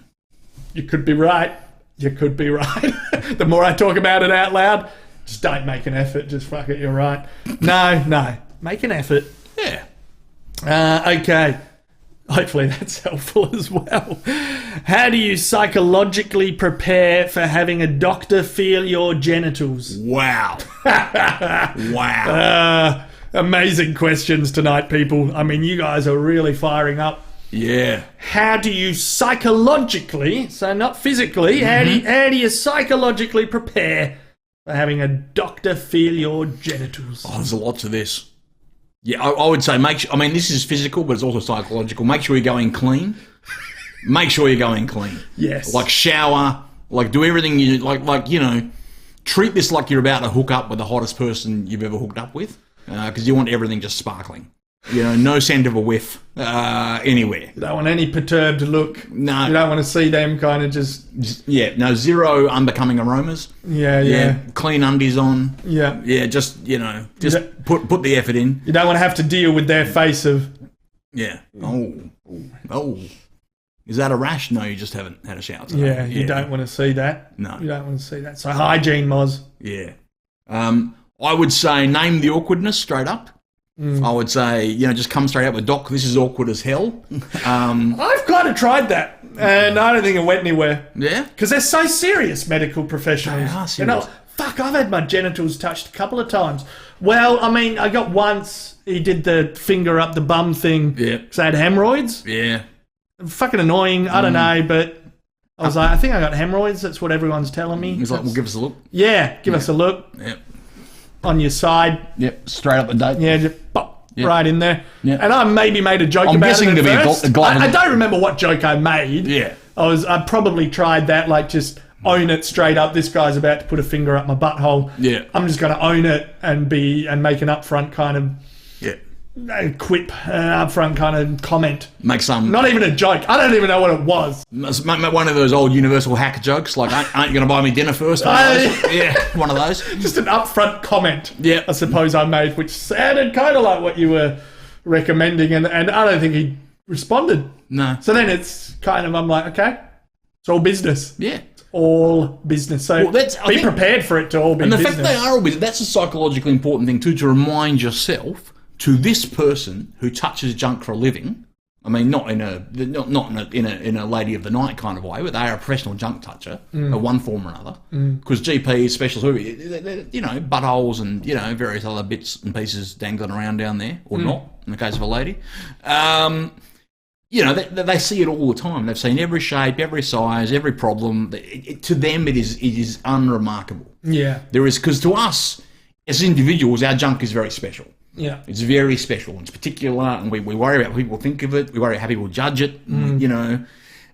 You could be right. You could be right. The more I talk about it out loud, just don't make an effort. Just fuck it, you're right. No. Make an effort. Yeah. Okay. Hopefully that's helpful as well. How do you psychologically prepare for having a doctor feel your genitals? Wow. Wow. Amazing questions tonight, people. I mean, you guys are really firing up. Yeah. How do you psychologically, so not physically, how do you psychologically prepare for having a doctor feel your genitals? Oh, there's a lot to this. Yeah, I would say this is physical, but it's also psychological. Make sure you're going clean. Make sure you're going clean. Yes. Like shower, like do everything you, treat this like you're about to hook up with the hottest person you've ever hooked up with. Because you want everything just sparkling. No scent of a whiff anywhere. You don't want any perturbed look. No. You don't want to see them kind of just... zero unbecoming aromas. Yeah. Clean undies on. Yeah. Yeah, just put the effort in. You don't want to have to deal with their face of... Yeah. Oh. Is that a rash? No, you just haven't had a shower today. Yeah, you don't want to see that. No. You don't want to see that. So hygiene, Moz. Yeah. I would say name the awkwardness straight up. I would say, just come straight out with, Doc, this is awkward as hell. I've kind of tried that, and I don't think it went anywhere. Yeah? Because they're so serious, medical professionals. They are serious. Fuck, I've had my genitals touched a couple of times. Well, I mean, I got once, he did the finger up the bum thing. Yeah. Because I had hemorrhoids. Yeah. Fucking annoying, I don't know, but I was like, I think I got hemorrhoids, that's what everyone's telling me. He's like, well, give us a look. Yeah, give us a look. Yep. On your side. Yep, straight up the date. Yeah, just pop right in there. Yep. And I maybe made a joke I'm about guessing it to be at first. a glove. I don't remember what joke I made. Yeah. I probably tried that, just own it straight up. This guy's about to put a finger up my butthole. Yeah. I'm just going to own it and make an upfront kind of quip, upfront kind of comment. Make some... Not even a joke. I don't even know what it was. One of those old universal hack jokes, like, aren't you going to buy me dinner first? Yeah, one of those. Just an upfront comment, yeah. I suppose I made, which sounded kind of like what you were recommending, and I don't think he responded. No. So then it's kind of, I'm like, okay, it's all business. Yeah. It's all business. So be prepared for it to all be business. And the fact they are all business, that's a psychologically important thing too, to remind yourself, to this person who touches junk for a living, I mean, not in a lady of the night kind of way, but they are a professional junk toucher of one form or another. Because GPs, specialists, buttholes and various other bits and pieces dangling around down there, or not in the case of a lady. They see it all the time. They've seen every shape, every size, every problem. To them, it is unremarkable. Yeah, there is, because to us as individuals, our junk is very special. Yeah, it's very special. It's particular, and we worry about what people think of it. We worry about how people judge it.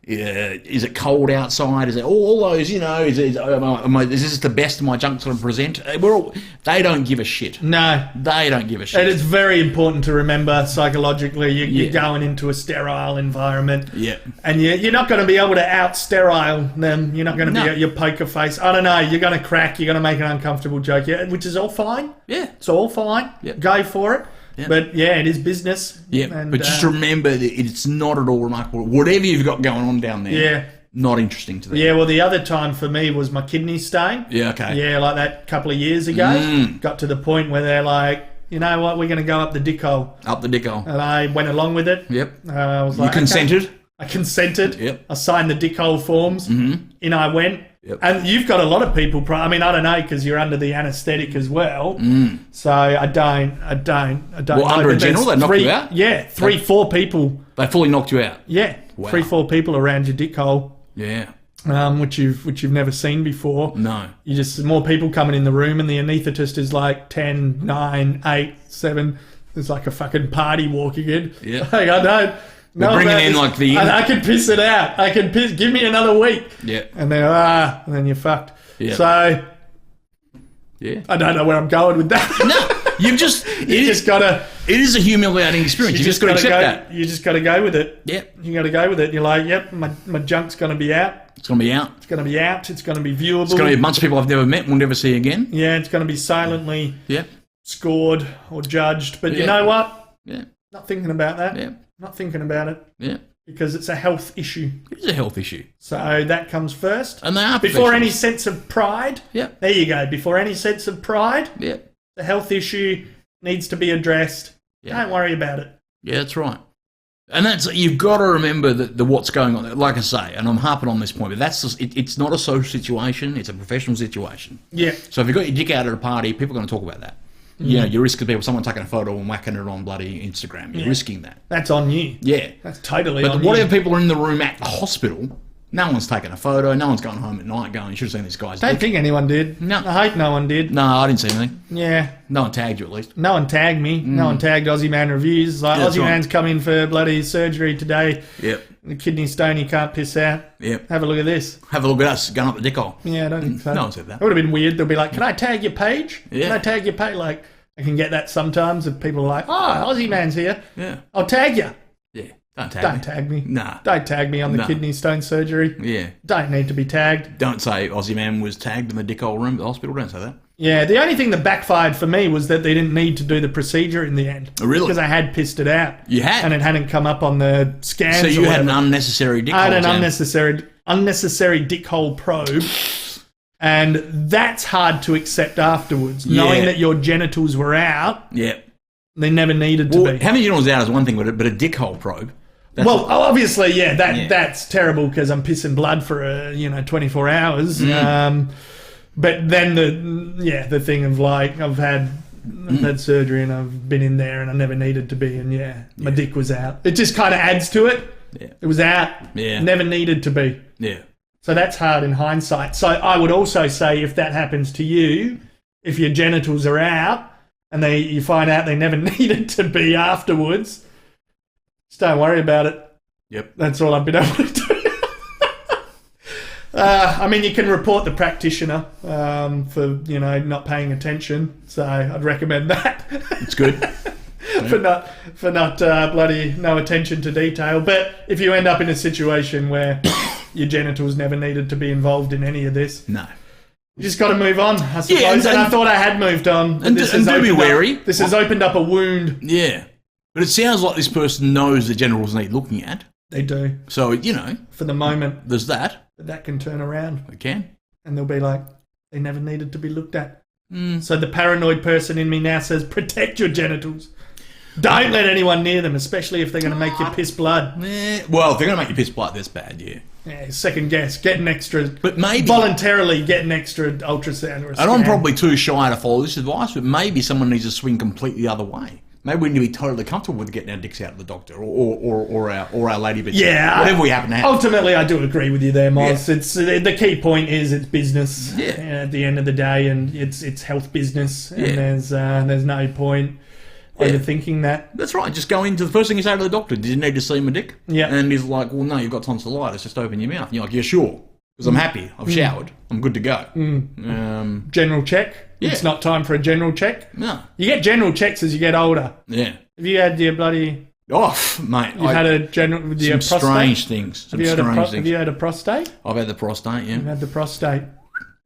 Is it cold outside? Is it all those? Is this the best of my junk to present? They don't give a shit. No, they don't give a shit. And it's very important to remember psychologically. You're going into a sterile environment. Yeah, and you're not going to be able to out sterile them. You're not going to be at your poker face. I don't know. You're going to crack. You're going to make an uncomfortable joke. Yeah, which is all fine. Yeah, it's all fine. Yep. Go for it. Yep. But it is business. Yeah, but just remember that it's not at all remarkable. Whatever you've got going on down there, not interesting to them. Yeah, well, the other time for me was my kidney stone. Yeah, okay. Yeah, like that couple of years ago. Got to the point where they're like, you know what, we're going to go up the dick hole. Up the dick hole. And I went along with it. Yep. I was like, you consented? Okay. I consented. Yep. I signed the dick hole forms. In I went. Yep. And you've got a lot of people, I mean, I don't know, because you're under the anaesthetic as well. So I don't Well, know. Under a general, they knock you out? Yeah, 4 people. They fully knocked you out? Yeah, wow. 4 people around your dick hole. Yeah. which you've never seen before. No. You just more people coming in the room, and the anaesthetist is like 10, 9, 8, 7. There's like a fucking party walking in. Yeah. Like, I don't know. Bringing about in this. like the. I can piss it out. I can piss. Give me another week. Yeah. And then you're fucked. Yeah. So. Yeah. I don't know where I'm going with that. No, you've just. You just gotta. It is a humiliating experience. You just got to accept that. You just gotta go with it. Yep. You gotta go with it. You're like, yep, my junk's gonna be out. It's going to be out. It's gonna be out. It's gonna be viewable. It's going to be a bunch of people I've never met and will never see again. Yeah, it's gonna be silently Yep. scored or judged. But you Yeah. know what? Yeah. Not thinking about that. Yeah. Not thinking about it. Yeah. Because it's a health issue. It is a health issue. So that comes first. And they are Before any professionals. sense of pride. Yep. There you go. Before any sense of pride, Yep. the health issue needs to be addressed. Yeah. Don't worry about it. Yeah, that's right. And that's you've got to remember the what's going on. Like I say, and I'm harping on this point, but that's just, it's not a social situation; it's a professional situation. Yeah. So if you've got your dick out at a party, people are going to talk about that. You know, you're risking people, someone taking a photo and whacking it on bloody Instagram. You're risking that. That's on you. Yeah. That's totally But on what you. if people are in the room at the hospital? No one's taking a photo. No one's going home at night going, you should have seen this guy's Don't dick. think anyone did. No. I hope no one did. No, I didn't see anything. Yeah. No one tagged you at least. No one tagged me. No one tagged Aussie Man Reviews. Like, Yeah, that's Aussie right. Man's come in for bloody surgery today. Yep. The kidney stone, he can't piss out. Yep. Have a look at this. Have a look at us going up the dick hole. Yeah, I don't think so. No one said that. It would have been weird. They'll be like, can I tag your page? Yeah. Can I tag your page? Like, I can get that sometimes if people are like, oh, Aussie Man's here. Yeah. I'll tag you. Yeah. Don't tag Don't me. tag me. Nah. Don't tag me on the No. kidney stone surgery. Yeah. Don't need to be tagged. Don't say Aussie Man was tagged in the dick hole room at the hospital. Don't say that. Yeah, the only thing that backfired for me was that they didn't need to do the procedure in the end. Oh, really? Because I had pissed it out. You had? And it hadn't come up on the scans. So or you had an whatever. unnecessary dick I hole. had an Sam. unnecessary dick hole probe. And that's hard to accept afterwards. Yeah. Knowing that your genitals were out, Yeah. they never needed to Well, be. having genitals out is one thing, but a dick hole probe. That's Well, obviously, yeah, Yeah. that's terrible because I'm pissing blood for 24 hours. Mm. But then the thing of like I've had surgery and I've been in there and I never needed to be, and my dick was out. It just kind of adds to it. Yeah. It was out. Yeah. Never needed to be. Yeah. So that's hard in hindsight. So I would also say if that happens to you, if your genitals are out and you find out they never needed to be afterwards, just don't worry about it. Yep. That's all I've been able to do. I mean, you can report the practitioner for not paying attention. So I'd recommend that. It's good. for not bloody no attention to detail. But if you end up in a situation where your genitals never needed to be involved in any of this, No. you just got to move on, I suppose. Yeah, and I thought I had moved on. But and this do has be opened wary. This has opened up a wound. Yeah. But it sounds like this person knows the genitals need looking at. They do So, for the moment. there's that. But that can turn around. They can. And they'll be like, they never needed to be looked at. Mm. So the paranoid person in me now says, protect your genitals. Don't let anyone near them, especially if they're going to make you piss blood. Well, if they're going to make you piss blood, that's bad, yeah. Yeah, second guess. Get an extra... But maybe... voluntarily get an extra ultrasound or a And I'm scan. probably too shy to follow this advice, but maybe someone needs to swing completely the other way. Maybe we need to be totally comfortable with getting our dicks out of the doctor or our lady bitch. Yeah. Whatever we happen to have. Ultimately, I do agree with you there, Moz. Yeah. It's the key point is it's business Yeah. at the end of the day, and it's health business, and Yeah. there's no point overthinking that. That's right. Just go into the first thing you say to the doctor. Did you need to see my dick? Yeah. And he's like, well, no, you've got tonsillitis. Just open your mouth. And you're like, yeah, sure. Because I'm happy. I've showered. I'm good to go. General check. Yeah. It's not time for a general check. No. You get general checks as you get older. Yeah. Have you had your bloody... Oh, mate. You've had a general... With your some prostate? strange things. Some strange Have things. you had a prostate? I've had the prostate, yeah. You've had the prostate.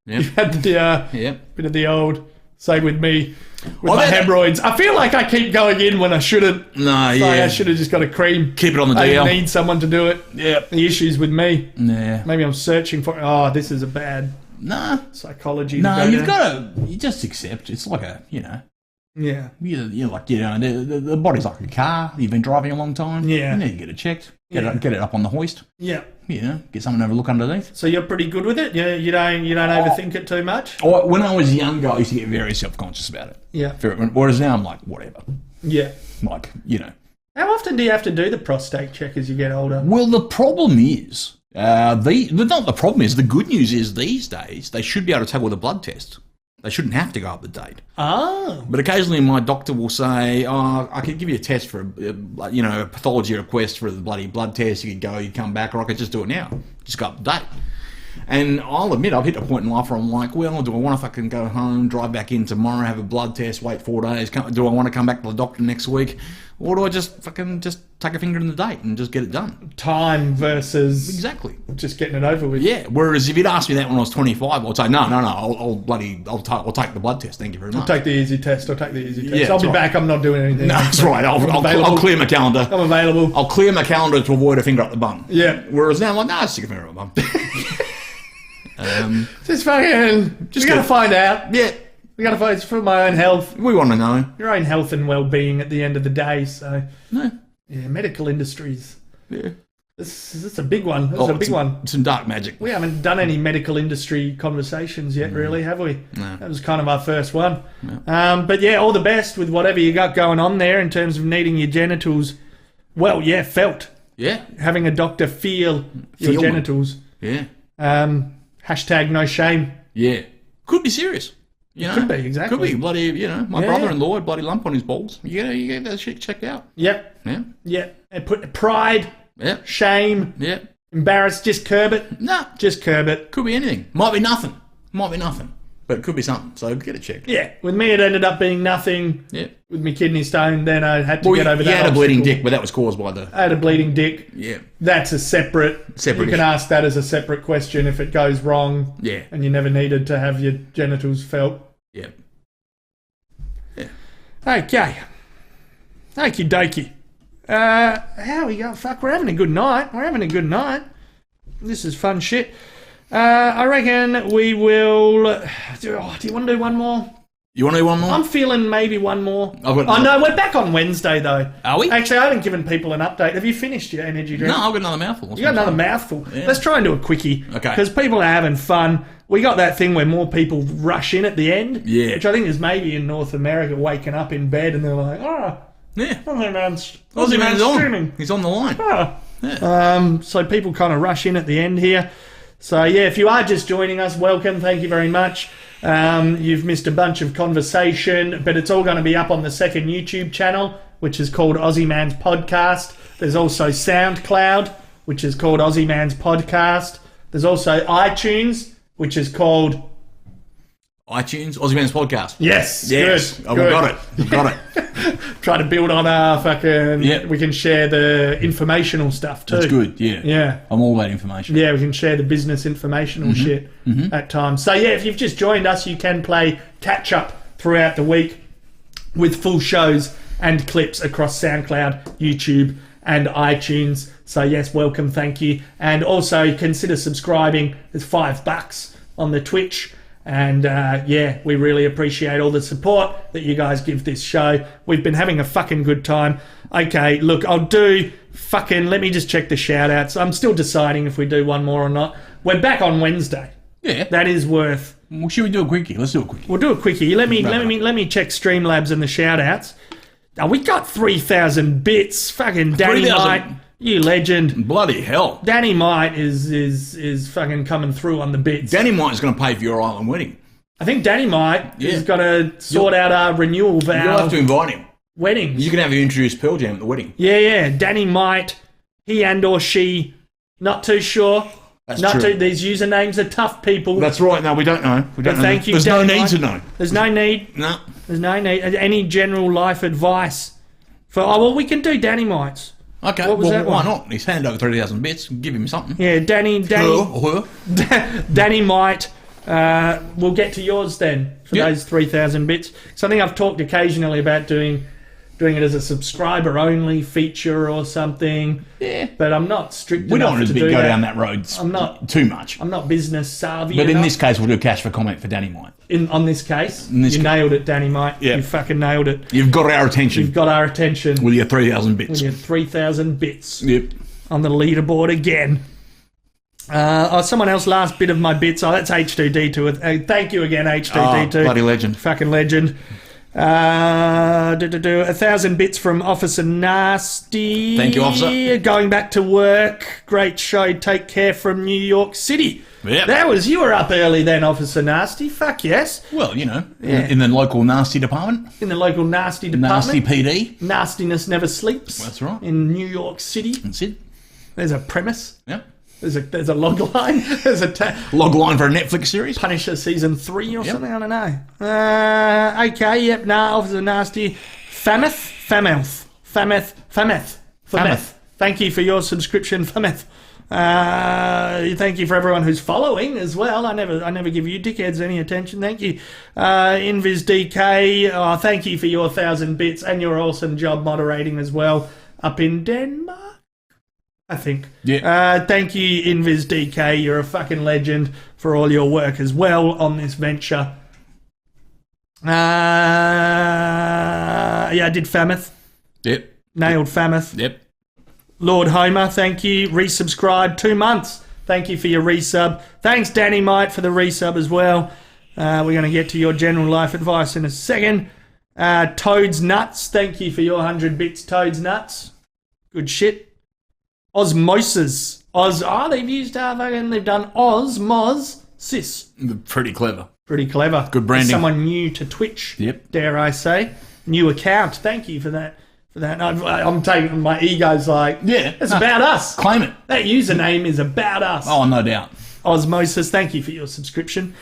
Yeah. You've had the Yeah. bit of the old... Say with me, with I've my had- hemorrhoids. I feel like I keep going in when I shouldn't. No, Like yeah. I should have just got a cream. Keep it on the I DL. need someone to do it. Yeah. The issue's with me. Nah. Maybe I'm searching for... Oh, this is a bad Nah. psychology. No, to go you've down. got to... You just accept. It's like a, Yeah. You're like, the body's like a car. You've been driving a long time. Yeah. You need to get it checked. Get Yeah. it up on the hoist. Yeah. Get someone to have a look underneath. So you're pretty good with it? You don't overthink it too much? When I was younger, I used to get very self-conscious about it. Yeah. Whereas now I'm like, whatever. Yeah. Like, How often do you have to do the prostate check as you get older? Well, the problem is, Not the problem is, the good news is these days they should be able to tell with a blood test. They shouldn't have to go up the date. Oh. But occasionally my doctor will say, I could give you a test for, a pathology request for the bloody blood test. You could go, you'd come back, or I could just do it now. Just go up to date. And I'll admit, I've hit a point in life where I'm like, well, do I want to fucking go home, drive back in tomorrow, have a blood test, wait 4 days? Do I want to come back to the doctor next week? Or do I just take a finger in the date and just get it done? Time versus... Exactly. Just getting it over with. Yeah, whereas if you'd asked me that when I was 25, I'd say, no, I'll take the blood test, thank you very much. I'll take the easy test. Yeah, I'll be back, I'm not doing anything. No, that's right, I'll clear my calendar. I'm available. I'll clear my calendar to avoid a finger up the bum. Yeah. Whereas now I'm like, no, stick a finger up the bum. Just fucking... Just gotta find out. Yeah. We gotta find... It's for my own health. We want to know. Your own health and well-being at the end of the day, so... No. Yeah, medical industries. Yeah. This is a big one. This is a big one. Some dark magic. We haven't done any medical industry conversations yet, really, have we? No. That was kind of our first one. No. But yeah, all the best with whatever you got going on there in terms of needing your genitals, well, yeah, felt. Yeah. Having a doctor feel your genitals. Yeah. Hashtag no shame. Yeah. Could be serious. Could be, exactly. Could be. Bloody, my brother-in-law had bloody lump on his balls. You get that shit checked out. Yep. Yeah. Yep. And put pride, Yep. shame, Yep. embarrassed, just curb it. No. Just curb it. Could be anything. Might be nothing. But it could be something. So get it checked. Yeah. With me, it ended up being nothing. Yeah. With my kidney stone, then I had to get over that. You had a bleeding obstacle. dick, but that was caused by the... I had a bleeding dick. Yeah. That's a separate... You can issue. ask that as a separate question if it goes wrong. Yeah. And you never needed to have your genitals felt. Yeah. Okay. Okie dokie. How we go? Fuck, we're having a good night. This is fun shit. I reckon we will... do you want to do one more? You want to do one more? I'm feeling maybe one more. I've got no, we're back on Wednesday, though. Are we? Actually, I haven't given people an update. Have you finished your energy drink? No, I've got another mouthful. You got another mouthful. Yeah. Let's try and do a quickie. Okay. Because people are having fun. We got that thing where more people rush in at the end. Yeah. Which I think is maybe in North America, waking up in bed and they're like, Yeah. Aussie Man's on. He's on the line. Yeah. So people kind of rush in at the end here. So yeah, if you are just joining us, welcome. Thank you very much. You've missed a bunch of conversation, but it's all going to be up on the second YouTube channel, which is called Aussie Man's Podcast. There's also Soundcloud, which is called Aussie Man's Podcast. There's also iTunes, which is called... iTunes, Aussie Man's Podcast. Yes. Good. Oh, we got it. Try to build on our fucking... Yep. We can share the informational stuff too. That's good, yeah. Yeah. I'm all about information. Yeah, we can share the business informational shit at times. So yeah, if you've just joined us, you can play catch up throughout the week with full shows and clips across SoundCloud, YouTube and iTunes. So yes, welcome, thank you. And also consider subscribing. There's $5 on the Twitch. And yeah, we really appreciate all the support that you guys give this show. We've been having a fucking good time. Okay, look, let me just check the shout outs. I'm still deciding if we do one more or not. We're back on Wednesday. Yeah. That is worth. Well, should we do a quickie? Let's do a quickie. We'll do a quickie. Let me check Streamlabs and the shout outs. Oh, we got 3,000 bits. Fucking Danny 3,000. Might, you legend. Bloody hell. Danny Might is fucking coming through on the bits. Danny Might is going to pay for your island wedding. I think Danny Might is going to sort out our renewal vow. You'll have to invite him. Weddings. You can have him introduce Pearl Jam at the wedding. Yeah. Danny Might, he and or she, not too sure. That's true. These usernames are tough, people. That's right. No, we don't know. Thank you, There's Danny no need Might. to know. There's no need. No. There's no need. Any general life advice for? We can do Danny Mites. Okay. What was that why one? not? He's handed over 3,000 bits. Give him something. Yeah, Danny. Her. Danny Might. We'll get to yours then for those 3,000 bits. So I think I've talked occasionally about doing it as a subscriber only feature or something. Yeah. But I'm not strict We don't enough want to to do go that. down that road too much. I'm not business savvy But in enough. this case, we'll do a cash for comment for Danny Might. On this case, In this you ca- nailed it, Danny Might. Yeah. You fucking nailed it. You've got our attention. You've got our attention. With your 3,000 bits. With your 3,000 bits. Yep. On the leaderboard again. Someone else last bit of my bits. Oh, that's H2D2. Thank you again, H2D2. Bloody legend. Fucking legend. 1,000 bits from Officer Nasty. Thank you, Officer. Going back to work. Great show. Take care from New York City. Yep. You were up early then, Officer Nasty. Fuck yes. Well, in the local nasty department. In the local nasty department. Nasty PD. Nastiness never sleeps. That's right. In New York City. That's it. There's a premise. Yep. There's a log line. There's a log line for a Netflix series. Punisher season 3 or something. I don't know. Okay. Yep. Officer Nasty. Fameth. Thank you for your subscription, Fameth. Thank you for everyone who's following as well. I never give you dickheads any attention. Thank you. Invis DK. Thank you for your 1,000 bits and your awesome job moderating as well up in Denmark. I think. Yeah. Thank you, Invis DK. You're a fucking legend for all your work as well on this venture. I did Fameth. Yep. Nailed Fameth. Yep. Lord Homer, thank you. Resubscribed 2 months. Thank you for your resub. Thanks, Danny Might, for the resub as well. We're going to get to your general life advice in a second. Toad's Nuts, thank you for your 100 bits, Toad's Nuts. Good shit. Osmosis. They've done Osmosis. Pretty clever. Pretty clever. Good branding. Someone new to Twitch, dare I say. New account. Thank you for that. I'm taking my ego's like, it's about us. Claim it. That username is about us. Oh, no doubt. Osmosis, thank you for your subscription.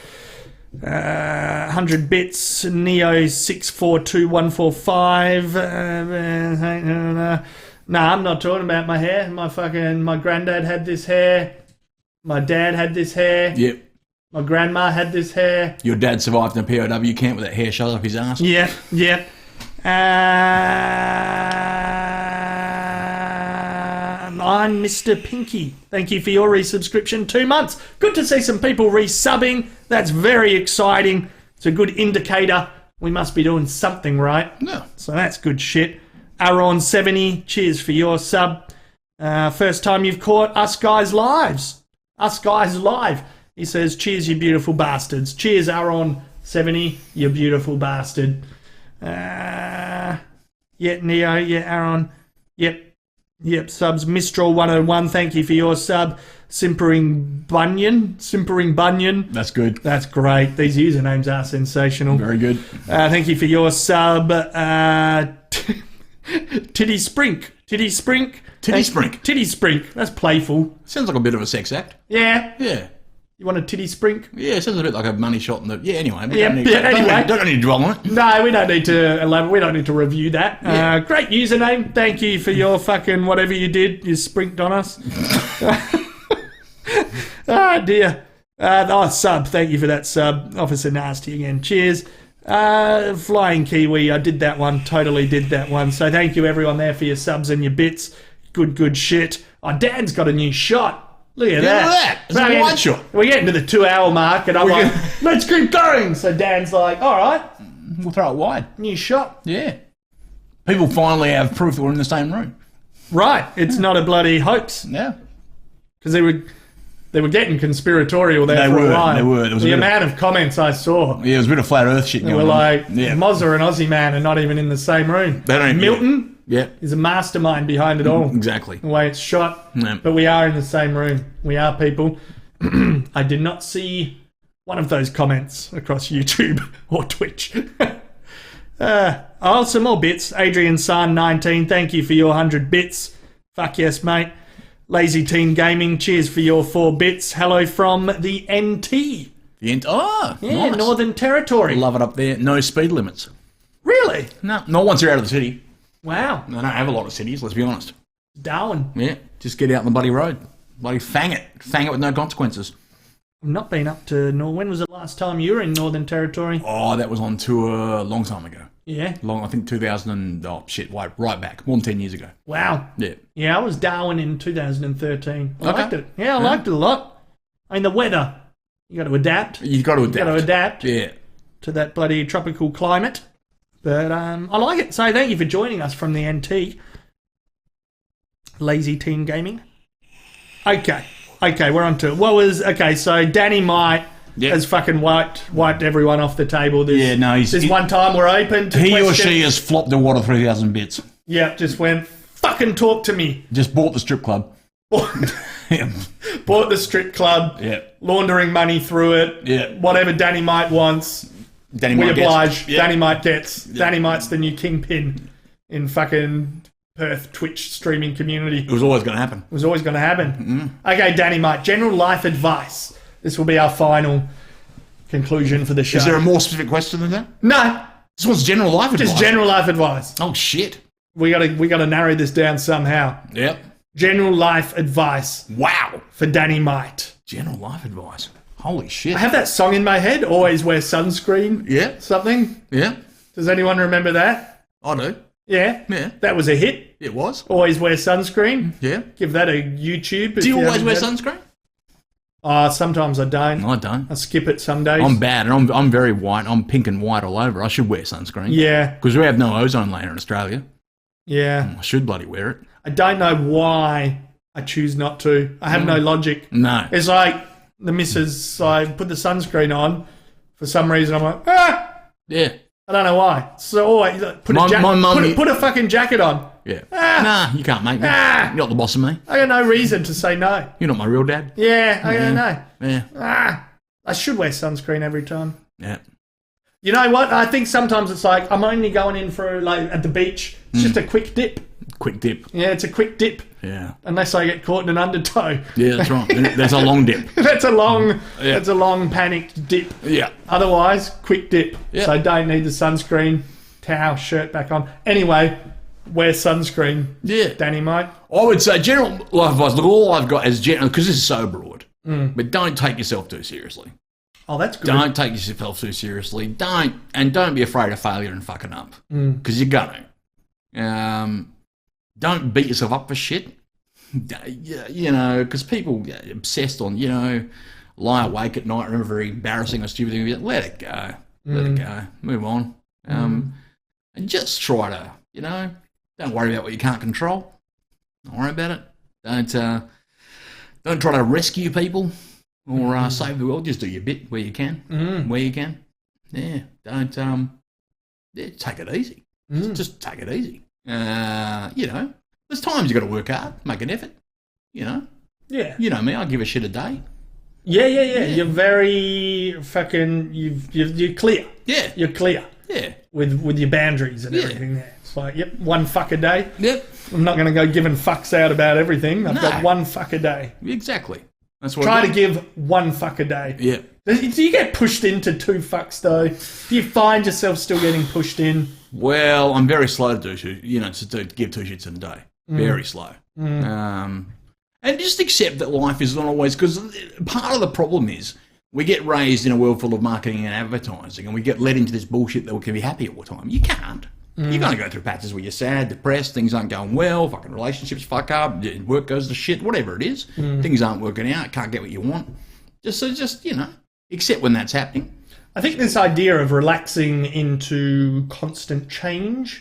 100 bits, Neo642145. Nah, I'm not talking about my hair. My granddad had this hair. My dad had this hair. Yep. My grandma had this hair. Your dad survived in a POW camp with that hair shoved up his ass. Yeah. I'm Mr. Pinky. Thank you for your resubscription. 2 months. Good to see some people resubbing. That's very exciting. It's a good indicator. We must be doing something right. Yeah. So that's good shit. Aaron70, cheers for your sub. First time you've caught Us Guys Lives. Us Guys Live. He says, cheers, you beautiful bastards. Cheers, Aaron70, you beautiful bastard. Neo, Aaron. Yep, subs. Mistral 101, thank you for your sub. Simpering Bunyan. That's good. That's great. These usernames are sensational. Very good. Thank you for your sub. Titty Sprink. That's playful. Sounds like a bit of a sex act. Yeah. Yeah. You want a titty sprink? Yeah, it sounds a bit like a money shot in the... Yeah, anyway. Don't need to dwell on it. No, we don't need to elaborate. We don't need to review that. Yeah. Great username. Thank you for your fucking whatever you did. You sprinked on us. Oh, dear. Sub. Thank you for that sub. Officer Nasty again. Cheers. Flying Kiwi. I did that one. Totally did that one. So thank you everyone there for your subs and your bits. Good shit. Oh, Dan's got a new shot. Look at that. It's a wide shot. We're getting to the 2 hour mark and I'm like, let's keep going. So Dan's like, all right. We'll throw it wide. New shot. Yeah. People finally have proof that we're in the same room. Right. It's not a bloody hoax. Yeah. Because they were getting conspiratorial there for a while. They were. The amount of comments I saw. Yeah, it was a bit of flat earth shit going on. They were like, Mozza and Ozzy man are not even in the same room. Milton is a mastermind behind it all. Exactly. The way it's shot. Yeah. But we are in the same room. We are people. I did not see one of those comments across YouTube or Twitch. Some more bits. Adrian San 19, thank you for your 100 bits. Fuck yes, mate. Lazy Teen Gaming, cheers for your 4 bits. Hello from the NT. Nice. Northern Territory. Love it up there. No speed limits. Really? No, not once you're out of the city. Wow. They don't have a lot of cities, let's be honest. Darwin. Yeah, just get out on the bloody road. Bloody fang it. Fang it with no consequences. I've not been up to when was the last time you were in Northern Territory? Oh, that was on tour a long time ago. Yeah? I think 2000 and... Oh, shit, right back. More than 10 years ago. Wow. Yeah. Yeah, I was Darwin in 2013. I liked it. Yeah, I liked it a lot. I mean, the weather. You got to adapt. You've got to adapt. Yeah. To that bloody tropical climate. But I like it. So thank you for joining us from the NT. Lazy Teen Gaming. Okay, we're on to it. So Danny Might has fucking wiped everyone off the table. There's one time we're open to he questions. or she has flopped the water 3,000 bits. Yeah, just went, fucking talk to me. Just bought the strip club. Yeah. Bought the strip club. Yeah. Laundering money through it. Yeah. Whatever Danny Mite wants, Danny we Mite oblige. gets. Yeah. Danny Mite gets. Yeah. Danny Mite's the new kingpin in fucking Perth Twitch streaming community. It was always going to happen. It was always going to happen. Okay, Danny Mite, general life advice. This will be our final conclusion for the show. Is there a more specific question than that? No, This one's general life advice. just general life advice. Oh, shit. We gotta narrow this down somehow. Yep. General life advice Wow. for Danny Mite. General life advice. Holy shit. I have that song in my head, always wear sunscreen. Yeah. Something. Yeah. Does anyone remember that? I do. Yeah. Yeah. That was a hit. It was. Always wear sunscreen. Yeah. Give that a YouTube. Do you always wear sunscreen? Sometimes I don't. I don't. I skip it some days. I'm bad, and I'm very white. I'm pink and white all over. I should wear sunscreen. Yeah. Because we have no ozone layer in Australia. Yeah. I should bloody wear it. I don't know why I choose not to. I have no logic. No. It's like the missus, I put the sunscreen on. For some reason, I'm like, Yeah. I don't know why. So always put a fucking jacket on. Yeah. Nah, you can't make me. You're not the boss of me. I got no reason to say no. You're not my real dad. Yeah, I don't know. Yeah. I should wear sunscreen every time. Yeah. You know what? I think sometimes it's like I'm only going in for like at the beach. It's just a quick dip. Quick dip. Yeah, it's a quick dip. Yeah. Unless I get caught in an undertow. Yeah, that's right. There's a long dip. That's a long panicked dip. Yeah. Otherwise, quick dip. Yeah. So don't need the sunscreen. Towel, shirt back on. Anyway, wear sunscreen. Yeah. Danny Mite. I would say general life advice. Look, all I've got is general, because this is so broad. But don't take yourself too seriously. Oh, that's good. Don't take yourself too seriously. Don't be afraid of failure and fucking up, because you're gonna. Don't beat yourself up for shit. You know, because people get obsessed on, lie awake at night, remember very embarrassing or stupid thing. Let it go. Let it go. Move on. And just try to, don't worry about what you can't control. Don't worry about it. Don't try to rescue people or save the world. Just do your bit where you can. Where you can. Yeah. Don't. Take it easy. Just take it easy. There's times you got to work hard, make an effort. Yeah. You know me. I give a shit a day. Yeah. You're very fucking. You're clear. Yeah. You're clear. Yeah. With your boundaries and everything there. It's like, yep, one fuck a day. Yep. I'm not going to go giving fucks out about everything. I've got one fuck a day. Exactly. That's what. Try to give one fuck a day. Yeah. Do you get pushed into 2 fucks though? Do you find yourself still getting pushed in? Well, I'm very slow to to give 2 shits in a day. Very slow. And just accept that life is not always, because part of the problem is we get raised in a world full of marketing and advertising, and we get led into this bullshit that we can be happy all the time. You can't. You're going to go through patches where you're sad, depressed, things aren't going well, fucking relationships fuck up, work goes to shit, whatever it is. Things aren't working out, can't get what you want. Just accept when that's happening. I think this idea of relaxing into constant change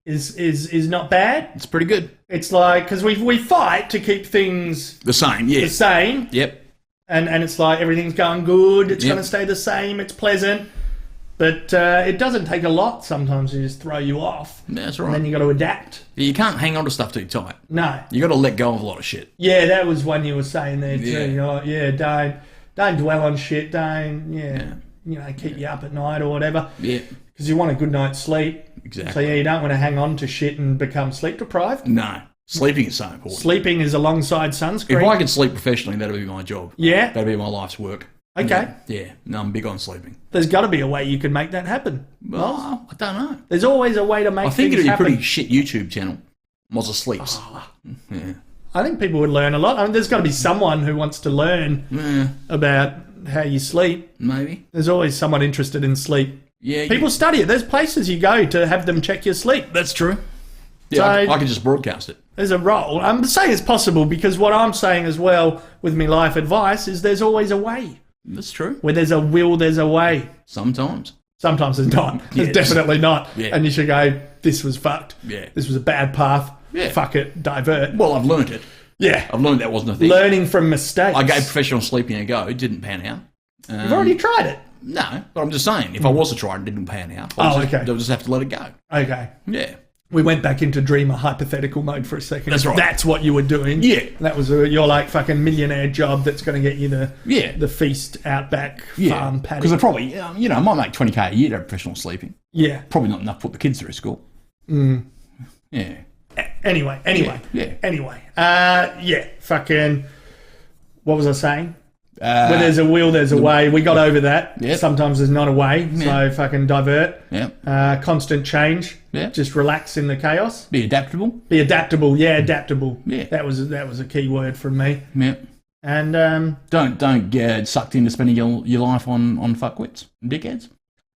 is not bad. It's pretty good. It's like, because we fight to keep things The same, yeah. the same. Yep. And it's like everything's going good, it's going to stay the same, it's pleasant. But it doesn't take a lot sometimes to just throw you off. That's right. And then you got to adapt. You can't hang on to stuff too tight. No. You got to let go of a lot of shit. Yeah, that was one you were saying there too. Yeah. You're like, don't dwell on shit. Don't keep you up at night or whatever. Yeah. Because you want a good night's sleep. Exactly. So you don't want to hang on to shit and become sleep deprived. No. Sleeping is so important. Sleeping is alongside sunscreen. If I could sleep professionally, that'd be my job. Yeah. That'd be my life's work. Okay. Yeah. No, I'm big on sleeping. There's got to be a way you can make that happen. Well, I don't know. There's always a way to make I think things it'd be a happen. pretty shit YouTube channel. Mozza sleeps. Yeah. I think people would learn a lot. I mean, there's got to be someone who wants to learn about how you sleep. Maybe. There's always someone interested in sleep. Yeah. People study it. There's places you go to have them check your sleep. That's true. Yeah, So- I could just broadcast it. There's a role. I'm saying it's possible because what I'm saying as well with me life advice is there's always a way. That's true. Where there's a will, there's a way. Sometimes. Sometimes there's not. Yeah. There's definitely not. Yeah. And you should go, this was fucked. Yeah. This was a bad path. Yeah. Fuck it. Divert. Well, I've learned it. Yeah. I've learned that wasn't a thing. Learning from mistakes. I gave professional sleeping a go. It didn't pan out. You've already tried it. No, but I'm just saying, if I was to try and it didn't pan out, I'll just have to let it go. Okay. Yeah. We went back into dreamer hypothetical mode for a second. That's right. That's what you were doing. Yeah. That was your like fucking millionaire job that's going to get you the feast outback farm paddock. Because I probably, I might make 20k a year to have professional sleeping. Yeah. Probably not enough to put the kids through school. Yeah. Anyway. Yeah. Anyway. Fucking, what was I saying? Where there's a will, there's a way. We got over that. Yep. Sometimes there's not a way, so fucking divert. Yeah. Constant change. Yeah. Just relax in the chaos. Be adaptable. Be adaptable. Yeah, adaptable. Yeah. That was a key word from me. Yeah. And don't get sucked into spending your life on fuckwits and dickheads.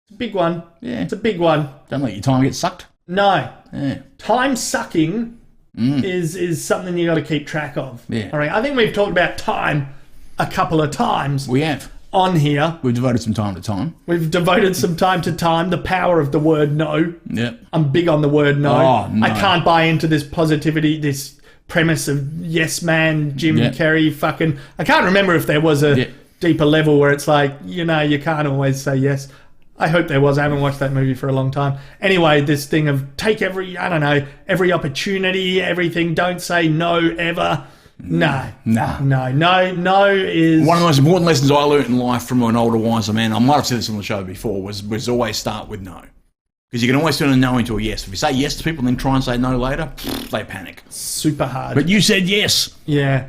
it's a big one. Yeah. It's a big one. Don't let your time get sucked. No. Yeah. Time sucking is something you got to keep track of. Yeah. All right. I think we've talked about time a couple of times. We have. On here. We've devoted some time to time. We've devoted some time to time. The power of the word no. Yep. I'm big on the word no. Oh, no. I can't buy into this positivity, this premise of yes man, Jim Carrey fucking... I can't remember if there was a deeper level where it's like, you can't always say yes. I hope there was. I haven't watched that movie for a long time. Anyway, this thing of take every opportunity, everything. Don't say no ever. No is... One of the most important lessons I learned in life from an older, wiser man, I might have said this on the show before, was always start with no. Because you can always turn a no into a yes. If you say yes to people and then try and say no later, they panic. Super hard. But you said yes. Yeah.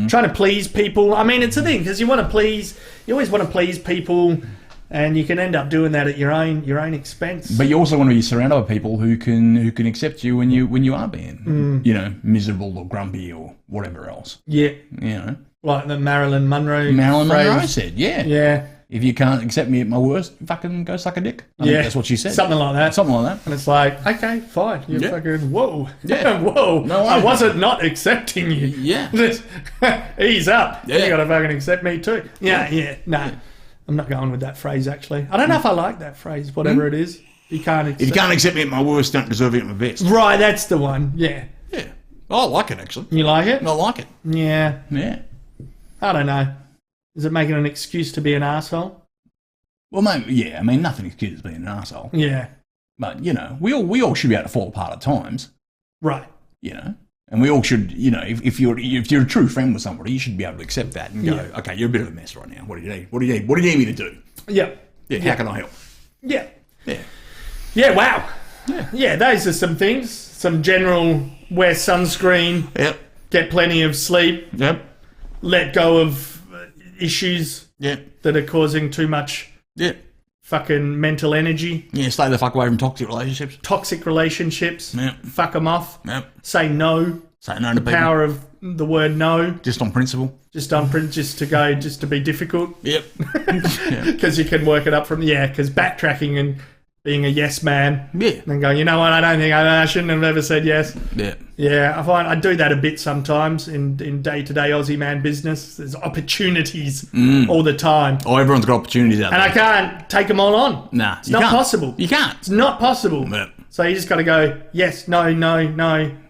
Trying to please people. I mean, it's a thing, because you always want to please people, and you can end up doing that at your own expense. But you also want to be surrounded by people who can accept you when you are being, miserable or grumpy or whatever else. Yeah. Like the Marilyn Monroe said, yeah. Yeah. If you can't accept me at my worst, fucking go suck a dick. I think that's what she said. Something like that. And it's like, okay, fine. You're fucking, whoa. Yeah. Whoa. No, I wasn't not accepting you. Yeah. Ease up. Yeah. You got to fucking accept me too. Yeah. Nah. I'm not going with that phrase, actually. I don't know if I like that phrase, whatever it is. If you can't accept me at my worst, don't deserve it at my best. Right, that's the one. Yeah. Yeah. I like it, actually. You like it? I like it. Yeah. Yeah. I don't know. Is it making an excuse to be an arsehole? Well, maybe, yeah. I mean, nothing excuses being an arsehole. Yeah. But, we all should be able to fall apart at times. Right. And we all should, if you're a true friend with somebody, you should be able to accept that and go, okay, you're a bit of a mess right now. What do you need? What do you need me to do? Yeah. How can I help? Yeah. Yeah. Yeah, wow. Yeah, those are some things. Some general wear sunscreen. Yep. Get plenty of sleep. Yep. Let go of issues that are causing too much fucking mental energy. Yeah, stay the fuck away from toxic relationships. Yep. Fuck them off. Yep. Say no. Say no to people. Power of the word no. Just on principle. Just to be difficult. Yep. Because you can work it up from, because backtracking and being a yes man. Yeah. And going, you know what, I shouldn't have ever said yes. Yeah. Yeah, I find I do that a bit sometimes in day-to-day Aussie man business. There's opportunities all the time. Oh, everyone's got opportunities out there. And I can't take them all on. Nah. It's not possible. You can't. It's not possible. Yep. So you just got to go, yes, no,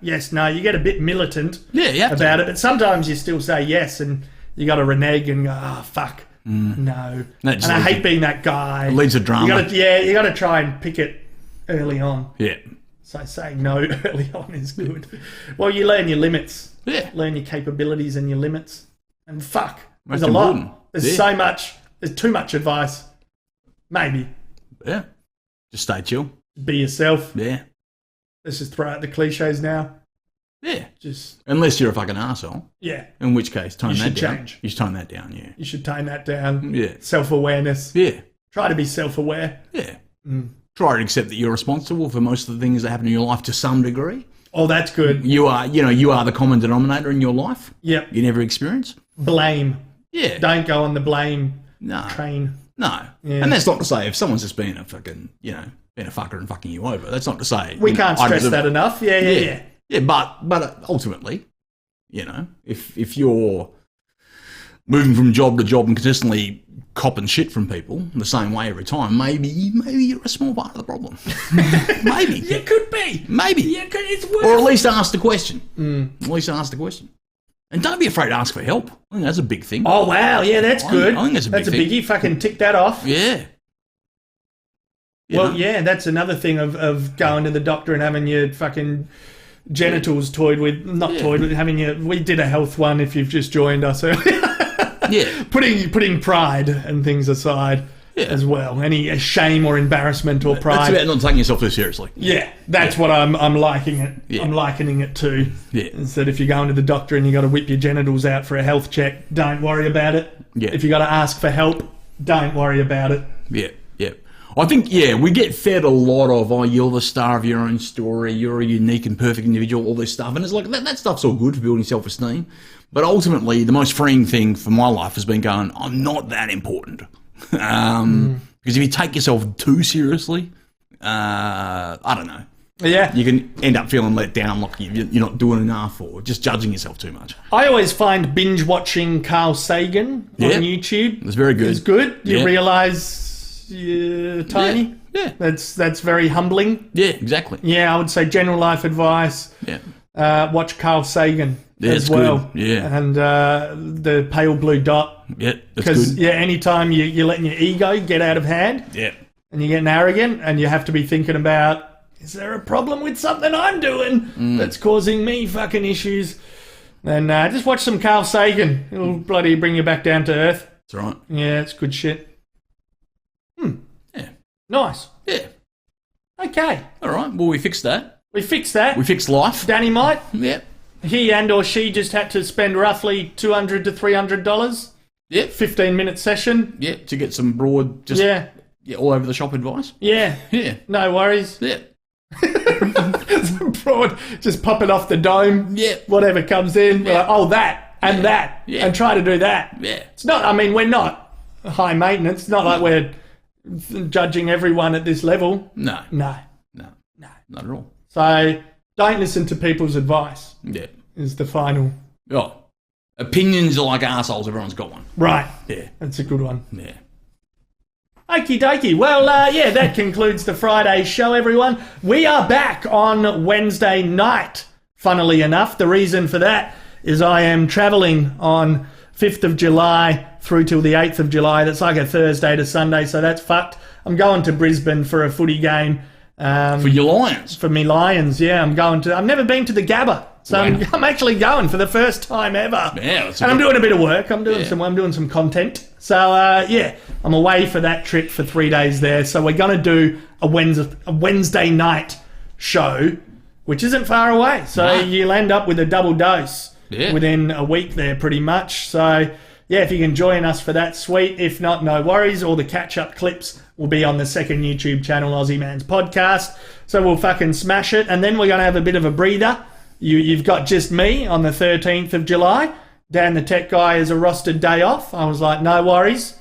yes, no. You get a bit militant about it, but sometimes you still say yes and you got to renege and go, fuck. No. And I hate being that guy. It leads to drama. You got to try and pick it early on. Yeah. So saying no early on is good. Well, you learn your limits. Yeah. Learn your capabilities and your limits. And fuck, Most there's a important. lot. There's so much. There's too much advice. Maybe. Yeah. Just stay chill. Be yourself. Yeah. Let's just throw out the cliches now. Yeah. Just unless you're a fucking arsehole. Yeah. In which case, tone that down. Change. You should tone that down, yeah. You should tone that down. Yeah. Self-awareness. Yeah. Try to be self-aware. Yeah. Try to accept that you're responsible for most of the things that happen in your life to some degree. Oh, that's good. You are the common denominator in your life. Yep. You never experience. Blame. Yeah. Don't go on the blame train. No. Yeah. And that's not to say if someone's just being a fucking, being a fucker and fucking you over, that's not to say... We can't stress that enough. Yeah. Yeah, but ultimately, if you're moving from job to job and consistently copping shit from people the same way every time, maybe you're a small part of the problem. Maybe. You could be. Maybe. It's worth or at least ask the question. At least ask the question. And don't be afraid to ask for help. I think that's a big thing. Oh, wow. Yeah, that's good. I think that's a big thing. Biggie. Fucking tick that off. Yeah. Well, yeah, that's another thing of going to the doctor and having your fucking genitals toyed with. Not toyed with, having your... We did a health one if you've just joined us earlier. Yeah. Putting pride and things aside as well. Any shame or embarrassment or pride. That's about not taking yourself too seriously. Yeah, that's what I'm liking it. Yeah. I'm likening it to. Yeah. Is that if you're going to the doctor and you got to whip your genitals out for a health check, don't worry about it. Yeah. If you got to ask for help, don't worry about it. Yeah, yeah. I think, we get fed a lot of, you're the star of your own story, you're a unique and perfect individual, all this stuff. And it's like, that stuff's all good for building self-esteem. But ultimately, the most freeing thing for my life has been going, I'm not that important. Because if you take yourself too seriously, I don't know. Yeah. You can end up feeling let down, like you're not doing enough, or just judging yourself too much. I always find binge watching Carl Sagan on YouTube. It's very good. It's good. You realise you're tiny. Yeah. That's very humbling. Yeah, exactly. Yeah, I would say general life advice. Yeah. Watch Carl Sagan as it's well. Good. Yeah. And the pale blue dot. Yeah, that's Because, good. anytime you're letting your ego get out of hand. Yeah. And you're getting arrogant and you have to be thinking about, is there a problem with something I'm doing that's causing me fucking issues? And just watch some Carl Sagan. It'll bloody bring you back down to earth. That's right. Yeah, it's good shit. Yeah. Nice. Yeah. Okay. All right. Well, we fixed that. We fixed that. We fixed life. Danny might. Yeah. He and or she just had to spend roughly $200 to $300. Yeah. 15-minute session. Yeah. To get some broad, all over the shop advice. Yeah. Yeah. No worries. Yeah. Some broad, just pop it off the dome. Yeah. Whatever comes in. Yeah. Like, that and that. Yeah. And try to do that. Yeah. It's not, we're not high maintenance. It's not like we're judging everyone at this level. No. No. Not at all. So don't listen to people's advice. Yeah. Is the final. Oh. Opinions are like assholes. Everyone's got one. Right. Yeah. That's a good one. Yeah. Okie dokie. Well, that concludes the Friday show, everyone. We are back on Wednesday night, funnily enough. The reason for that is I am travelling on 5th of July through till the 8th of July. That's like a Thursday to Sunday, so that's fucked. I'm going to Brisbane for a footy game. For your Lions? For me Lions, yeah. I've never been to the Gabba. So I'm actually going for the first time ever. Yeah, and I'm doing a bit of work. I'm doing some content. So I'm away for that trip for 3 days there. So we're going to do a Wednesday night show, which isn't far away. So you'll end up with a double dose within a week there, pretty much. So if you can join us for that, sweet. If not, no worries. All the catch-up clips will be on the second YouTube channel, Aussie Man's Podcast. So we'll fucking smash it. And then we're going to have a bit of a breather. You've got just me on the 13th of July. Dan the Tech Guy is a rostered day off. I was like, no worries.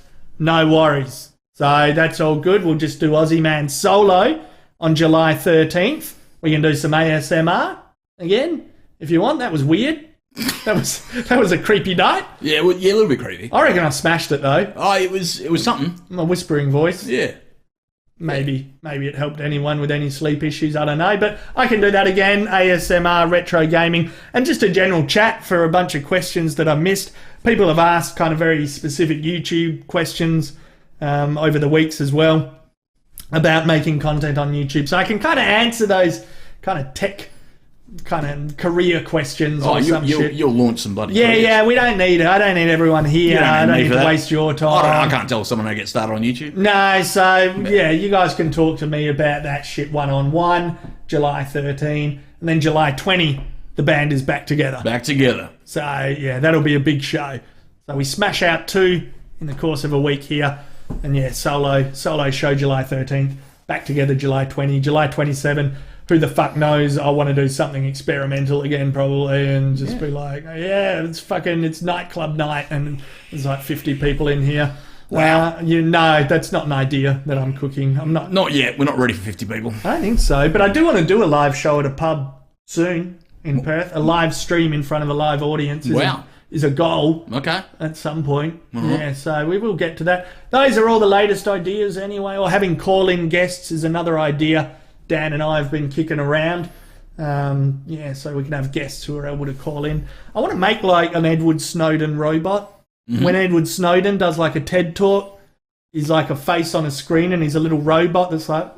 So that's all good. We'll just do Aussie Man solo on July 13th. We can do some ASMR again if you want. That was weird. That was a creepy night. Yeah, a little bit creepy. I reckon I smashed it though. Oh, it was something. My whispering voice. Yeah. Maybe it helped anyone with any sleep issues, I don't know. But I can do that again, ASMR, retro gaming, and just a general chat for a bunch of questions that I missed. People have asked kind of very specific YouTube questions over the weeks as well about making content on YouTube. So I can kind of answer those kind of tech kind of career questions or some shit. You'll launch some bloody careers. We don't need it. I don't need everyone here. I don't need to waste your time. I can't tell someone how to get started on YouTube. No, so you guys can talk to me about that shit one-on-one, July 13, and then July 20, the band is back together. So that'll be a big show. So we smash out 2 in the course of a week here, and solo show July 13th, back together July 20, July 27. Who the fuck knows? I want to do something experimental again, probably, and just be like, it's nightclub night, and there's like 50 people in here. Wow. That's not an idea that I'm cooking. I'm not. Not yet. We're not ready for 50 people. I don't think so, but I do want to do a live show at a pub soon in Perth. A live stream in front of a live audience. Is a goal. Okay. At some point. Yeah, so we will get to that. Those are all the latest ideas anyway, or having call-in guests is another idea Dan and I have been kicking around. So we can have guests who are able to call in. I want to make like an Edward Snowden robot. Mm-hmm. When Edward Snowden does like a TED talk, he's like a face on a screen and he's a little robot that's like...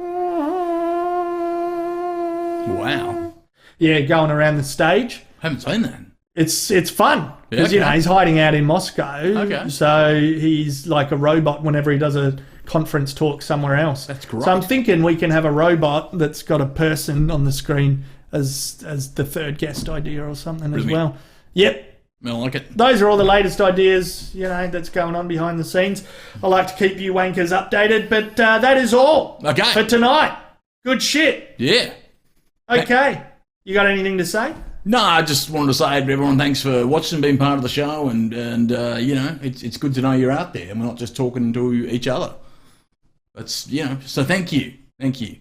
Wow. Yeah, going around the stage. Haven't seen that. It's fun because he's hiding out in Moscow. Okay. So he's like a robot whenever he does a conference talk somewhere else. That's great. So I'm thinking we can have a robot that's got a person on the screen as the third guest idea or something as well. Yep. I like it. Those are all the latest ideas, that's going on behind the scenes. I like to keep you wankers updated, but that is all for tonight. Good shit. Yeah. Okay. You got anything to say? No, I just wanted to say to everyone, thanks for watching, being part of the show, and it's good to know you're out there and we're not just talking to each other. So thank you. Thank you.